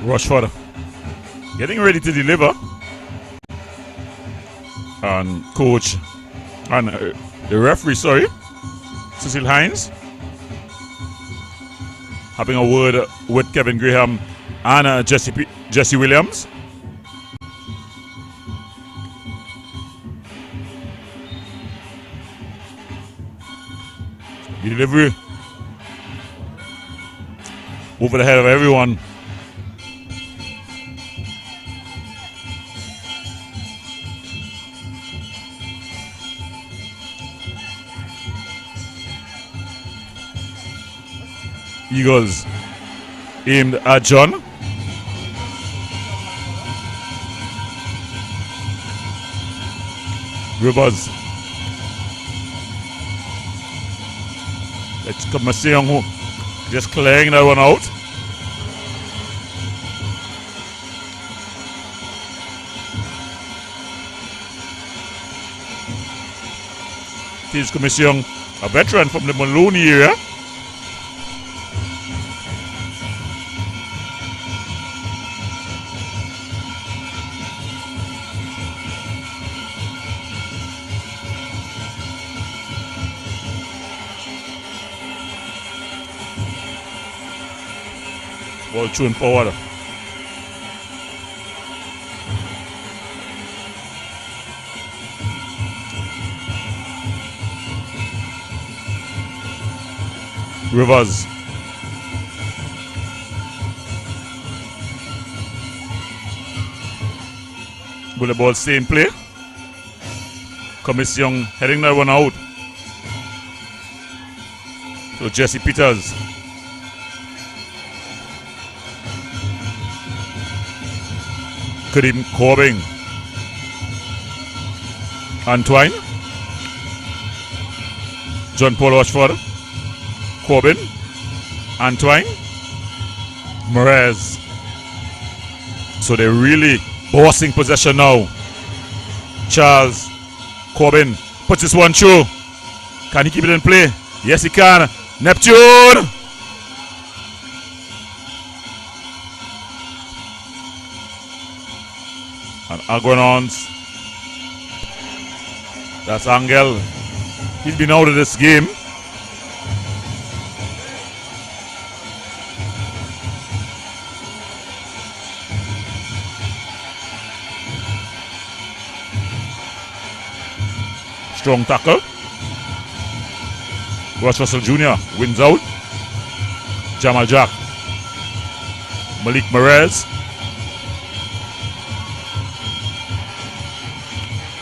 Rushford getting ready to deliver, and coach and the referee, Cecil Hines, having a word with Kevin Graham and Jesse Williams. Delivery over the head of everyone. Eagles aimed at John. Rivers. Let's come Maseong just clearing that one out. Teams Commission, a veteran from the Maloney area. Ball thrown forward. Rivers. Will the ball stay in play? Commission heading that one out. So Jesse Peters. Karim Corbin. Antoine. John Paul Rushford. Corbin. Antoine. Merez. So they're really bossing possession now. Charles. Corbin puts this one through. Can he keep it in play? Yes, he can. Neptune. And Aguanons. That's Angel. He's been out of this game. Strong tackle. Ross Russell Jr. wins out. Jamal Jack. Malik Merez.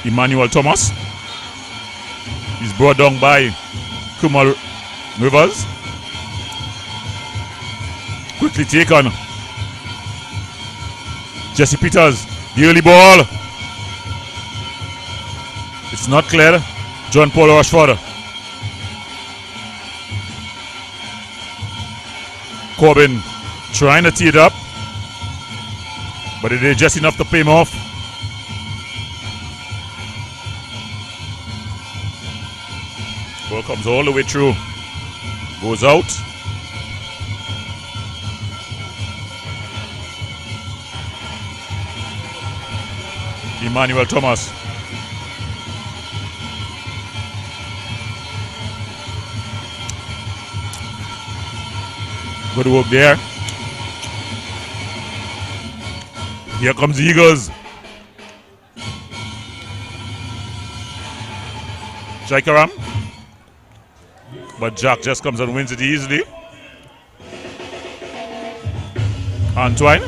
Emmanuel Thomas. He's brought down by Kumar Rivers. Quickly taken. Jesse Peters. The early ball. It's not clear. John Paul Rushford. Corbin trying to tee it up, but it is just enough to pay him off. Ball comes all the way through. Goes out. Emmanuel Thomas. Good work there. Here comes the Eagles. Jaikaram. But Jack just comes and wins it easily. Antoine.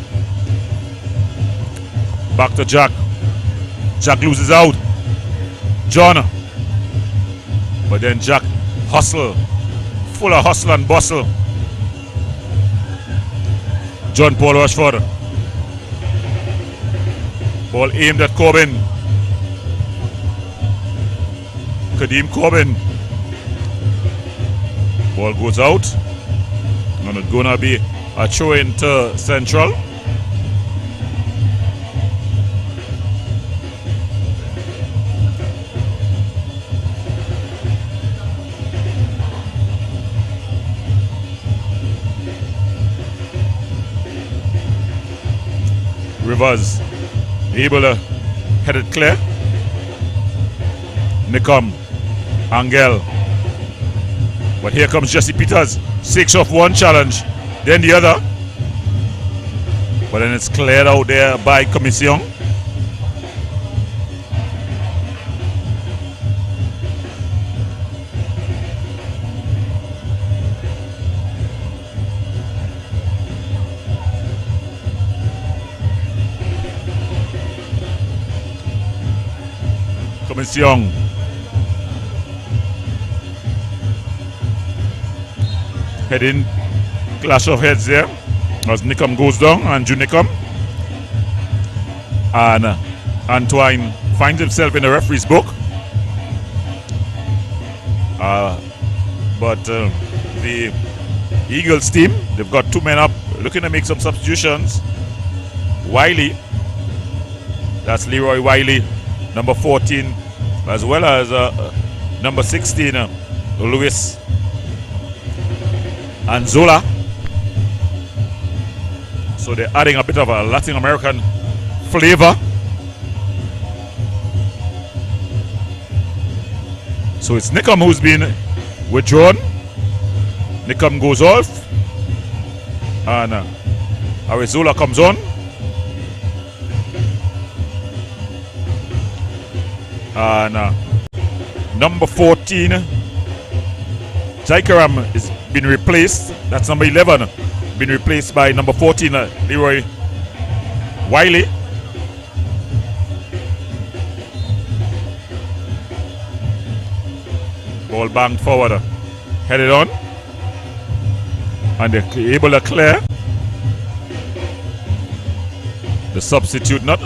Back to Jack. Jack loses out. John. But then Jack hustle. Full of hustle and bustle. John Paul Rushford. Ball aimed at Corbin. Kadeem Corbin. Ball goes out. And it's gonna be a throw into Central. Rivers able to head it clear. Nicom, Angel. But here comes Jesse Peters. 6 off one challenge, then the other. But then it's cleared out there by Commission. Commission. Heading clash of heads there as Nicom goes down and Junicom. And Antoine finds himself in the referee's book. But the Eagles team, they've got 2 men up looking to make some substitutions. Wiley, that's Leroy Wiley, number 14, as well as number 16, Luis and Zola. So they're adding a bit of a Latin American flavor. So it's Nicom who's been withdrawn. Nicom goes off. And Arizola comes on. And number 14, Jaikaram is been replaced. That's number 11, been replaced by number 14, Leroy Wiley. Ball banged forward, headed on, and they're able to clear. The substitute not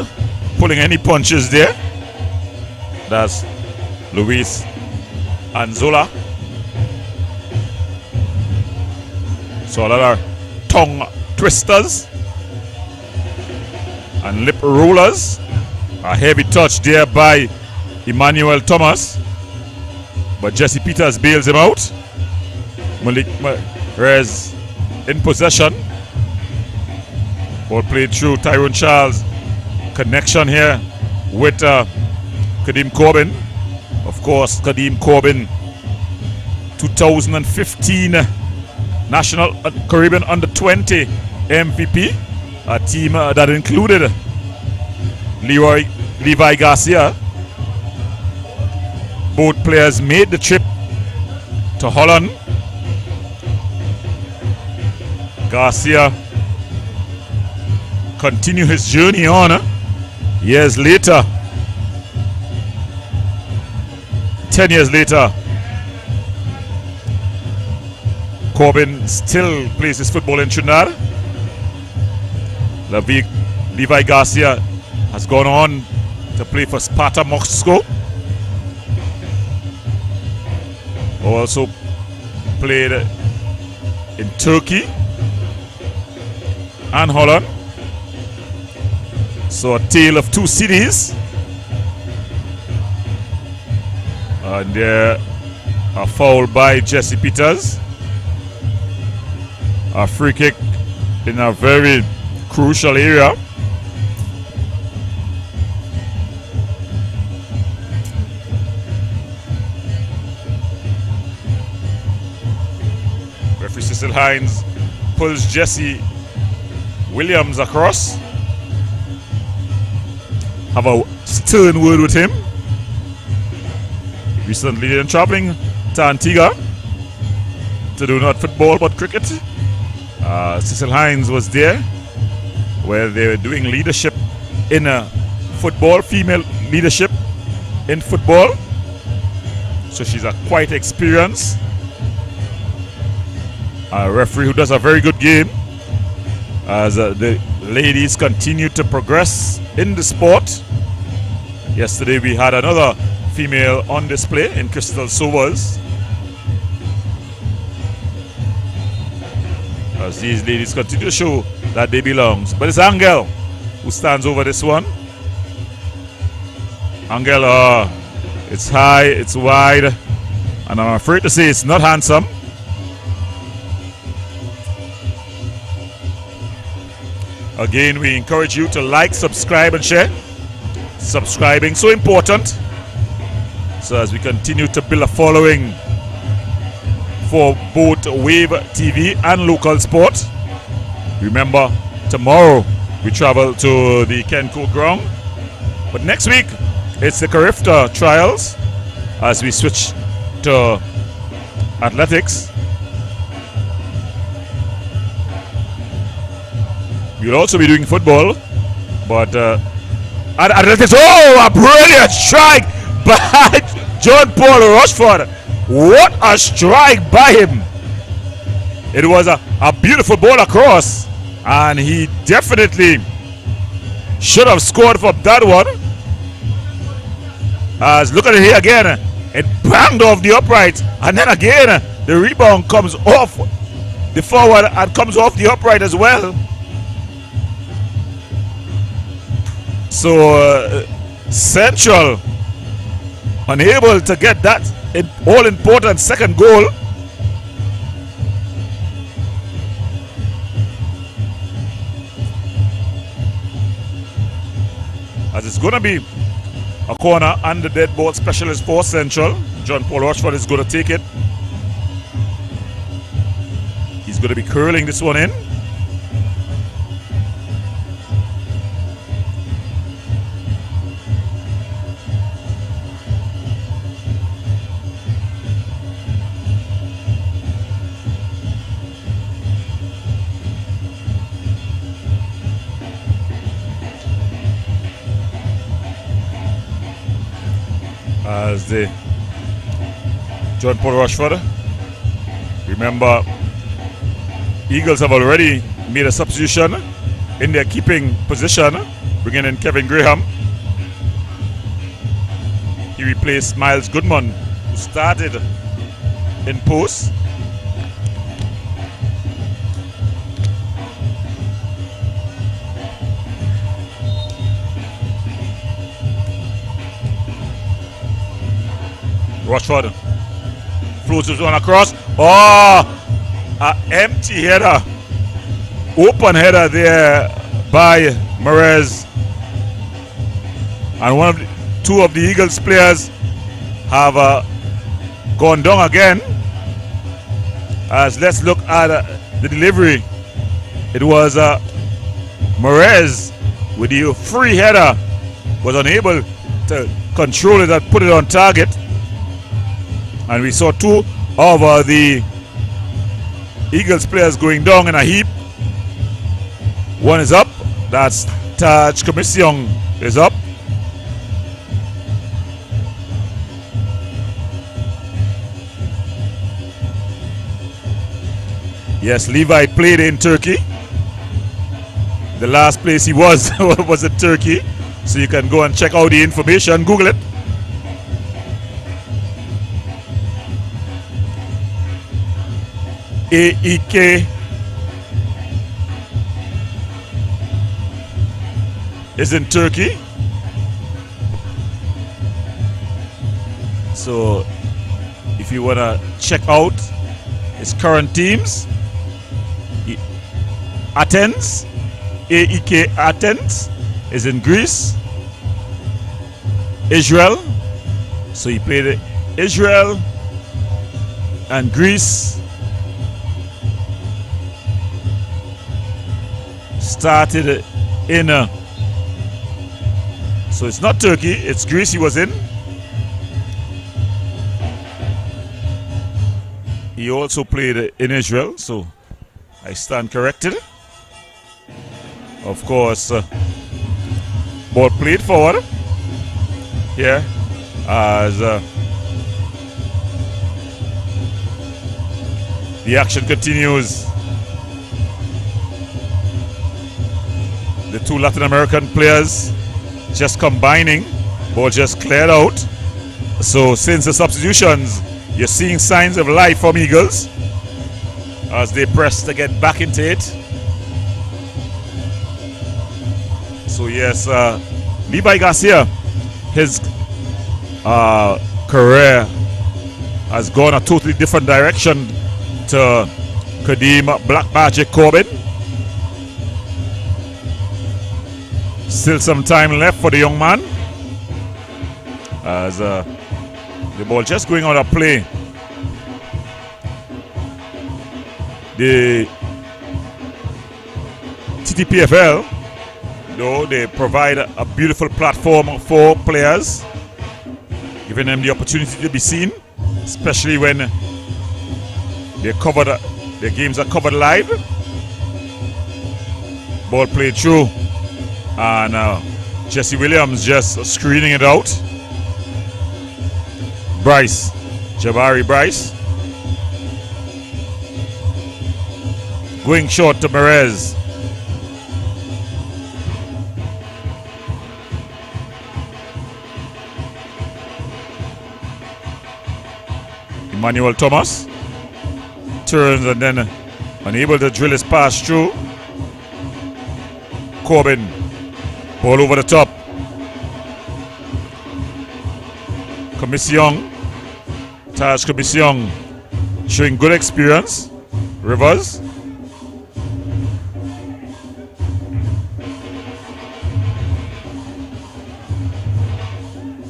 pulling any punches there. That's Luis Anzola. So a lot of tongue twisters and lip rollers. A heavy touch there by Emmanuel Thomas. But Jesse Peters bails him out. Malik Rez in possession. Ball played through Tyrone Charles. Connection here with Kadeem Corbin. Of course, Kadeem Corbin, 2015 National Caribbean Under-20 MVP. A team that included Levi Garcia. Both players made the trip to Holland. Garcia continue his journey on years later. 10 years later, Corbin still plays his football in Trinidad. Levi Garcia has gone on to play for Sparta Moscow. Also played in Turkey and Holland. So a tale of two cities. And there a foul by Jesse Peters. A free kick in a very crucial area. Referee Cecil Hines pulls Jesse Williams across. Have a stern word with him. Recently traveling to Antigua to do not football but cricket. Cecil Hines was there where they were doing leadership in football, female leadership in football. So she's a quite experienced referee who does a very good game as the ladies continue to progress in the sport. Yesterday we had another female on display in Crystal Sobers, as these ladies continue to show that they belong. But it's Angel who stands over this one. Angel, it's high, it's wide, and I'm afraid to say it's not handsome. Again, we encourage you to like, subscribe, and share. Subscribing so important, so as we continue to build a following for both Wave TV and local sport. Remember, tomorrow we travel to the Kenco ground, but next week it's the Carifta trials as we switch to athletics. We'll also be doing football, but athletics. Oh, a brilliant strike by John Paul Rushford. What a strike by him. It was a beautiful ball across, and he definitely should have scored from that one. As look at it here again, it banged off the upright, and then again the rebound comes off the forward and comes off the upright as well. So Central unable to get that all important second goal. As it's going to be a corner and the dead ball specialist for Central. John Paul Rushford is going to take it. He's going to be curling this one in. As the John Paul Rushford. Remember, Eagles have already made a substitution in their keeping position, bringing in Kevin Graham. He replaced Miles Goodman, who started in post. Rushford floats his one across. Oh, an empty header. Open header there by Merez. And two of the Eagles players have gone down again. As let's look at the delivery. It was Merez with the free header, was unable to control it and put it on target. And we saw two of the Eagles players going down in a heap. One is up. That's Taj Commission is up. Yes, Levi played in Turkey. The last place he was was in Turkey. So you can go and check out the information. Google it. AEK is in Turkey. So if you want to check out his current teams, Athens, AEK Athens is in Greece. Israel, so he played Israel and Greece. Started in so it's not Turkey, it's Greece he was in. He also played in Israel, so I stand corrected. Of course, ball played forward here as the action continues. The two Latin American players just combining, ball just cleared out. So since the substitutions, you're seeing signs of life from Eagles as they press to get back into it. So yes, Levi Garcia, his career has gone a totally different direction to Kadeem Black Magic Corbin. Still some time left for the young man as the ball just going out of play. The Ttpfl, though, they provide a beautiful platform for players, giving them the opportunity to be seen, especially when their games are covered live. Ball played through, and Jesse Williams just screening it out. Jabari Bryce going short to Perez. Emmanuel Thomas turns and then unable to drill his pass through. Corbin, ball over the top. Taj Commission showing good experience. Rivers.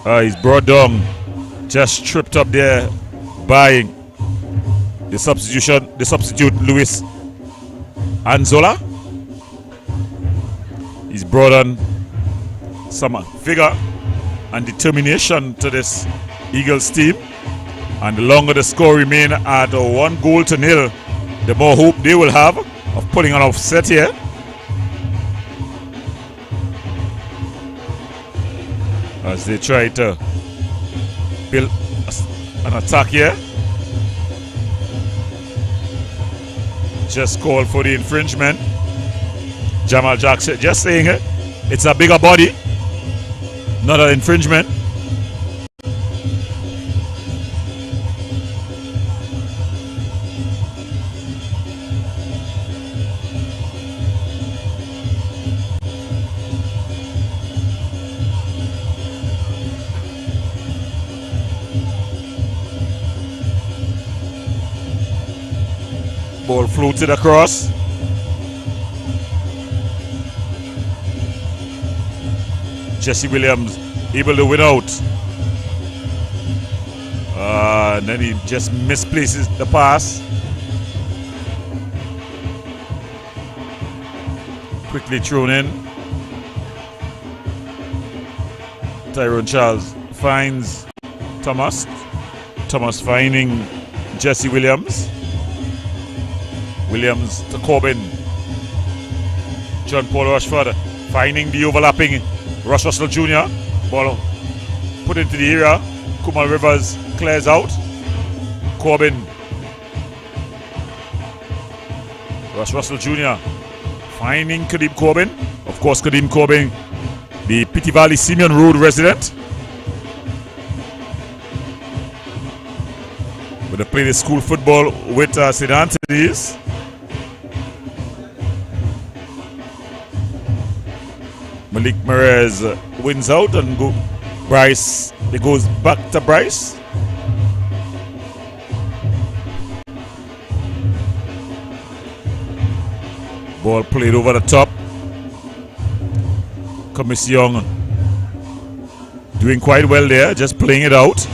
He's brought down, just tripped up there by the substitute Luis Anzola. He's brought on some vigor and determination to this Eagles team, and the longer the score remain at 1-0, the more hope they will have of pulling an offset here. As they try to build an attack here. Just call for the infringement. Jamal Jackson just saying it. It's a bigger body, not an infringement. Ball floated across. Jesse Williams able to win out. And then he just misplaces the pass. Quickly thrown in. Tyrone Charles finds Thomas. Thomas finding Jesse Williams. Williams to Corbin. John Paul Rushford finding the overlapping Russ Russell Jr. Ball put into the area. Kumal Rivers clears out. Corbin. Russ Russell Jr. finding Kadeem Corbin. Of course, Kadeem Corbin, the Pity Valley Simeon Road resident. But they play the school football with St. Anthony's. Malik Perez wins out and Bryce, it goes back to Bryce. Ball played over the top. Commission doing quite well there, just playing it out.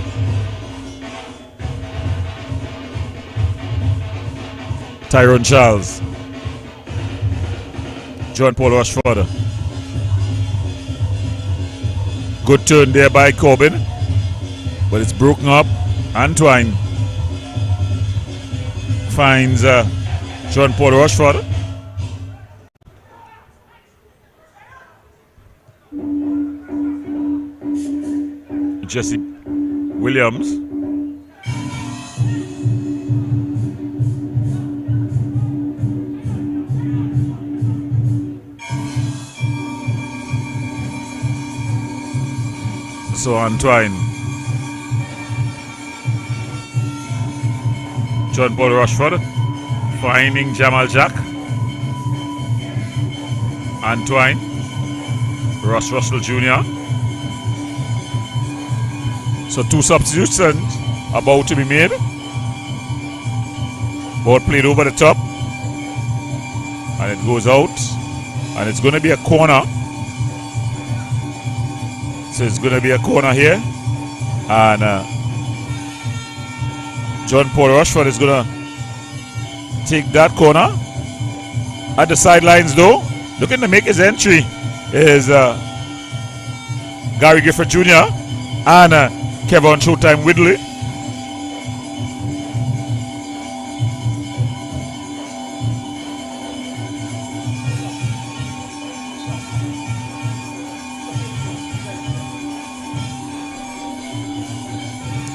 Tyrone Charles. John Paul Rushford. Good turn there by Corbin, but it's broken up. Antoine finds John Paul Rushford. Jesse Williams. So Antoine. John Paul Rushford finding Jamal Jack. Antoine. Ross Russell Jr. So 2 substitutions about to be made. Ball played over the top. And it goes out. And it's going to be a corner. So it's going to be a corner here. And John Paul Rushford is going to take that corner. At the sidelines though, looking to make his entry is Gary Gifford Jr. and Kevin Showtime Whitley.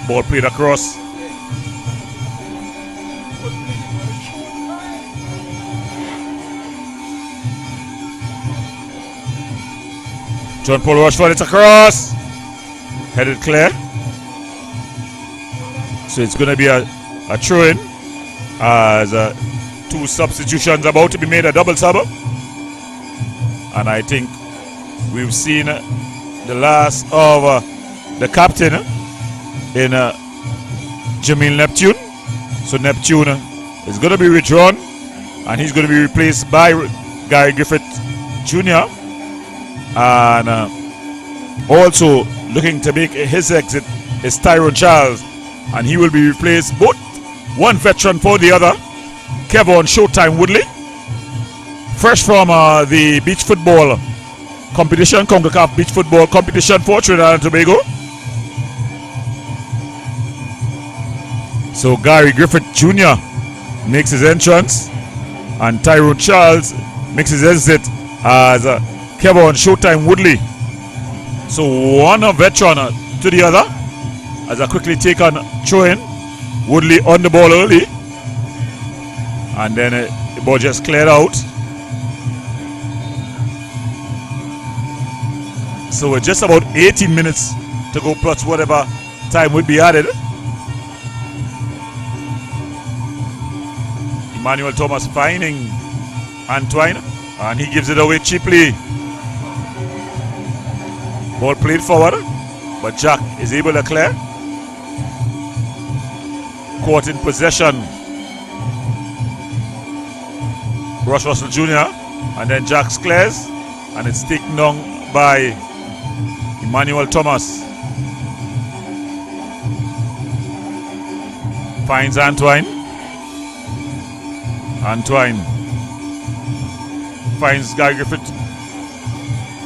Ball played across. John Paul Rushford, it's across. Headed clear. So it's going to be a throw-in as 2 substitutions about to be made, a double sub. And I think we've seen the last of the captain in Jamil Neptune. So Neptune is going to be withdrawn and he's going to be replaced by Gary Griffith Jr. And also looking to make his exit is Tyrone Charles, and he will be replaced, both one veteran for the other, Kevin Showtime Woodley, fresh from the beach football competition, CONCACAF beach football competition for Trinidad and Tobago. So Gary Griffith Jr. makes his entrance and Tyrone Charles makes his exit as Kevin Showtime Woodley. So one veteran to the other as I quickly take on throw-in. Woodley on the ball early and then the ball just cleared out. So we're just about 18 minutes to go plus whatever time would be added. Emmanuel Thomas finding Antoine and he gives it away cheaply. Ball played forward, but Jack is able to clear. Caught in possession. Ross Russell Jr. and then Jack clears and it's taken down by Emmanuel Thomas. Finds Antoine. Antoine finds Gary Griffith.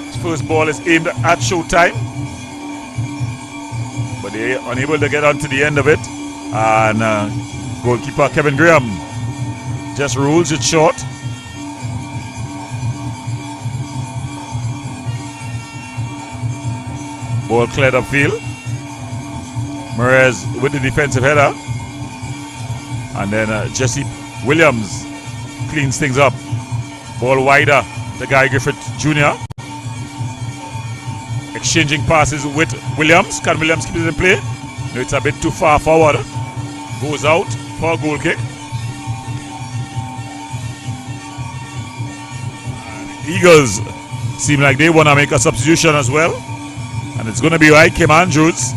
His first ball is aimed at Showtime, but they are unable to get onto the end of it. And goalkeeper Kevin Graham just rolls it short. Ball cleared upfield. Merez with the defensive header. And then Jesse Williams cleans things up. Ball wider to Guy Griffith Jr. Exchanging passes with Williams. Can Williams keep it in play? No, it's a bit too far forward. Goes out for a goal kick. Eagles seem like they want to make a substitution as well. And it's going to be Kim Andrews.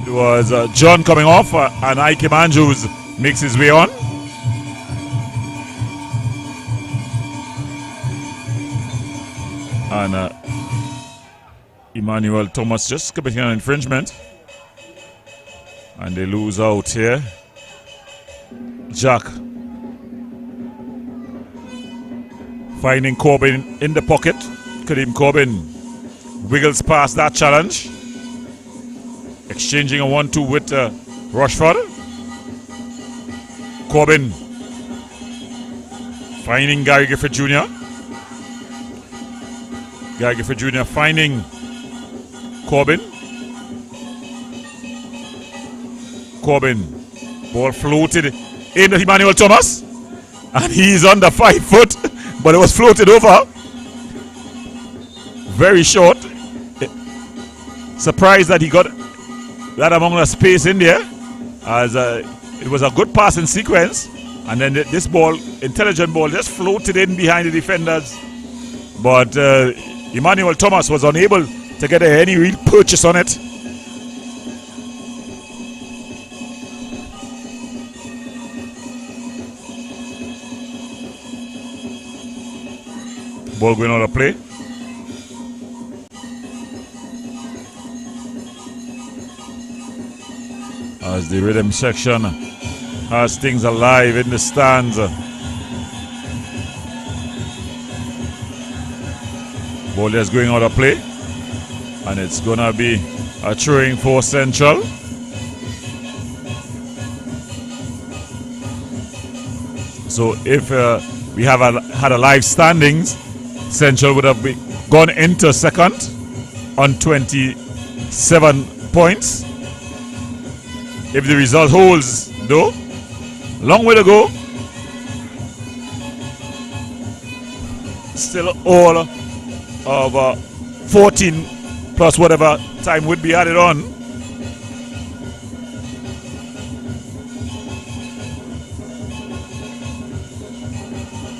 It was John coming off and Ikem Andrews makes his way on. And Emmanuel Thomas just committing an infringement. And they lose out here. Jack finding Corbin in the pocket. Kareem Corbin wiggles past that challenge. exchanging a 1-2 with Rushford. Corbin finding Gary Gifford Jr. Gary Gifford Jr. finding Corbin. Corbin. Ball floated into Emmanuel Thomas. And he's under 5 foot. But it was floated over. Very short. Surprised that he got that amount of space in there. As it was a good passing sequence. And then this ball, intelligent ball, just floated in behind the defenders. But Emmanuel Thomas was unable to get any real purchase on it. Ball going out of play. As the rhythm section has things alive in the stands. Ball just going out of play. And it's going to be a throwing for Central. So if we have had a live standings, Central would have gone into second on 27 points. If the result holds, though, long way to go. Still all of 14 plus whatever time would be added on.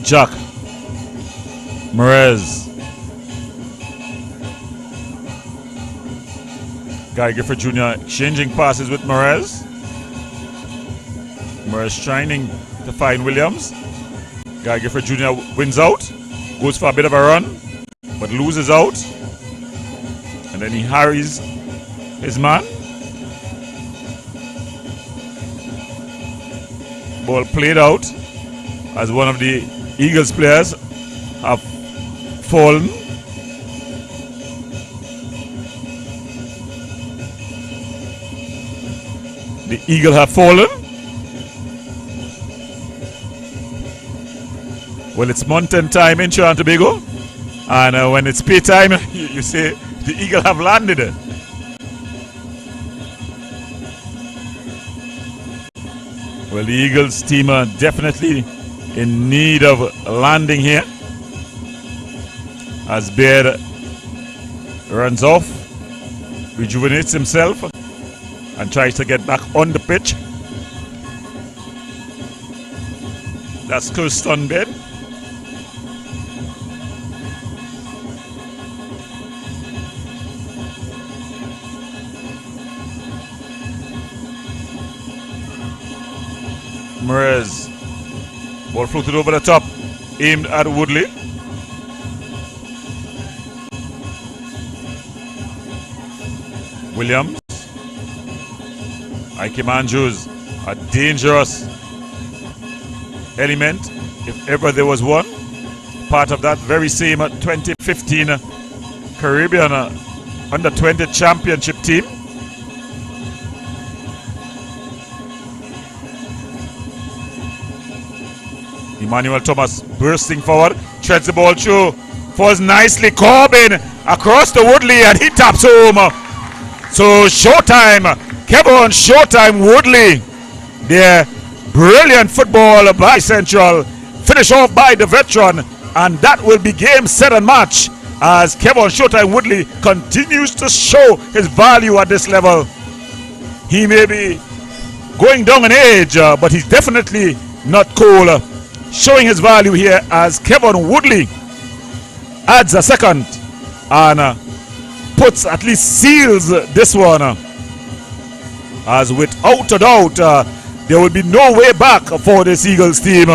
Jack Merez. Guy Gifford Jr. exchanging passes with Merez. Merez trying to find Williams. Guy Gifford Jr. wins out. Goes for a bit of a run, but loses out. And then he harries his man. Ball played out as one of the Eagles players have fallen. The Eagle have fallen. Well, it's mountain time in Trinidad and Tobago. And when it's pay time, you say the Eagle have landed. Well, the Eagles team are definitely in need of landing here. As Baird runs off, rejuvenates himself, and tries to get back on the pitch. That's Kirsten Baird. Merez. Ball floated over the top, aimed at Woodley. Williams. Ike Manjus, a dangerous element, if ever there was one. Part of that very same 2015 Caribbean Under-20 Championship team. Emmanuel Thomas bursting forward, treads the ball through, falls nicely. Corbin across the Woodley and he taps home. So Showtime, Kevin Showtime Woodley. There, brilliant football by Central. Finish off by the veteran, and that will be game, set, and match as Kevin Showtime Woodley continues to show his value at this level. He may be going down in age, but he's definitely not cool. Showing his value here as Kevin Woodley adds a second and puts, at least seals this one. As without a doubt, there will be no way back for this Eagles team.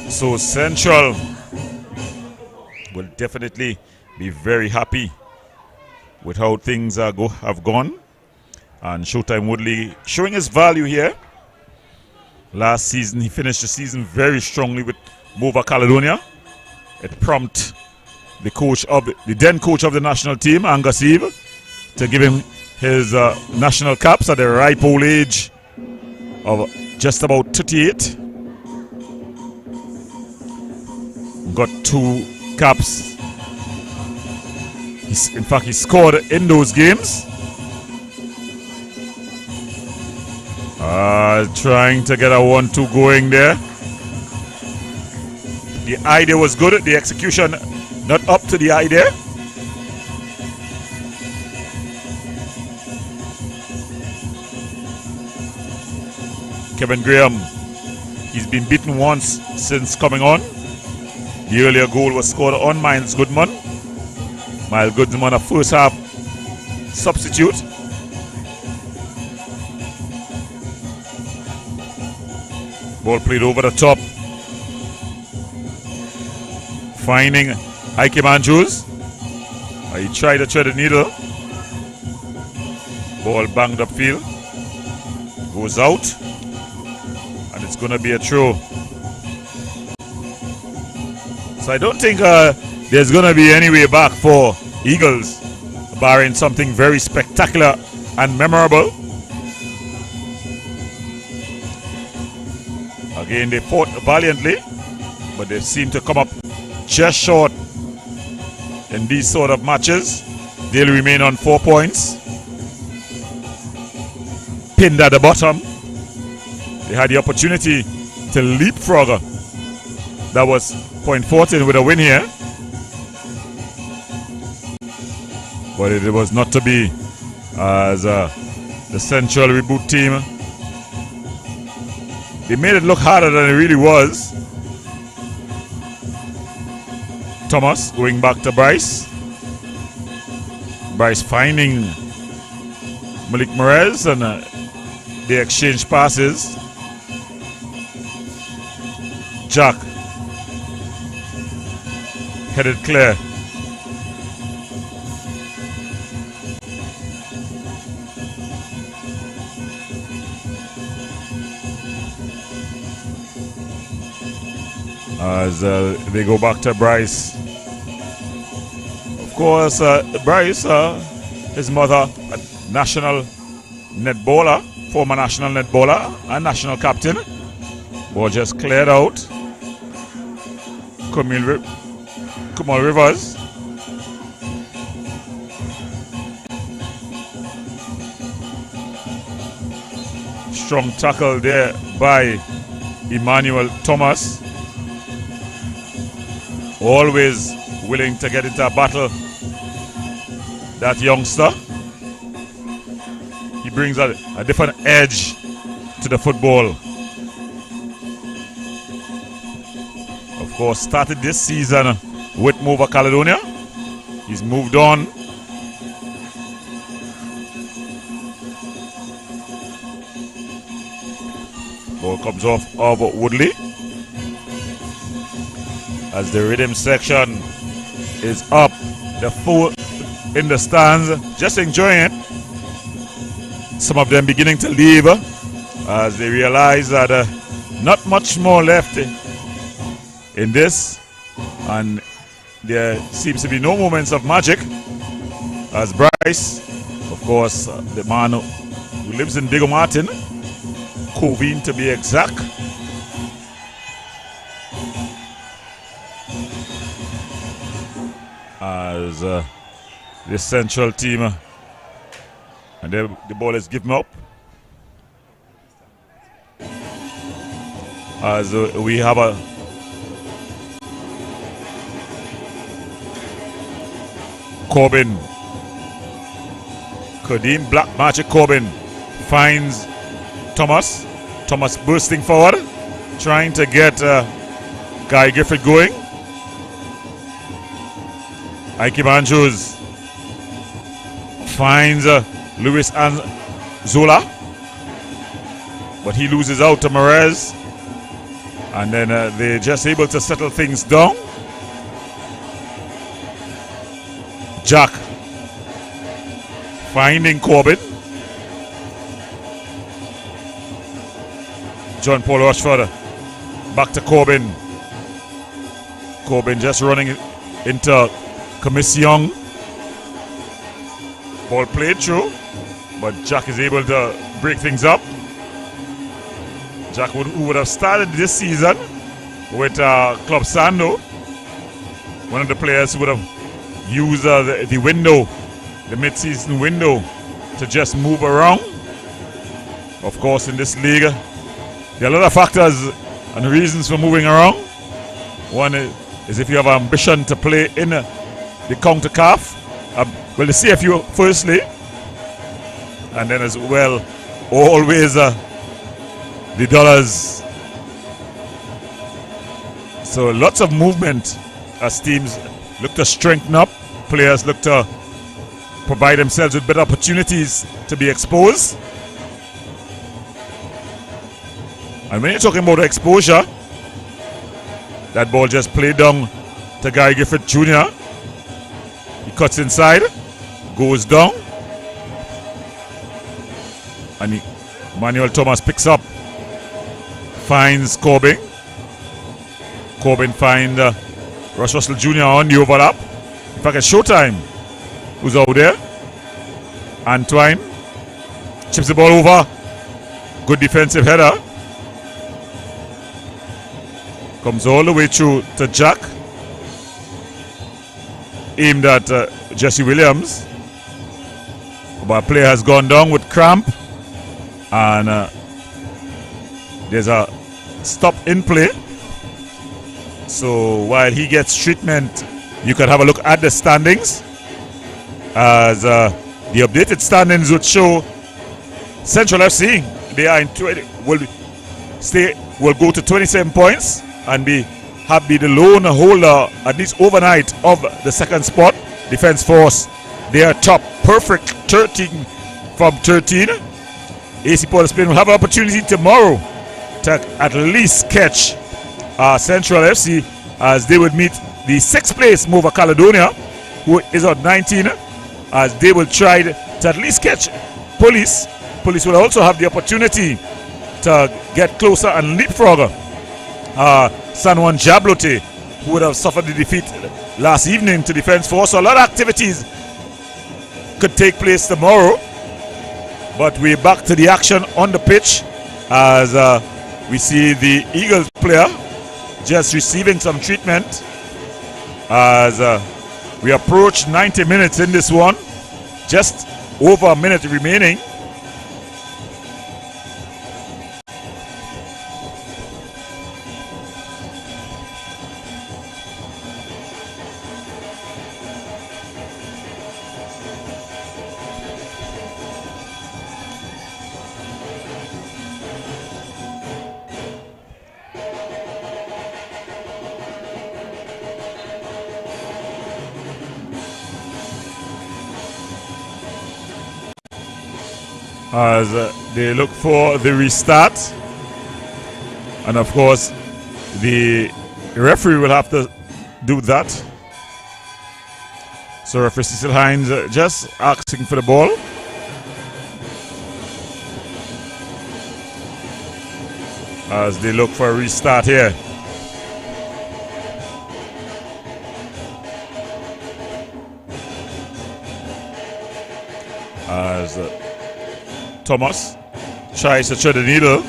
So Central will definitely be very happy with how things have gone. And Showtime Woodley showing his value here. Last season, he finished the season very strongly with Mova Caledonia. It prompted the then coach of the national team, Angus Eve, to give him his national caps at the ripe old age of just about 38. Got 2 caps. In fact, he scored in those games. Trying to get a 1-2 going there. The idea was good. The execution not up to the idea. Kevin Graham, he's been beaten once since coming on. The earlier goal was scored on Miles Goodman. Miles Goodman, a first half substitute. Ball played over the top. Finding Ike Andrews. He tried to thread the needle. Ball banged upfield. Goes out. And it's going to be a throw. So I don't think there's going to be any way back for Eagles, barring something very spectacular and memorable. Again, they fought valiantly, but they seem to come up just short in these sort of matches. They'll remain on 4 points. Pinned at the bottom. They had the opportunity to leapfrog. That was Point Fortin with a win here. But it was not to be, as the Central Reboot team, they made it look harder than it really was. Thomas going back to Bryce. Bryce finding Malik Merez, and they exchange passes. Jack headed clear. As they go back to Bryce. Of course, Bryce, his mother, a national netballer, former national netballer and national captain. Ball just cleared out. Kumal Rivers. Strong tackle there by Emmanuel Thomas. Always willing to get into a battle. That youngster. He brings a different edge to the football. Of course, started this season with Mova Caledonia. He's moved on. Ball comes off of Woodley. As the rhythm section is up, the full in the stands, just enjoying it. Some of them beginning to leave as they realize that not much more left in this, and there seems to be no moments of magic. As Bryce, of course, the man who lives in Diego Martin, Covine to be exact, as the Central team, and the ball is given up. As we have a Corbin, Kadeem Black Magic Corbin finds Thomas. Thomas bursting forward, trying to get Guy Griffith going. Ike Andrews finds Luis Anzola, but he loses out to Merez, and then they're just able to settle things down. Jack finding Corbin, John Paul Rushford. Back to Corbin. Corbin just running into Commission. Ball played through, but Jack is able to break things up. Jack who would have started this season with Club Sando. One of the players who would have used the window, the mid-season window, to just move around. Of course, in this league, there are a lot of factors and reasons for moving around. One is if you have ambition to play in the CONCACAF, well, the CFU firstly, and then as well, always the dollars. So lots of movement as teams look to strengthen up, players look to provide themselves with better opportunities to be exposed. And when you're talking about exposure, that ball just played down to Gary Gifford Jr. He cuts inside, goes down, and Manuel Thomas picks up, finds Corbin. Corbin finds Russ Russell Jr. on the overlap. In fact, it's Showtime who's out there. Antoine chips the ball over. Good defensive header. Comes all the way through to Jack. Aimed at Jesse Williams. But player has gone down with cramp. And there's a stop in play. So while he gets treatment, you can have a look at the standings. As the updated standings would show Central FC, they are in 20, will go to 27 points and be the lone holder at least overnight of the second spot. Defense Force, they are top, perfect 13 from 13. AC Port of Spain will have an opportunity tomorrow to at least catch Central FC as they would meet the 6th place Mova Caledonia, who is on 19, as they will try to at least catch Police. Police will also have the opportunity to get closer and leapfrog San Juan Jablote, who would have suffered the defeat last evening to Defense Force. So a lot of activities could take place tomorrow, but we're back to the action on the pitch as we see the Eagles player just receiving some treatment as we approach 90 minutes in this one. Just over a minute remaining. As they look for the restart, and of course the referee will have to do that. So referee Cecil Hines just asking for the ball. As they look for a restart here. As Thomas tries to thread the needle.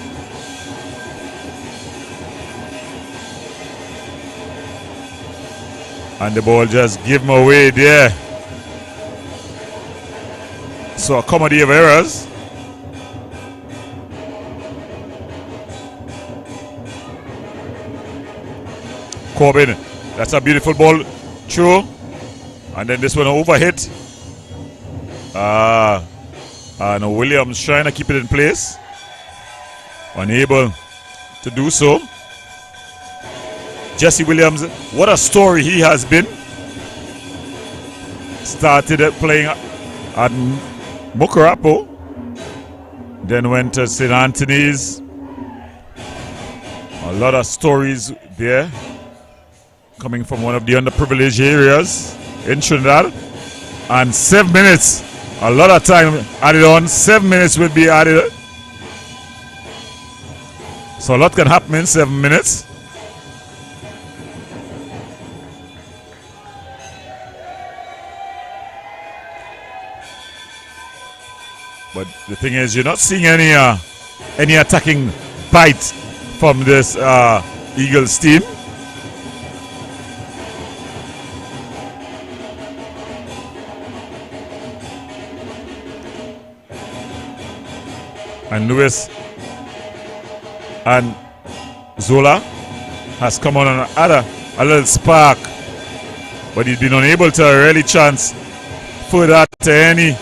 And the ball just give him away there. So a comedy of errors. Corbin, that's a beautiful ball through. And then this one overhit. And Williams trying to keep it in place. Unable to do so. Jesse Williams, what a story he has been. Started playing at Mukarapo. Then went to St. Anthony's. A lot of stories there. Coming from one of the underprivileged areas in Trinidad. And 7 minutes. A lot of time added on. 7 minutes will be added. So a lot can happen in 7 minutes. But the thing is, you're not seeing any attacking bite from this Eagles team. And Lewis and Zola has come on and add a little spark, but he's been unable to really chance for that to any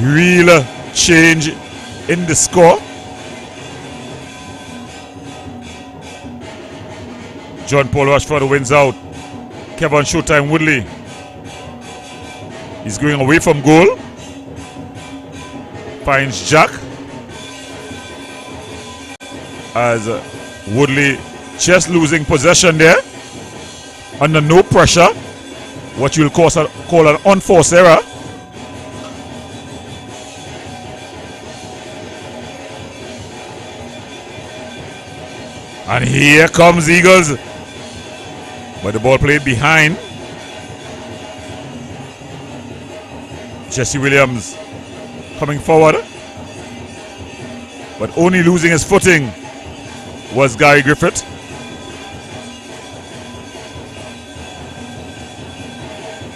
real change in the score. John Paul Rushford wins out. Kevin Showtime Woodley, he's going away from goal. Finds Jack as Woodley just losing possession there under no pressure, what you'll call an unforced error. And here comes Eagles, but the ball played behind. Jesse Williams coming forward, but only losing his footing was Gary Griffith.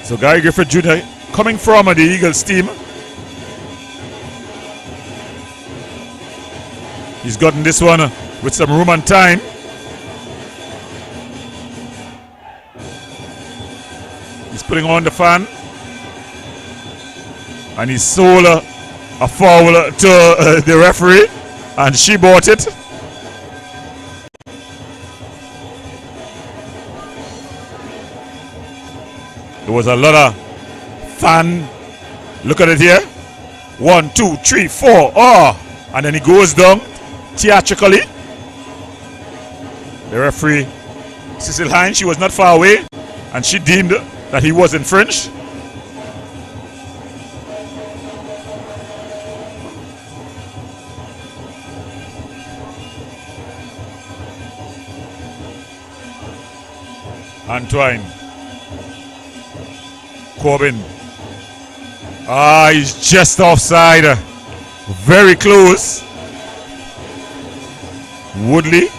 So Gary Griffith Jr. coming from the Eagles team. He's gotten this one with some room and time. He's putting on the fan. And he sold a foul to the referee. And she bought it. There was a lot of fan. Look at it here. 1, 2, 3, 4. Oh! And then he goes down theatrically. The referee, Cecil Hines, she was not far away, and she deemed that he was infringed. Antoine Corbin. He's just offside. Very close. Woodley.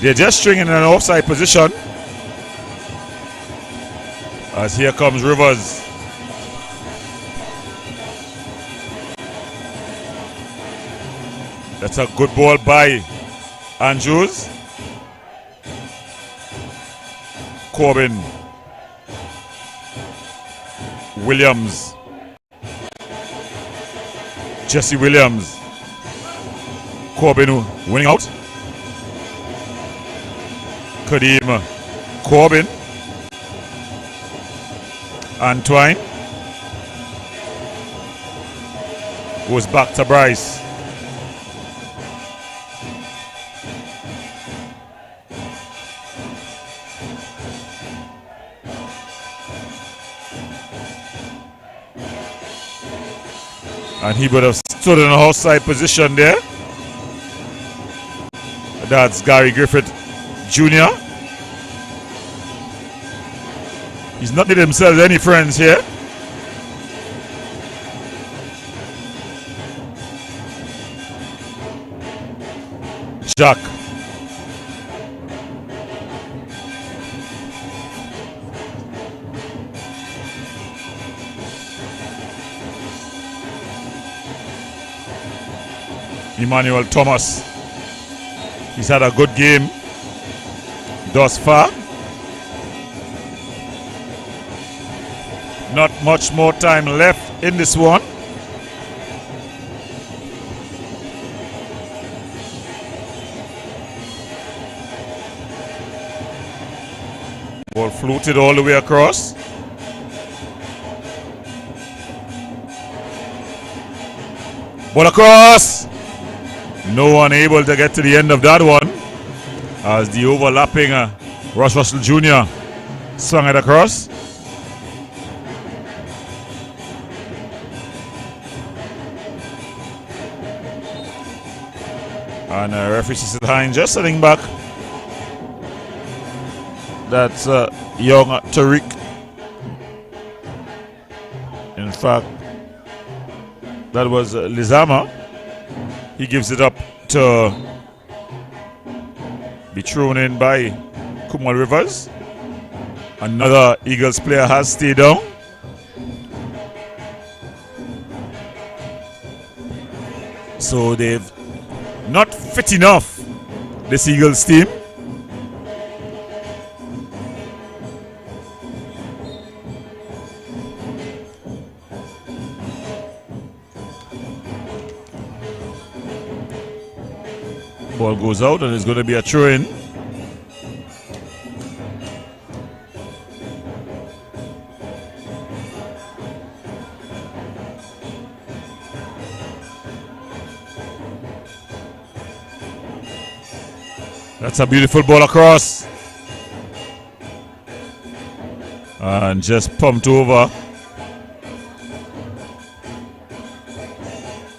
They're just stringing in an offside position. As here comes Rivers. That's a good ball by Andrews. Corbin. Williams. Jesse Williams. Corbin winning out. Kadeem Corbin. Antoine. Goes back to Bryce. And he would have stood in an outside position there. That's Gary Griffith Jr. He's not made himself any friends here. Jack. Emmanuel Thomas. He's had a good game thus far. Not much more time left in this one. Ball floated all the way across. Ball across. No one able to get to the end of that one as the overlapping Ross Russell Jr. swung it across. And referee Cecil Hines just sitting back. That's young Tariq. In fact, that was Lizama. He gives it up to be thrown in by Kumal Rivers. Another Eagles player has stayed down. So they've not fit enough, this Eagles team. Ball goes out and it's going to be a throw-in. That's a beautiful ball across. And just pumped over.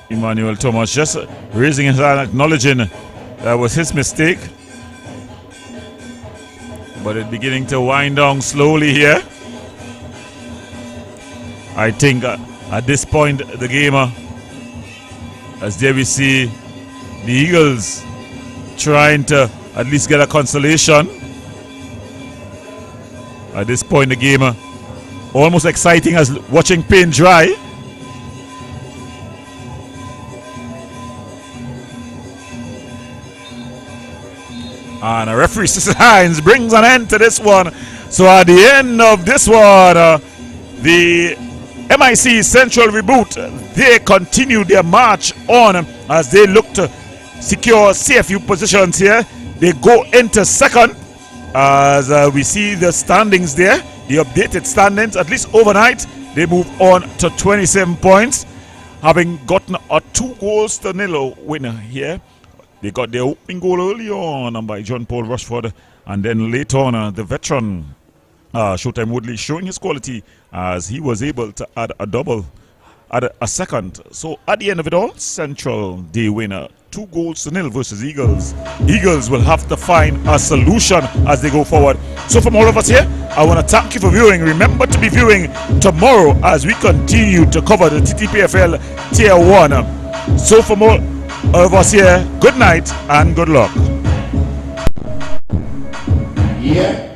Emmanuel Thomas just raising his hand, acknowledging that was his mistake. But it's beginning to wind down slowly here. I think at this point the game, as there we see the Eagles trying to at least get a consolation. At this point in the game, almost exciting as watching paint dry. And referee Cecil Hines brings an end to this one. So at the end of this one, the MIC Central Reboot, they continue their march on as they look to secure CFU positions here. They go into second as we see the standings there, the updated standings. At least overnight, they move on to 27 points, having gotten a 2-0 winner here. They got their opening goal early on by John Paul Rushford, and then later on the veteran Showtime Woodley showing his quality as he was able to add a double, add a second. So at the end of it all, Central, they win 2-0 versus Eagles. Eagles will have to find a solution as they go forward. So from all of us here, I want to thank you for viewing. Remember to be viewing tomorrow as we continue to cover the Ttpfl Tier 1. So from all of us here, good night and good luck. Yeah.